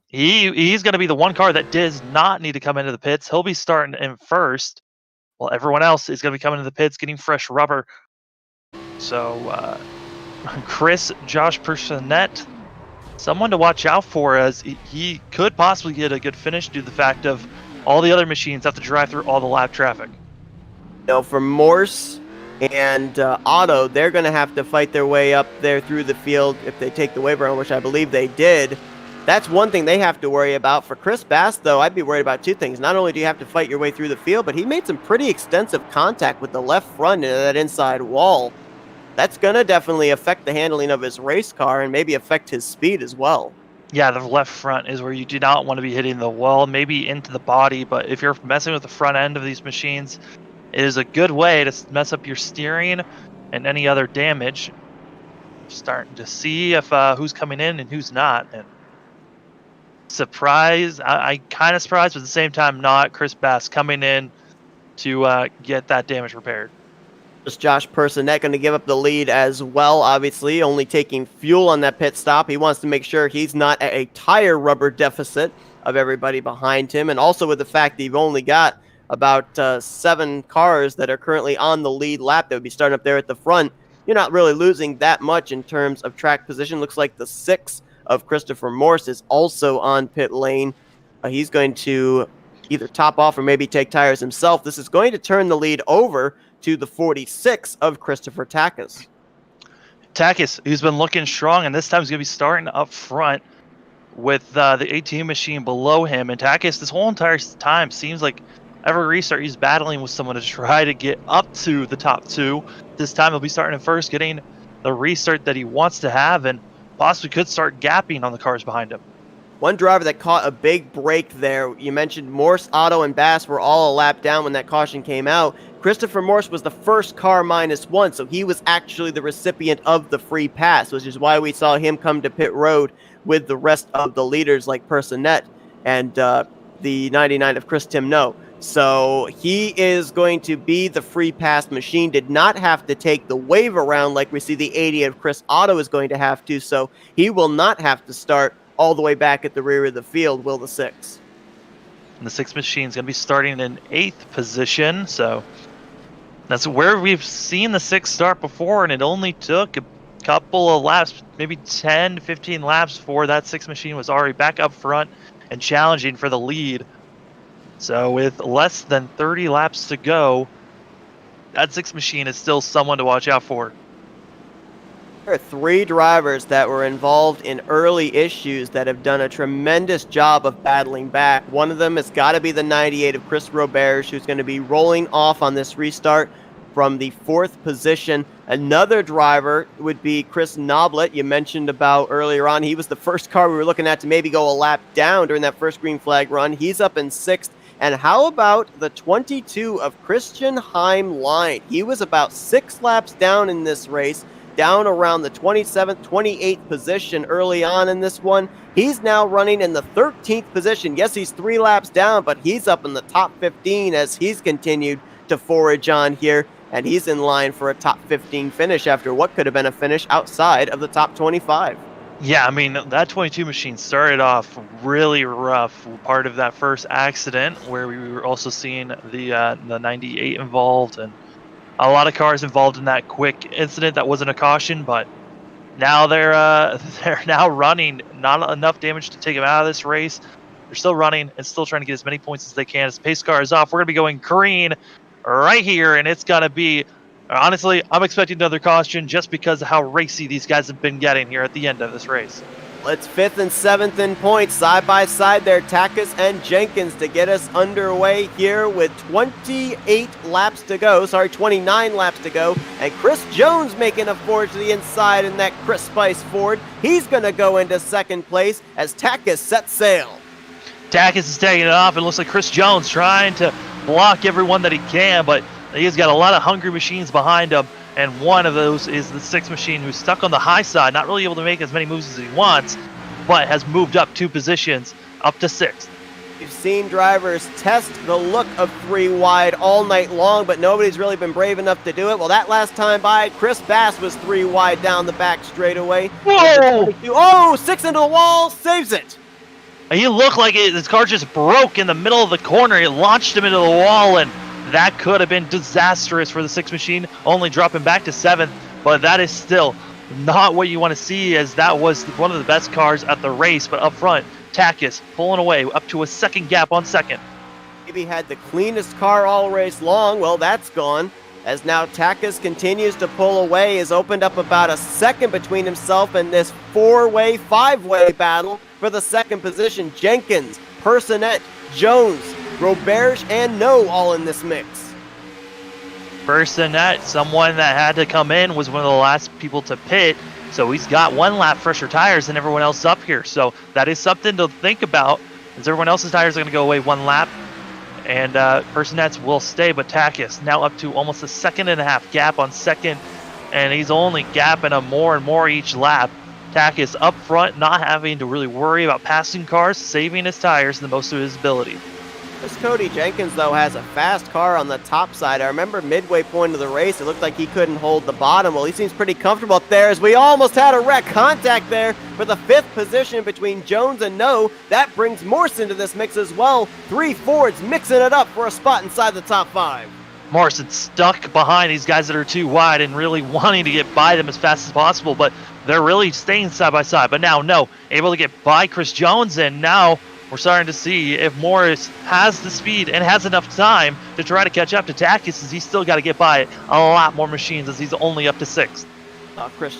he's going to be the one car that does not need to come into the pits. He'll be starting in first, while everyone else is going to be coming to the pits getting fresh rubber. So Josh Personette, someone to watch out for, as he could possibly get a good finish due to the fact of all the other machines have to drive through all the lap traffic. For Morse and Otto, they're going to have to fight their way up there through the field if they take the wave around, which I believe they did. That's one thing they have to worry about. For Chris Bass, though, I'd be worried about 2 things. Not only do you have to fight your way through the field, but he made some pretty extensive contact with the left front into that inside wall. That's going to definitely affect the handling of his race car and maybe affect his speed as well. Yeah, the left front is where you do not want to be hitting the wall, maybe into the body, but if you're messing with the front end of these machines, it is a good way to mess up your steering and any other damage. Starting to see if who's coming in and who's not. And I kind of surprised, but at the same time not. Chris Bass coming in to get that damage repaired. Just Josh Personette going to give up the lead as well, obviously, only taking fuel on that pit stop. He wants to make sure he's not at a tire rubber deficit of everybody behind him. And also with the fact that you've only got about 7 cars that are currently on the lead lap that would be starting up there at the front, you're not really losing that much in terms of track position. Looks like the 6 of Christopher Morse is also on pit lane. He's going to either top off or maybe take tires himself. This is going to turn the lead over to the 46 of Christopher Takis. Takis, who's been looking strong, and this time he's going to be starting up front with the 18 machine below him. And Takis, this whole entire time, seems like every restart he's battling with someone to try to get up to the top 2. This time he'll be starting in first, getting the restart that he wants to have, and possibly could start gapping on the cars behind him. One driver that caught a big break there, you mentioned Morse, Otto, and Bass were all a lap down when that caution came out. Christopher Morse was the first car -1, so he was actually the recipient of the free pass, which is why we saw him come to pit road with the rest of the leaders like Personette and the 99 of Chris Timno. So he is going to be the free pass machine, did not have to take the wave around like we see the 80 of Chris Otto is going to have to, so he will not have to start all the way back at the rear of the field, will the 6. And the 6 machine is going to be starting in 8th position, so that's where we've seen the 6 start before, and it only took a couple of laps, maybe 10, 15 laps before that 6 machine was already back up front and challenging for the lead. So with less than 30 laps to go, that 6 machine is still someone to watch out for. There are 3 drivers that were involved in early issues that have done a tremendous job of battling back. One of them has got to be the 98 of Chris Roberge, who's going to be rolling off on this restart from the 4th position. Another driver would be Chris Noblet. You mentioned about earlier on, he was the first car we were looking at to maybe go a lap down during that first green flag run. He's up in 6th. And how about the 22 of Christian Heimlein? He was about 6 laps down in this race, down around the 27th, 28th position early on in this one. He's now running in the 13th position. Yes, he's 3 laps down, but he's up in the top 15 as he's continued to forage on here. And he's in line for a top 15 finish after what could have been a finish outside of the top 25. Yeah, I mean, that 22 machine started off really rough. Part of that first accident where we were also seeing the 98 involved, and a lot of cars involved in that quick incident that wasn't a caution, but now they're now running. Not enough damage to take them out of this race. They're still running and still trying to get as many points as they can. As pace car is off, we're going to be going green right here, and it's going to be, honestly, I'm expecting another caution just because of how racy these guys have been getting here at the end of this race. It's 5th and 7th in points, side by side there, Takis and Jenkins to get us underway here with 29 laps to go, and Chris Jones making a forge to the inside in that Chris Spice Ford. He's going to go into 2nd place as Takis sets sail. Takis is taking it off, and it looks like Chris Jones trying to block everyone that he can, but he's got a lot of hungry machines behind him, and one of those is the 6 machine who's stuck on the high side, not really able to make as many moves as he wants, but has moved up 2 positions, up to 6th. We've seen drivers test the look of 3 wide all night long, but nobody's really been brave enough to do it. Well, that last time by, Chris Bass was 3 wide down the back straightaway. Whoa! Oh, 6 into the wall, saves it. He looked like his car just broke in the middle of the corner. It launched him into the wall, and that could have been disastrous for the 6 machine, only dropping back to 7th, but that is still not what you want to see, as that was one of the best cars at the race. But up front, Takis pulling away up to a 2nd gap on 2nd. Maybe had the cleanest car all race long. Well, that's gone, as now Takis continues to pull away, has opened up about a 2nd between himself and this 4-way, 5-way battle for the 2nd position. Jenkins, Personette, Jones, Roberge, and No all in this mix. Personette, someone that had to come in, was one of the last people to pit, so he's got 1 lap fresher tires than everyone else up here. So that is something to think about, as everyone else's tires are going to go away 1 lap, and Personette's will stay, but Takis now up to almost a 1.5-second gap on 2nd, and he's only gapping him more and more each lap. Takis up front, not having to really worry about passing cars, saving his tires to the most of his ability. This Cody Jenkins, though, has a fast car on the top side. I remember midway point of the race, it looked like he couldn't hold the bottom. Well, he seems pretty comfortable up there, as we almost had a wreck. Contact there for the 5th position between Jones and No. That brings Morse into this mix as well. 3 Fords mixing it up for a spot inside the top 5. Morrison's stuck behind these guys that are too wide and really wanting to get by them as fast as possible, but they're really staying side by side. But now, No, able to get by Chris Jones, and now we're starting to see if Morris has the speed and has enough time to try to catch up to Takis, as he's still got to get by a lot more machines, as he's only up to 6th.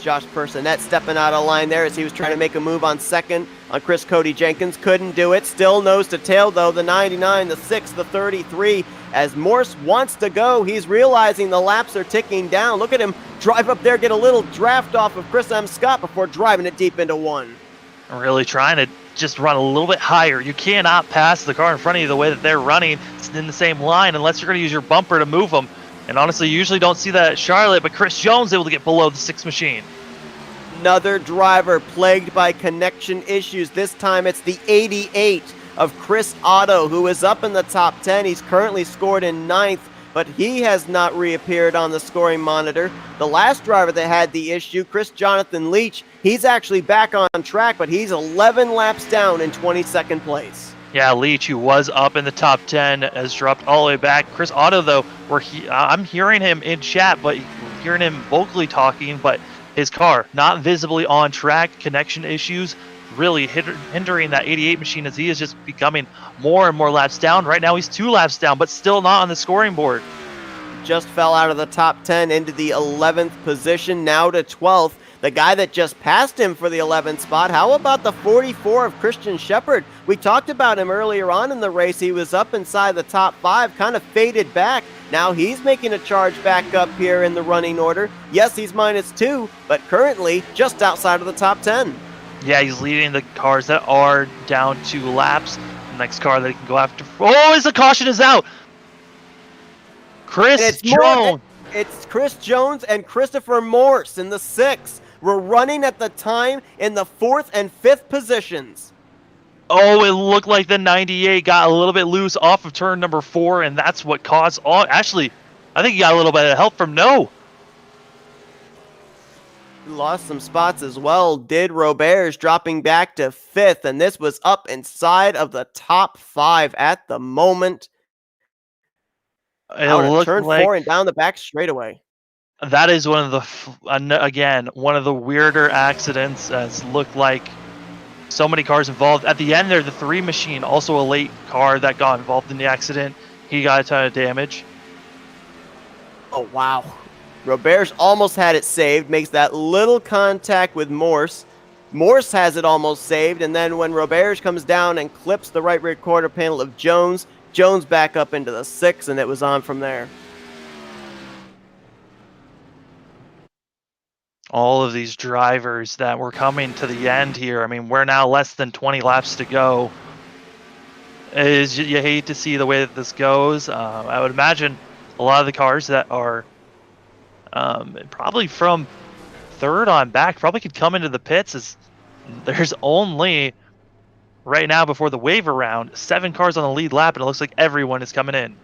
Josh Personette stepping out of line there as he was trying to make a move on 2nd on Chris Cody Jenkins. Couldn't do it. Still nose to tail, though. The 99, the 6, the 33. As Morse wants to go, he's realizing the laps are ticking down. Look at him drive up there, get a little draft off of Chris M. Scott before driving it deep into 1. Really trying to just run a little bit higher. You cannot pass the car in front of you the way that they're running in the same line unless you're going to use your bumper to move them. And honestly, you usually don't see that at Charlotte, but Chris Jones able to get below the 6 machine. Another driver plagued by connection issues. This time it's the 88 of Chris Otto, who is up in the top 10. He's currently scored in 9th, but he has not reappeared on the scoring monitor. The last driver that had the issue, Chris Jonathan Leach, he's actually back on track, but he's 11 laps down in 22nd place. Yeah, Leach, who was up in the top 10, has dropped all the way back. Chris Otto, though, I'm hearing him in chat, but hearing him vocally talking, but his car not visibly on track, connection issues really hindering that 88 machine as he is just becoming more and more laps down. Right now he's 2 laps down, but still not on the scoring board. Just fell out of the top 10 into the 11th position, now to 12th. The guy that just passed him for the 11th spot. How about the 44 of Christian Shepherd? We talked about him earlier on in the race. He was up inside the top 5, kind of faded back. Now he's making a charge back up here in the running order. Yes, he's -2, but currently just outside of the top 10. Yeah, he's leading the cars that are down 2 laps. The next car that he can go after. Oh, the caution is out. Chris Jones. It's Chris Jones and Christopher Morse in the 6th. We're running at the time in the 4th and 5th positions. Oh, it looked like the 98 got a little bit loose off of turn number 4, and that's what caused all. Actually, I think he got a little bit of help from No. Lost some spots as well, did Roberts, dropping back to 5th, and this was up inside of the top 5 at the moment. It looked turn like 4 and down the back straightaway. that is one of the, again, one of the weirder accidents. As looked like so many cars involved. At the end there, the 3 machine, also a late car that got involved in the accident. He got a ton of damage. Oh, wow. Roberts almost had it saved, makes that little contact with Morse. Morse has it almost saved, and then when Roberts comes down and clips the right rear quarter panel of Jones, Jones back up into the 6th, and it was on from there. All of these drivers that were coming to the end here. I mean, we're now less than 20 laps to go. You hate to see the way that this goes. I would imagine a lot of the cars that are probably from 3rd on back probably could come into the pits, as there's only, right now before the waiver round, 7 cars on the lead lap, and it looks like everyone is coming in.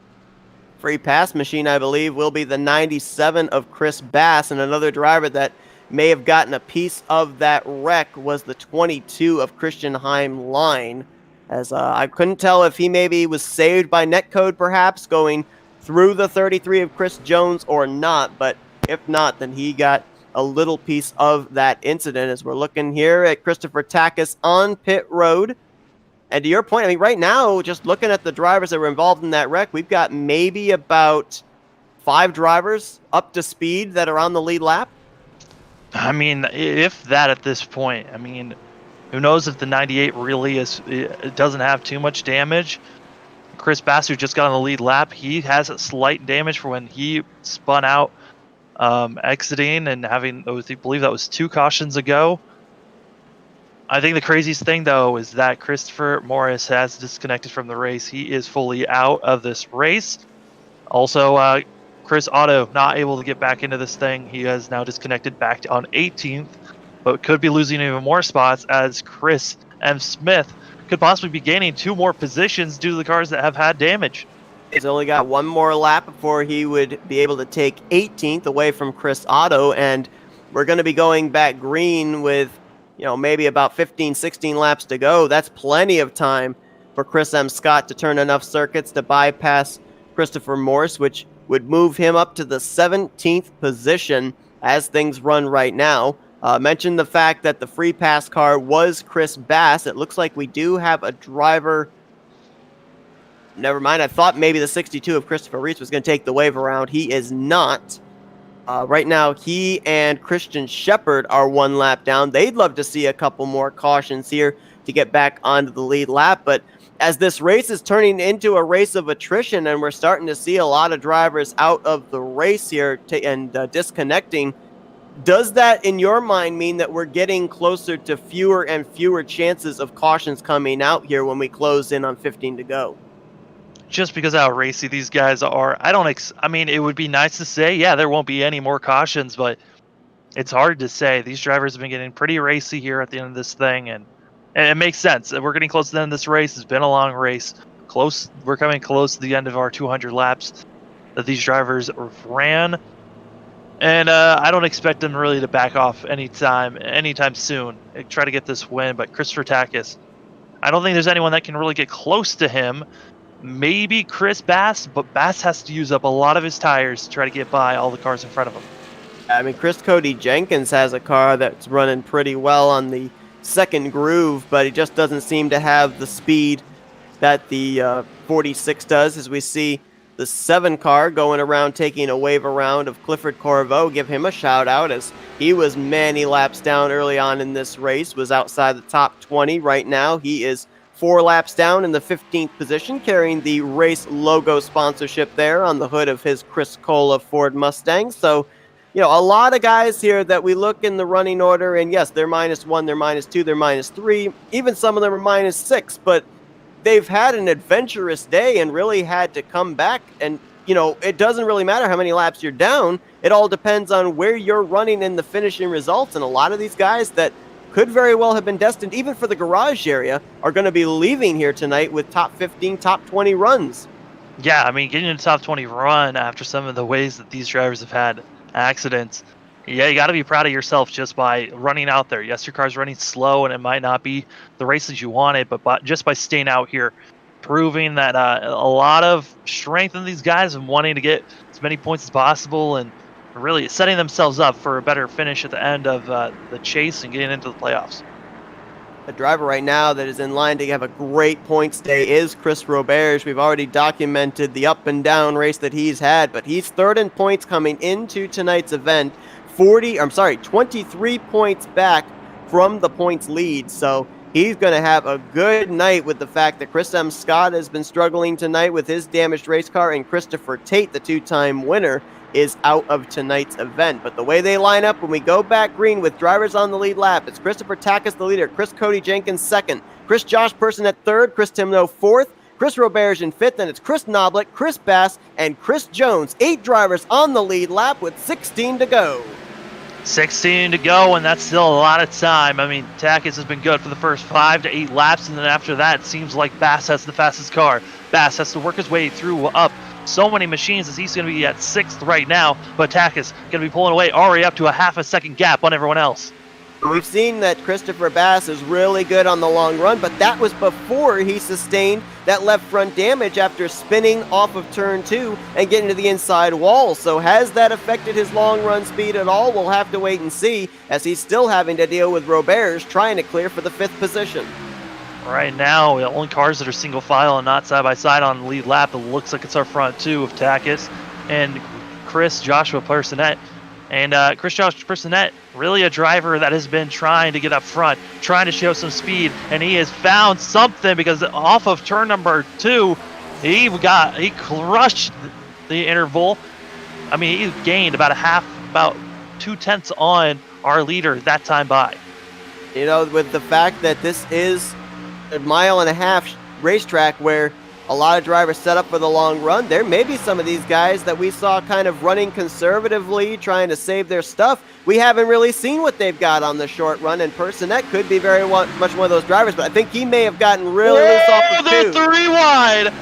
Free pass machine, I believe, will be the 97 of Chris Bass, and another driver that may have gotten a piece of that wreck was the 22 of Christian Heimlein, as I couldn't tell if he maybe was saved by netcode perhaps going through the 33 of Chris Jones or not, but if not, then he got a little piece of that incident, as we're looking here at Christopher Takis on pit road. And to your point, I mean, right now, just looking at the drivers that were involved in that wreck, we've got maybe about 5 drivers up to speed that are on the lead lap. I mean, if that at this point. I mean, who knows if the 98 really it doesn't have too much damage. Chris Bass, who just got on the lead lap, he has a slight damage for when he spun out, exiting and having, I believe that was 2 cautions ago. I think the craziest thing, though, is that Christopher Morris has disconnected from the race. He is fully out of this race. Also, Chris Otto not able to get back into this thing. He has now disconnected back on 18th, but could be losing even more spots, as Chris M. Smith could possibly be gaining 2 more positions due to the cars that have had damage. He's only got 1 more lap before he would be able to take 18th away from Chris Otto, and we're going to be going back green with, you know, maybe about 15, 16 laps to go. That's plenty of time for Chris M. Scott to turn enough circuits to bypass Christopher Morse, which would move him up to the 17th position as things run right now. Mentioned the fact that the free pass car was Chris Bass. It looks like we do have a driver. Never mind. I thought maybe the 62 of Christopher Reese was going to take the wave around. He is not. Right now, he and Christian Shepherd are 1 lap down. They'd love to see a couple more cautions here to get back onto the lead lap. But as this race is turning into a race of attrition, and we're starting to see a lot of drivers out of the race here and disconnecting, does that, in your mind, mean that we're getting closer to fewer and fewer chances of cautions coming out here when we close in on 15 to go? Just because of how racy these guys are, I mean, it would be nice to say, yeah, there won't be any more cautions, but it's hard to say. These drivers have been getting pretty racy here at the end of this thing, and it makes sense. We're getting close to the end of this race. It's been a long race. We're coming close to the end of our 200 laps that these drivers ran, and I don't expect them really to back off anytime soon. Try to get this win, but Christopher Takis, I don't think there's anyone that can really get close to him. Maybe Chris Bass, but Bass has to use up a lot of his tires to try to get by all the cars in front of him. I mean, Chris Cody Jenkins has a car that's running pretty well on the second groove, but he just doesn't seem to have the speed that the 46 does, as we see the 7 car going around taking a wave around of Clifford Corvo. Give him a shout out, as he was many laps down early on in this race, was outside the top 20. Right now he is 4 laps down in the 15th position, carrying the race logo sponsorship there on the hood of his Chris Cola Ford Mustang. So, you know, a lot of guys here that we look in the running order, and yes, they're -1, they're -2, they're -3, even some of them are -6, but they've had an adventurous day and really had to come back. And, you know, it doesn't really matter how many laps you're down. It all depends on where you're running in the finishing results. And a lot of these guys that could very well have been destined even for the garage area are going to be leaving here tonight with top 15, top 20 runs. Yeah, I mean, getting into top 20 run after some of the ways that these drivers have had accidents. Yeah, you got to be proud of yourself just by running out there. Yes, your car's running slow, and it might not be the races you wanted, but just by staying out here, proving that a lot of strength in these guys and wanting to get as many points as possible, and really setting themselves up for a better finish at the end of the chase and getting into the playoffs. A driver right now that is in line to have a great points day is Chris Roberge. We've already documented the up and down race that he's had, but he's 3rd in points coming into tonight's event. 23 points back from the points lead. So he's going to have a good night with the fact that Chris M. Scott has been struggling tonight with his damaged race car, and Christopher Tate, the 2-time winner, is out of tonight's event. But the way they line up when we go back green with drivers on the lead lap, it's Christopher Tackus, the leader, Chris Cody Jenkins 2nd, Chris Josh Person at 3rd, Chris Timno 4th, Chris Roberge in 5th, and it's Chris Knoblich, Chris Bass, and Chris Jones. 8 drivers on the lead lap with 16 to go. 16 to go, and that's still a lot of time. I mean, Tackus has been good for the first 5 to 8 laps, and then after that, it seems like Bass has the fastest car. Bass has to work his way through up so many machines, as he's going to be at 6th right now, but Tackus going to be pulling away already up to a half a second gap on everyone else. We've seen that Christopher Bass is really good on the long run, but that was before he sustained that left front damage after spinning off of turn 2 and getting to the inside wall. So has that affected his long run speed at all? We'll have to wait and see, as he's still having to deal with Roberge trying to clear for the 5th position. Right now, the only cars that are single file and not side by side on the lead lap, it looks like it's our front 2 of Tackus and Chris Joshua Personette. And Chris Josh Personette, really a driver that has been trying to get up front, trying to show some speed, and he has found something, because off of turn number 2, he crushed the interval. I mean, he gained about 2/10 on our leader that time by. You know, with the fact that this is a 1.5-mile racetrack where a lot of drivers set up for the long run, there may be some of these guys that we saw kind of running conservatively, trying to save their stuff. We haven't really seen what they've got on the short run, and Personette could be very much one of those drivers, but I think he may have gotten really loose off of 2. They're 3 wide.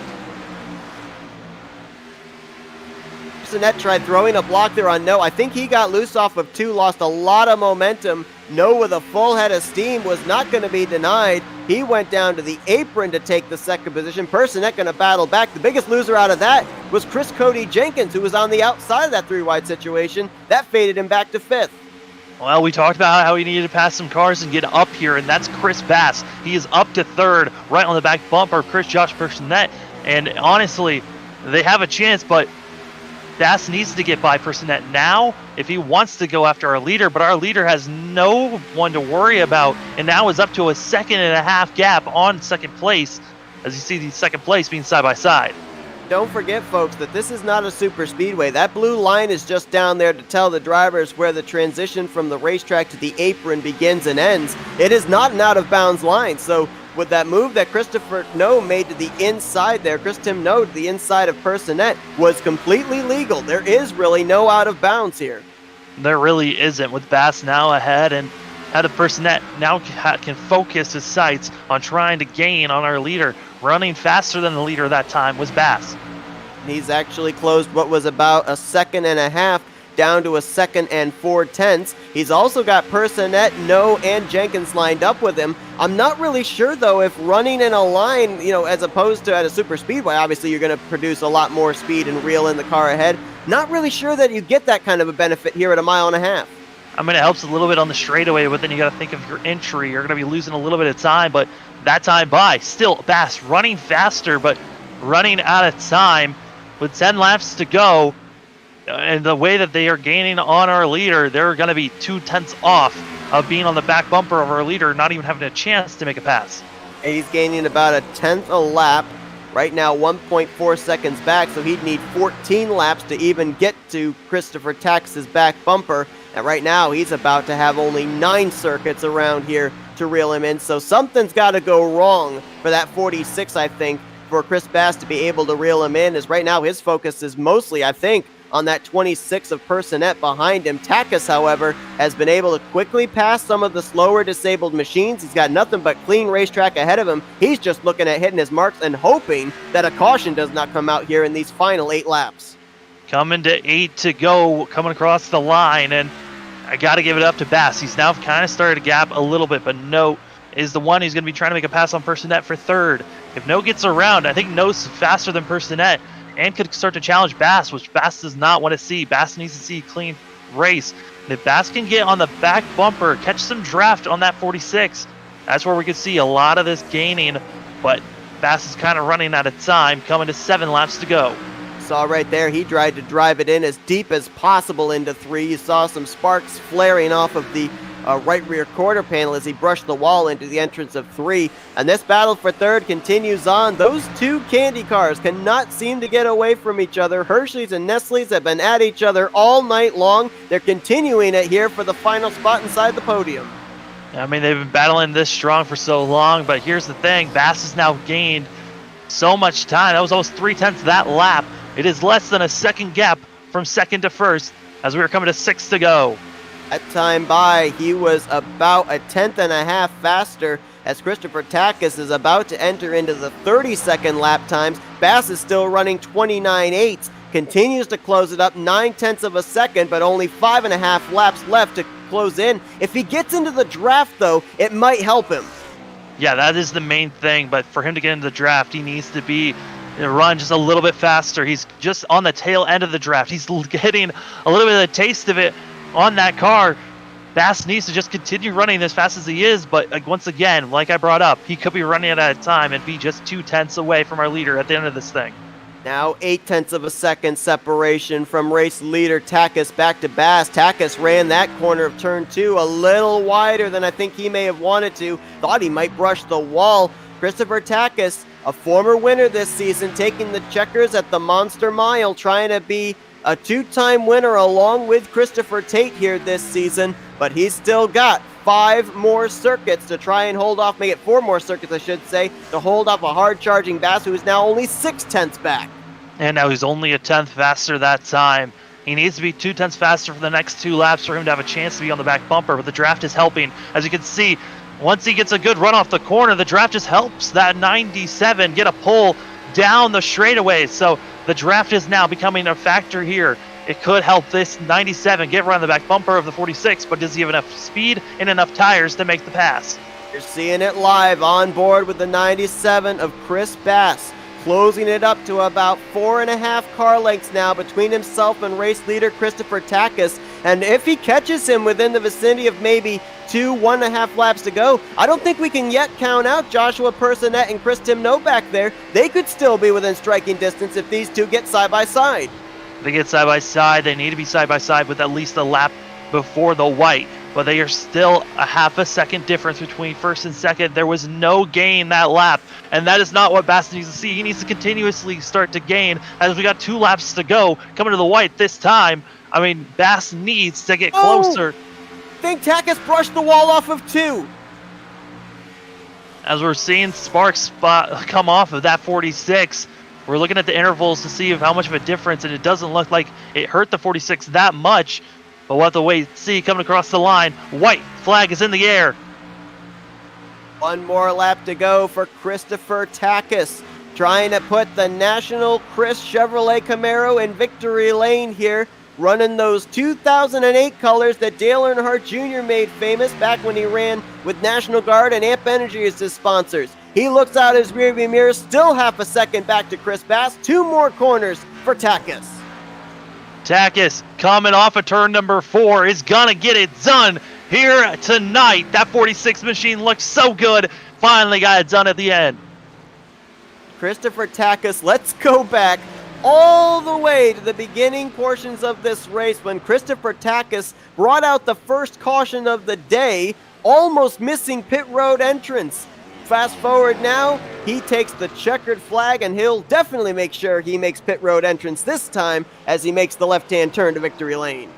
Personette tried throwing a block there on No. I think he got loose off of 2, lost a lot of momentum. No, with a full head of steam, was not going to be denied. He went down to the apron to take the 2nd position. Personette going to battle back. The biggest loser out of that was Chris Cody Jenkins, who was on the outside of that 3-wide situation. That faded him back to 5th. Well, we talked about how he needed to pass some cars and get up here, and that's Chris Bass. He is up to 3rd, right on the back bumper of Chris Josh Personette. And honestly, they have a chance, but Bass needs to get by Personette now if he wants to go after our leader, but our leader has no one to worry about, and now is up to a 1.5-second gap on 2nd place, as you see the 2nd place being side by side. Don't forget, folks, that this is not a super speedway. That blue line is just down there to tell the drivers where the transition from the racetrack to the apron begins and ends. It is not an out-of-bounds line, so with that move that Christopher No made to the inside there, Chris Tim No to the inside of Personette, was completely legal. There is really no out of bounds here. There really isn't, with Bass now ahead, and how the Personette now can focus his sights on trying to gain on our leader. Running faster than the leader that time was Bass. He's actually closed what was about a 1.5 seconds down to a 2.4 seconds. He's also got Personette, No, and Jenkins lined up with him. I'm not really sure, though, if running in a line, you know, as opposed to at a super speedway, obviously you're going to produce a lot more speed and reel in the car ahead. Not really sure that you get that kind of a benefit here at a mile and a half. I mean, it helps a little bit on the straightaway, but then you got to think of your entry. You're going to be losing a little bit of time, but that time by, still Bass running faster, but running out of time with 10 laps to go. And the way that they are gaining on our leader, they're going to be 2/10 off of being on the back bumper of our leader, not even having a chance to make a pass. He's gaining about a tenth a lap. Right now, 1.4 seconds back, so he'd need 14 laps to even get to Christopher Tax's back bumper. And right now, he's about to have only 9 circuits around here to reel him in. So something's got to go wrong for that 46, I think, for Chris Bass to be able to reel him in. As right now, his focus is mostly, I think, on that 26 of Personette behind him. Takas, however, has been able to quickly pass some of the slower disabled machines. He's got nothing but clean racetrack ahead of him. He's just looking at hitting his marks and hoping that a caution does not come out here in these final 8 laps. Coming to 8 to go, coming across the line, and I got to give it up to Bass. He's now kind of started to gap a little bit, but No is the one who's going to be trying to make a pass on Personette for third. If No gets around, I think No's faster than Personette and could start to challenge Bass, which Bass does not want to see. Bass needs to see a clean race. And if Bass can get on the back bumper, catch some draft on that 46, that's where we could see a lot of this gaining, but Bass is kind of running out of time, coming to 7 laps to go. Saw right there, he tried to drive it in as deep as possible into 3. You saw some sparks flaring off of the right rear quarter panel as he brushed the wall into the entrance of 3. And this battle for third continues on. Those 2 candy cars cannot seem to get away from each other. Hershey's and Nestle's have been at each other all night long. They're continuing it here for the final spot inside the podium. I mean, they've been battling this strong for so long, but here's the thing. Bass has now gained so much time. That was almost 3/10 that lap. It is less than a second gap from second to first as we are coming to 6 to go. That time by, he was about a 1/10 and a half faster as Christopher Takas is about to enter into the 30-second lap times. Bass is still running 29.8, continues to close it up 9/10 of a second, but only 5.5 laps left to close in. If he gets into the draft, though, it might help him. Yeah, that is the main thing, but for him to get into the draft, he needs to be run just a little bit faster. He's just on the tail end of the draft. He's getting a little bit of a taste of it on that car. Bass needs to just continue running as fast as he is, but once again, like I brought up, he could be running out of time and be just 2/10 away from our leader at the end of this thing. Now 8/10 of a second separation from race leader Takas back to Bass. Takas ran that corner of turn 2 a little wider than I think he may have wanted to. Thought he might brush the wall. Christopher Takas, a former winner this season, taking the checkers at the Monster Mile, trying to be a 2-time winner along with Christopher Tate here this season, but he's still got 5 more circuits to try and hold off, make it 4 more circuits I should say, to hold off a hard-charging Bass who is now only 6/10 back. And now he's only a 10th faster that time. He needs to be 2/10 faster for the next 2 laps for him to have a chance to be on the back bumper, but the draft is helping. As you can see, once he gets a good run off the corner, the draft just helps that 97 get a pull down the straightaway. So the draft is now becoming a factor here. It could help this 97 get around the back bumper of the 46, but does he have enough speed and enough tires to make the pass? You're seeing it live on board with the 97 of Chris Bass, closing it up to about 4.5 car lengths now between himself and race leader Christopher Takas. And if he catches him within the vicinity of maybe 1.5 laps to go, I don't think we can yet count out Joshua Personette and Chris Timno back there. They could still be within striking distance if these two get side by side. They get side by side. They need to be side by side with at least a lap before the white, but they are still a half a second difference between first and second. There was no gain that lap, and that is not what Bass needs to see. He needs to continuously start to gain as we got 2 laps to go coming to the white this time. I mean, Bass needs to get closer. I think Takas brushed the wall off of 2. As we're seeing sparks come off of that 46, we're looking at the intervals to see how much of a difference, and it doesn't look like it hurt the 46 that much, but we'll have to wait and see. Coming across the line, white flag is in the air. 1 more lap to go for Christopher Takas, trying to put the National Chris Chevrolet Camaro in victory lane here, running those 2008 colors that Dale Earnhardt Jr. made famous back when he ran with National Guard and Amp Energy as his sponsors. He looks out his rearview mirror, still half a second back to Chris Bass. 2 more corners for Takas. Takis coming off of turn number 4 is gonna get it done here tonight. That 46 machine looks so good. Finally got it done at the end. Christopher Takis, let's go back all the way to the beginning portions of this race when Christopher Takis brought out the first caution of the day, almost missing pit road entrance. Fast forward now, he takes the checkered flag, and he'll definitely make sure he makes pit road entrance this time as he makes the left-hand turn to victory lane.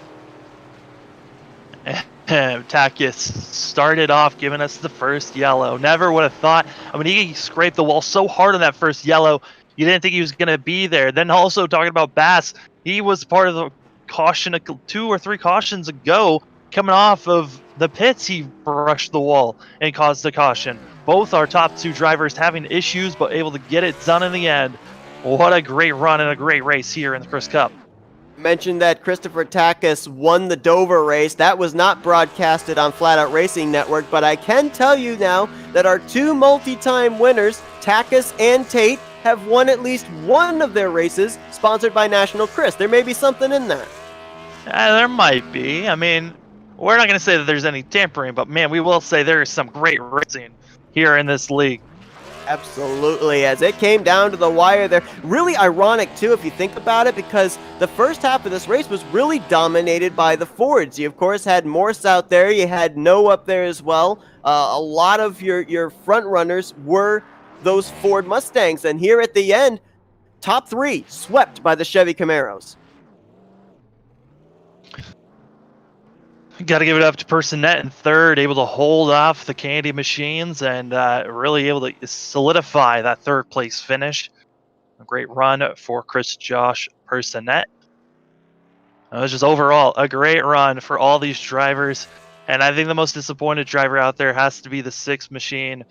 Takis started off giving us the first yellow. Never would have thought. I mean, he scraped the wall so hard on that first yellow, you didn't think he was going to be there. Then also talking about Bass, he was part of the caution 2 or 3 cautions ago. Coming off of the pits, he brushed the wall and caused the caution. Both our top 2 drivers having issues, but able to get it done in the end. What a great run and a great race here in the Chris Cup. Mentioned that Christopher Takis won the Dover race. That was not broadcasted on Flat Out Racing Network, but I can tell you now that our 2 multi-time winners, Takis and Tate, have won at least one of their races sponsored by National Chris. There may be something in that. There might be. I mean, we're not going to say that there's any tampering, but man, we will say there is some great racing here in this league. Absolutely, as it came down to the wire there. Really ironic, too, if you think about it, because the first half of this race was really dominated by the Fords. You, of course, had Morse out there. You had No up there as well. A lot of your front runners were those Ford Mustangs. And here at the end, top 3 swept by the Chevy Camaros. Got to give it up to Personette in third, able to hold off the Candy Machines and really able to solidify that third place finish. A great run for Josh Personette. It was just overall a great run for all these drivers. And I think the most disappointed driver out there has to be the 6 machine.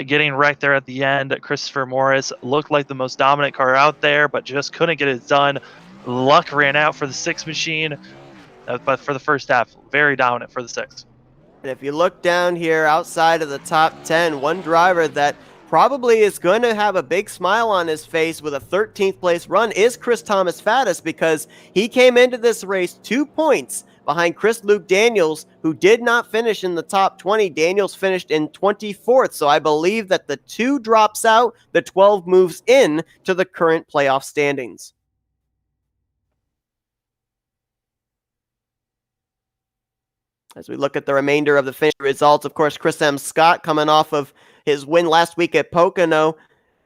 Getting wrecked there at the end. Christopher Morris looked like the most dominant car out there, but just couldn't get it done. Luck ran out for the 6 machine. But for the first half, very dominant for the 6. And if you look down here outside of the top 10, one driver that probably is going to have a big smile on his face with a 13th place run is Chris Thomas Faddis, because he came into this race 2 points behind Chris Luke Daniels, who did not finish in the top 20. Daniels finished in 24th, so I believe that the 2 drops out, the 12 moves in to the current playoff standings. As we look at the remainder of the finish results, of course, Chris M. Scott, coming off of his win last week at Pocono,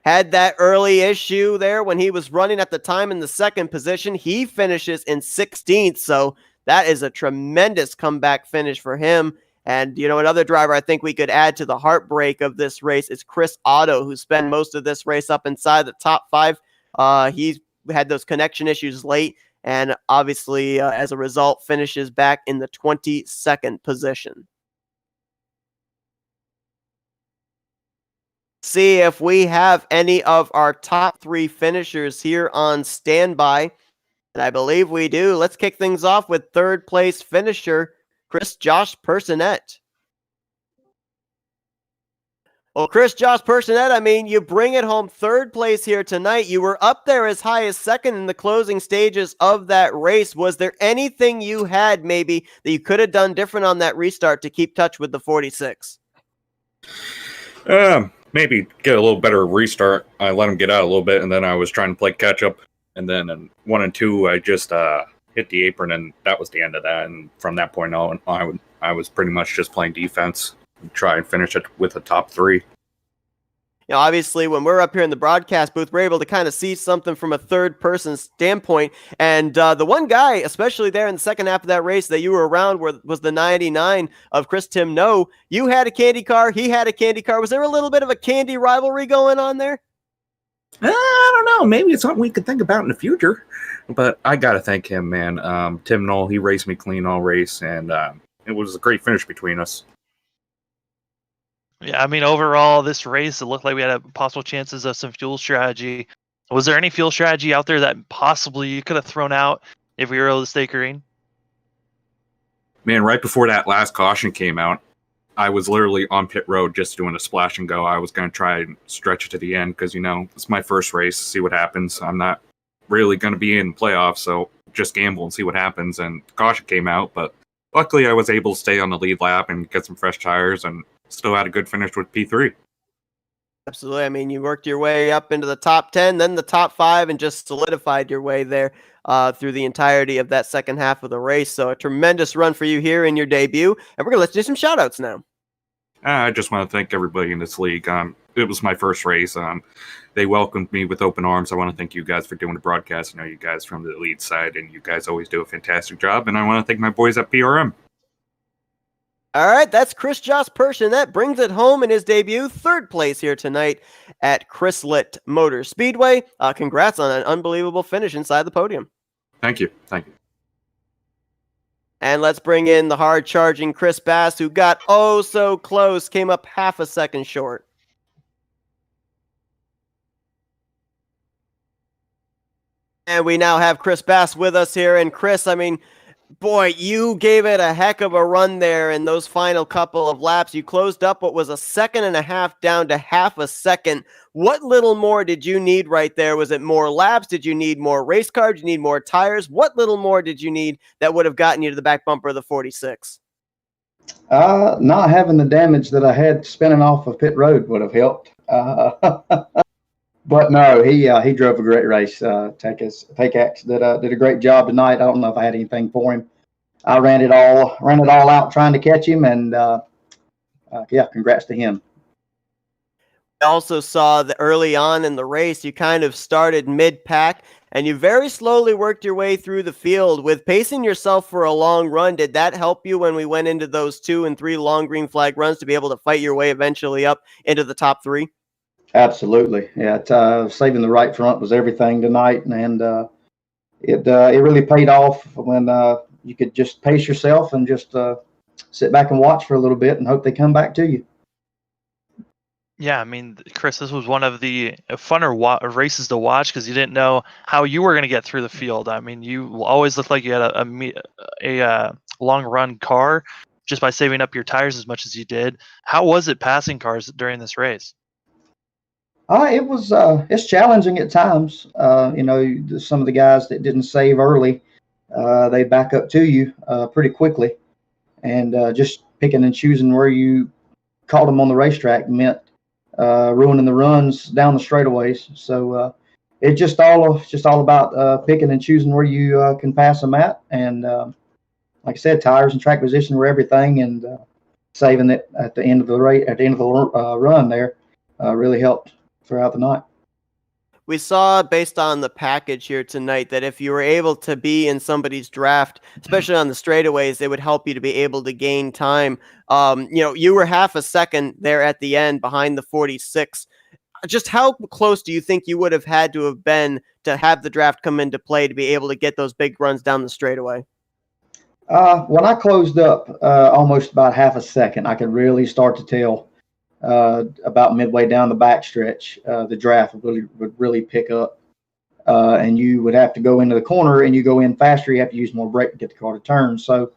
had that early issue there when he was running at the time in the 2nd position. He finishes in 16th, so that is a tremendous comeback finish for him. And, you know, another driver I think we could add to the heartbreak of this race is Chris Otto, who spent most of this race up inside the top 5. He had those connection issues late, and obviously, as a result, finishes back in the 22nd position. See if we have any of our top 3 finishers here on standby. And I believe we do. Let's kick things off with 3rd place finisher, Josh Personette. Well, Josh Personette, I mean, you bring it home 3rd place here tonight. You were up there as high as 2nd in the closing stages of that race. Was there anything you had maybe that you could have done different on that restart to keep touch with the 46? Maybe get a little better restart. I let him get out a little bit, and then I was trying to play catch up. And then in 1 and 2, I just hit the apron, and that was the end of that. And from that point on, I was pretty much just playing defense. Try and finish it with the top 3. You know, obviously, when we're up here in the broadcast booth, we're able to kind of see something from a third-person standpoint. And the one guy, especially there in the second half of that race that you were around, was the 99 of Chris Tim No. You had a candy car. He had a candy car. Was there a little bit of a candy rivalry going on there? I don't know. Maybe it's something we could think about in the future. But I got to thank him, man. Tim Knoll, he raced me clean all race, and it was a great finish between us. Yeah, I mean, overall, this race, it looked like we had possible chances of some fuel strategy. Was there any fuel strategy out there that possibly you could have thrown out if we were able to stay green? Man, right before that last caution came out, I was literally on pit road just doing a splash and go. I was going to try and stretch it to the end because, you know, it's my first race, see what happens. I'm not really going to be in playoffs, so just gamble and see what happens. And caution came out, but luckily I was able to stay on the lead lap and get some fresh tires and still had a good finish with P3. Absolutely. I mean, you worked your way up into the top 10, then the top 5, and just solidified your way there through the entirety of that second half of the race. So a tremendous run for you here in your debut. And we're going to let you do some shout-outs now. I just want to thank everybody in this league. It was my first race. They welcomed me with open arms. I want to thank you guys for doing the broadcast. I know you guys from the lead side, and you guys always do a fantastic job. And I want to thank my boys at PRM. All right, that's Chris Joss Persson. That brings it home in his debut. 3rd place here tonight at Chrysler Motor Speedway. Congrats on an unbelievable finish inside the podium. Thank you. Thank you. And let's bring in the hard-charging Chris Bass, who got oh so close, came up half a second short. And we now have Chris Bass with us here. And Chris, I mean, boy, you gave it a heck of a run there in those final couple of laps. You closed up what was a 1.5 seconds down to half a second. What little more did you need right there? Was it more laps? Did you need more race cars? Did you need more tires? What little more did you need that would have gotten you to the back bumper of the 46? Not having the damage that I had spinning off of pit road would have helped. But no, he drove a great race. Take-Ax did a great job tonight. I don't know if I had anything for him. I ran it all out trying to catch him, and congrats to him. I also saw that early on in the race, you kind of started mid-pack, and you very slowly worked your way through the field. With pacing yourself for a long run, did that help you when we went into those 2 and 3 long green flag runs to be able to fight your way eventually up into the top 3? Absolutely. Yeah, saving the right front was everything tonight, and it really paid off when you could just pace yourself and just sit back and watch for a little bit and hope they come back to you. Yeah, I mean, Chris, this was one of the funner races to watch because you didn't know how you were going to get through the field. I mean, you always looked like you had a long run car just by saving up your tires as much as you did. How was it passing cars during this race? It's challenging at times. Some of the guys that didn't save early, they back up to you pretty quickly, and just picking and choosing where you caught them on the racetrack meant ruining the runs down the straightaways. So it's just all about picking and choosing where you can pass them at, and like I said, tires and track position were everything, and saving it at the end of the run there really helped throughout the night. We saw, based on the package here tonight, that if you were able to be in somebody's draft, especially on the straightaways, it would help you to be able to gain time. You were half a second there at the end behind the 46. Just how close do you think you would have had to have been to have the draft come into play to be able to get those big runs down the straightaway? When I closed up almost about half a second, I could really start to tell about midway down the backstretch, the draft would really pick up, and you would have to go into the corner, and you go in faster. You have to use more brake to get the car to turn. So,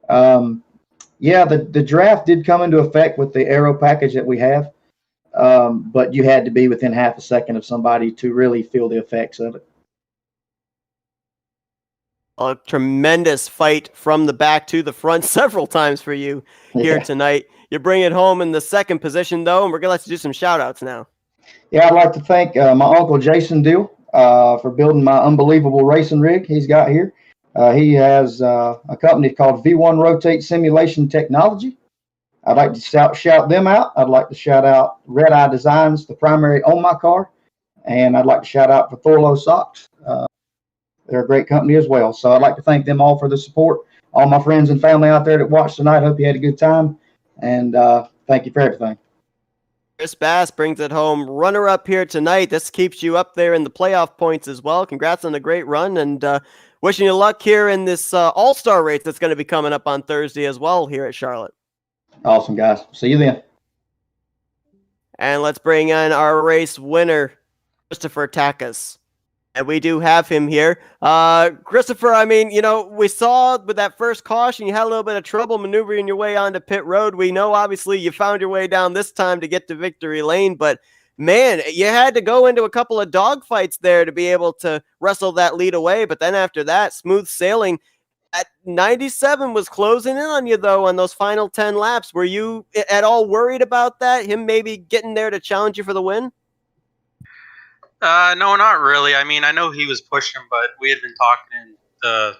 the draft did come into effect with the aero package that we have, but you had to be within half a second of somebody to really feel the effects of it. A tremendous fight from the back to the front several times for you here tonight. You bring it home in the second position, though, and we're going to let you do some shout-outs now. Yeah, I'd like to thank my uncle Jason Deal for building my unbelievable racing rig he's got here. He has a company called V1 Rotate Simulation Technology. I'd like to shout them out. I'd like to shout out Red Eye Designs, the primary on my car, and I'd like to shout out for Thorlo Socks. They're a great company as well. So I'd like to thank them all for the support. All my friends and family out there that watched tonight, hope you had a good time. And thank you for everything. Chris Bass brings it home. Runner-up here tonight. This keeps you up there in the playoff points as well. Congrats on a great run, and wishing you luck here in this all-star race that's going to be coming up on Thursday as well here at Charlotte. Awesome, guys. See you then. And let's bring in our race winner, Christopher Takas. And we do have him here. Christopher, I mean, we saw with that first caution, you had a little bit of trouble maneuvering your way onto pit road. We know, obviously, you found your way down this time to get to victory lane, but Man, you had to go into a couple of dogfights there to be able to wrestle that lead away. But then after that, smooth sailing. At 97 was closing in on you, though, on those final 10 laps. Were you at all worried about that? Him maybe getting there to challenge you for the win? No, not really. I mean, I know he was pushing, but we had been talking in the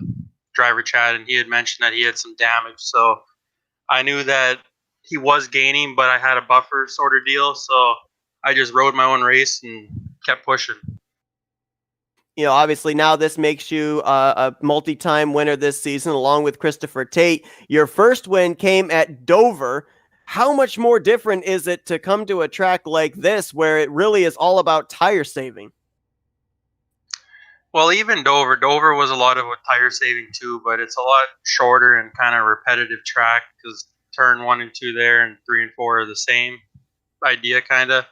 driver chat, and he had mentioned that he had some damage. So I knew that he was gaining, but I had a buffer sort of deal. So I just rode my own race and kept pushing. Obviously now this makes you a multi-time winner this season, along with Christopher Tate. Your first win came at Dover. How much more different is it to come to a track like this where it really is all about tire saving? Well, even Dover was a lot of tire saving too, but it's a lot shorter and kind of repetitive track because turn 1 and 2 there and 3 and 4 are the same idea kind of.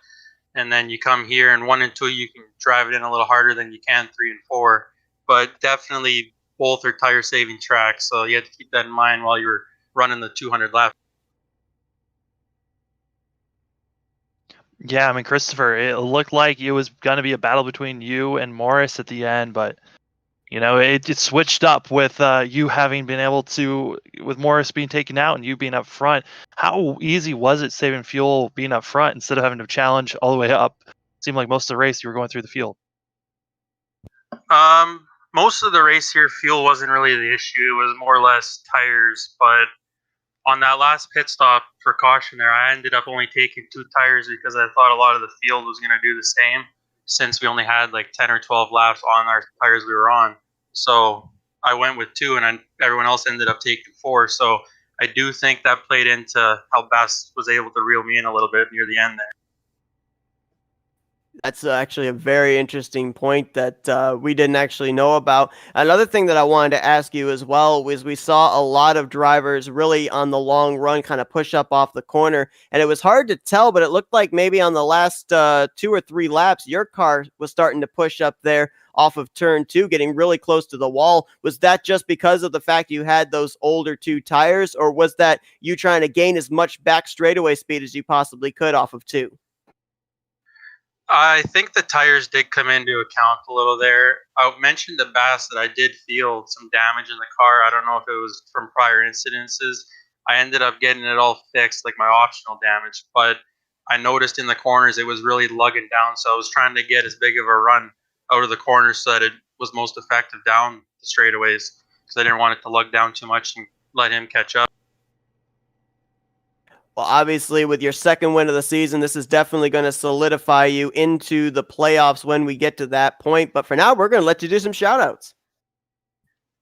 And then you come here and 1 and 2, you can drive it in a little harder than you can 3 and 4. But definitely both are tire saving tracks, so you have to keep that in mind while you're running the 200 laps. Yeah, I mean, Christopher, it looked like it was going to be a battle between you and Morris at the end, but it switched up with you having been able to, with Morris being taken out and you being up front. How easy was it saving fuel being up front instead of having to challenge all the way up? It seemed like most of the race you were going through the field. Most of the race here, fuel wasn't really the issue. It was more or less tires, but on that last pit stop for caution there, I ended up only taking 2 tires because I thought a lot of the field was going to do the same since we only had like 10 or 12 laps on our tires we were on. So I went with 2 and everyone else ended up taking 4. So I do think that played into how Bass was able to reel me in a little bit near the end there. That's actually a very interesting point that we didn't actually know about. Another thing that I wanted to ask you as well was we saw a lot of drivers really on the long run kind of push up off the corner, and it was hard to tell, but it looked like maybe on the last 2 or 3 laps, your car was starting to push up there off of turn 2, getting really close to the wall. Was that just because of the fact you had those older 2 tires, or was that you trying to gain as much back straightaway speed as you possibly could off of 2? I think the tires did come into account a little there. I mentioned to Bass that I did feel some damage in the car. I don't know if it was from prior incidences. I ended up getting it all fixed, like my optional damage, but I noticed in the corners it was really lugging down, so I was trying to get as big of a run out of the corners so that it was most effective down the straightaways because I didn't want it to lug down too much and let him catch up. Well, obviously, with your second win of the season, this is definitely going to solidify you into the playoffs when we get to that point. But for now, we're going to let you do some shout-outs.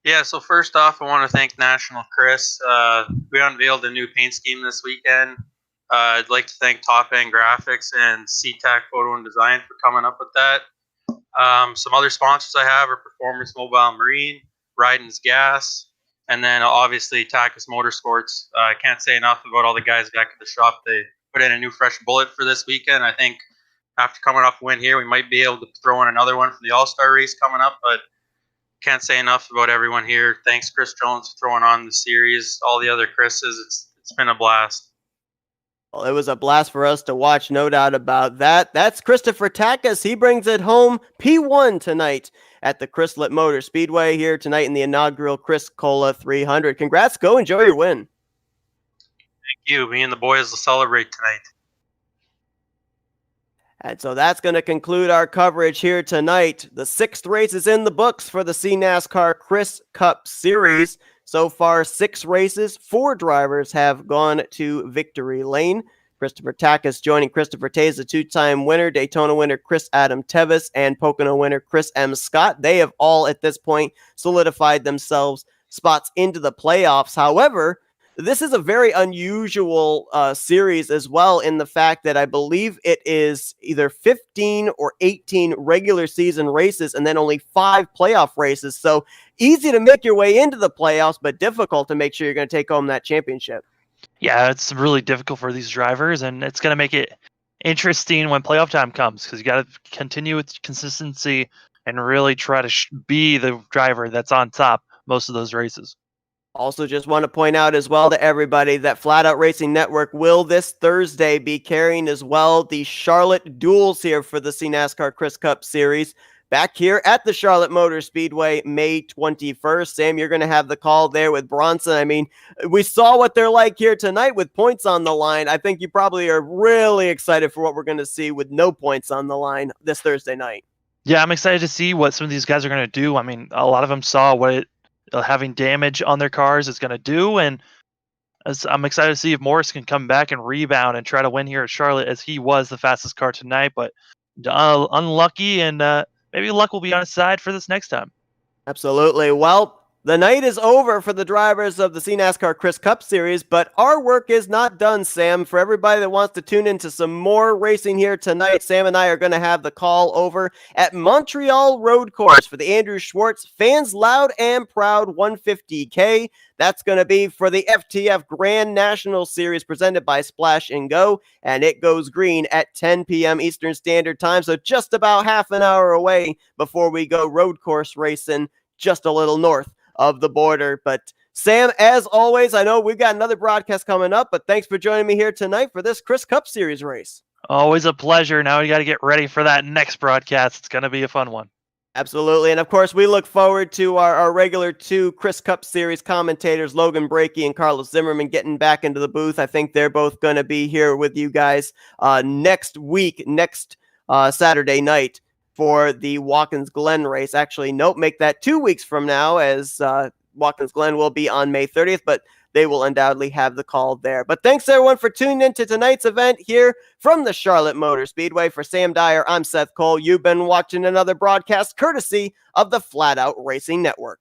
Yeah, so first off, I want to thank National Chris. We unveiled a new paint scheme this weekend. I'd like to thank Top End Graphics and CTAC Photo and Design for coming up with that. Some other sponsors I have are Performance Mobile Marine, Ryden's Gas, and then obviously Tackus Motorsports. I can't say enough about all the guys back at the shop. They put in a new fresh bullet for this weekend. I think after coming off a win here, we might be able to throw in another one for the All-Star race coming up, but can't say enough about everyone here. Thanks, Chris Jones, for throwing on the series. All the other Chris's, it's been a blast. Well, it was a blast for us to watch, no doubt about that. That's Christopher Tackus. He brings it home P1 tonight at the Chrysler Motor Speedway here tonight in the inaugural Chris Cola 300. Congrats. Go enjoy your win. Thank you. Me and the boys will celebrate tonight. And so that's going to conclude our coverage here tonight. The 6th race is in the books for the cNASCAR Chris Cup Series. So far, 6 races, 4 drivers have gone to victory lane. Christopher Tackus joining Christopher Taze, the 2-time winner, Daytona winner Chris Adam Tevis, and Pocono winner Chris M. Scott. They have all, at this point, solidified themselves spots into the playoffs. However, this is a very unusual series as well in the fact that I believe it is either 15 or 18 regular season races and then only 5 playoff races. So easy to make your way into the playoffs, but difficult to make sure you're going to take home that championship. Yeah, it's really difficult for these drivers, and it's going to make it interesting when playoff time comes because you got to continue with consistency and really try to be the driver that's on top most of those races. Also, just want to point out as well to everybody that Flat Out Racing Network will this Thursday be carrying as well the Charlotte Duels here for the cNASCAR Chris Cup Series. Back here at the Charlotte Motor Speedway, May 21st. Sam, you're going to have the call there with Bronson. I mean, we saw what they're like here tonight with points on the line. I think you probably are really excited for what we're going to see with no points on the line this Thursday night. Yeah, I'm excited to see what some of these guys are going to do. I mean, a lot of them saw what having damage on their cars is going to do, and I'm excited to see if Morris can come back and rebound and try to win here at Charlotte, as he was the fastest car tonight, but unlucky, and maybe luck will be on his side for this next time. Absolutely. Well, the night is over for the drivers of the cNASCAR Chris Cup Series, but our work is not done, Sam. For everybody that wants to tune into some more racing here tonight, Sam and I are going to have the call over at Montreal Road Course for the Andrew Schwartz Fans Loud and Proud 150K. That's going to be for the FTF Grand National Series presented by Splash and Go, and it goes green at 10 p.m. Eastern Standard Time, so just about half an hour away before we go road course racing just a little north of the border. But Sam, as always, I know we've got another broadcast coming up, but thanks for joining me here tonight for this Chris Cup Series race. Always a pleasure. Now we got to get ready for that next broadcast. It's going to be a fun one. Absolutely. And of course, we look forward to our regular two Chris Cup Series commentators, Logan Brakey and Carlos Zimmerman, getting back into the booth. I think they're both going to be here with you guys next week, next Saturday night for the Watkins Glen race. Actually, nope, make that 2 weeks from now, as Watkins Glen will be on May 30th, but they will undoubtedly have the call there. But thanks everyone for tuning in to tonight's event here from the Charlotte Motor Speedway. For Sam Dyer, I'm Seth Cole. You've been watching another broadcast courtesy of the Flat Out Racing Network.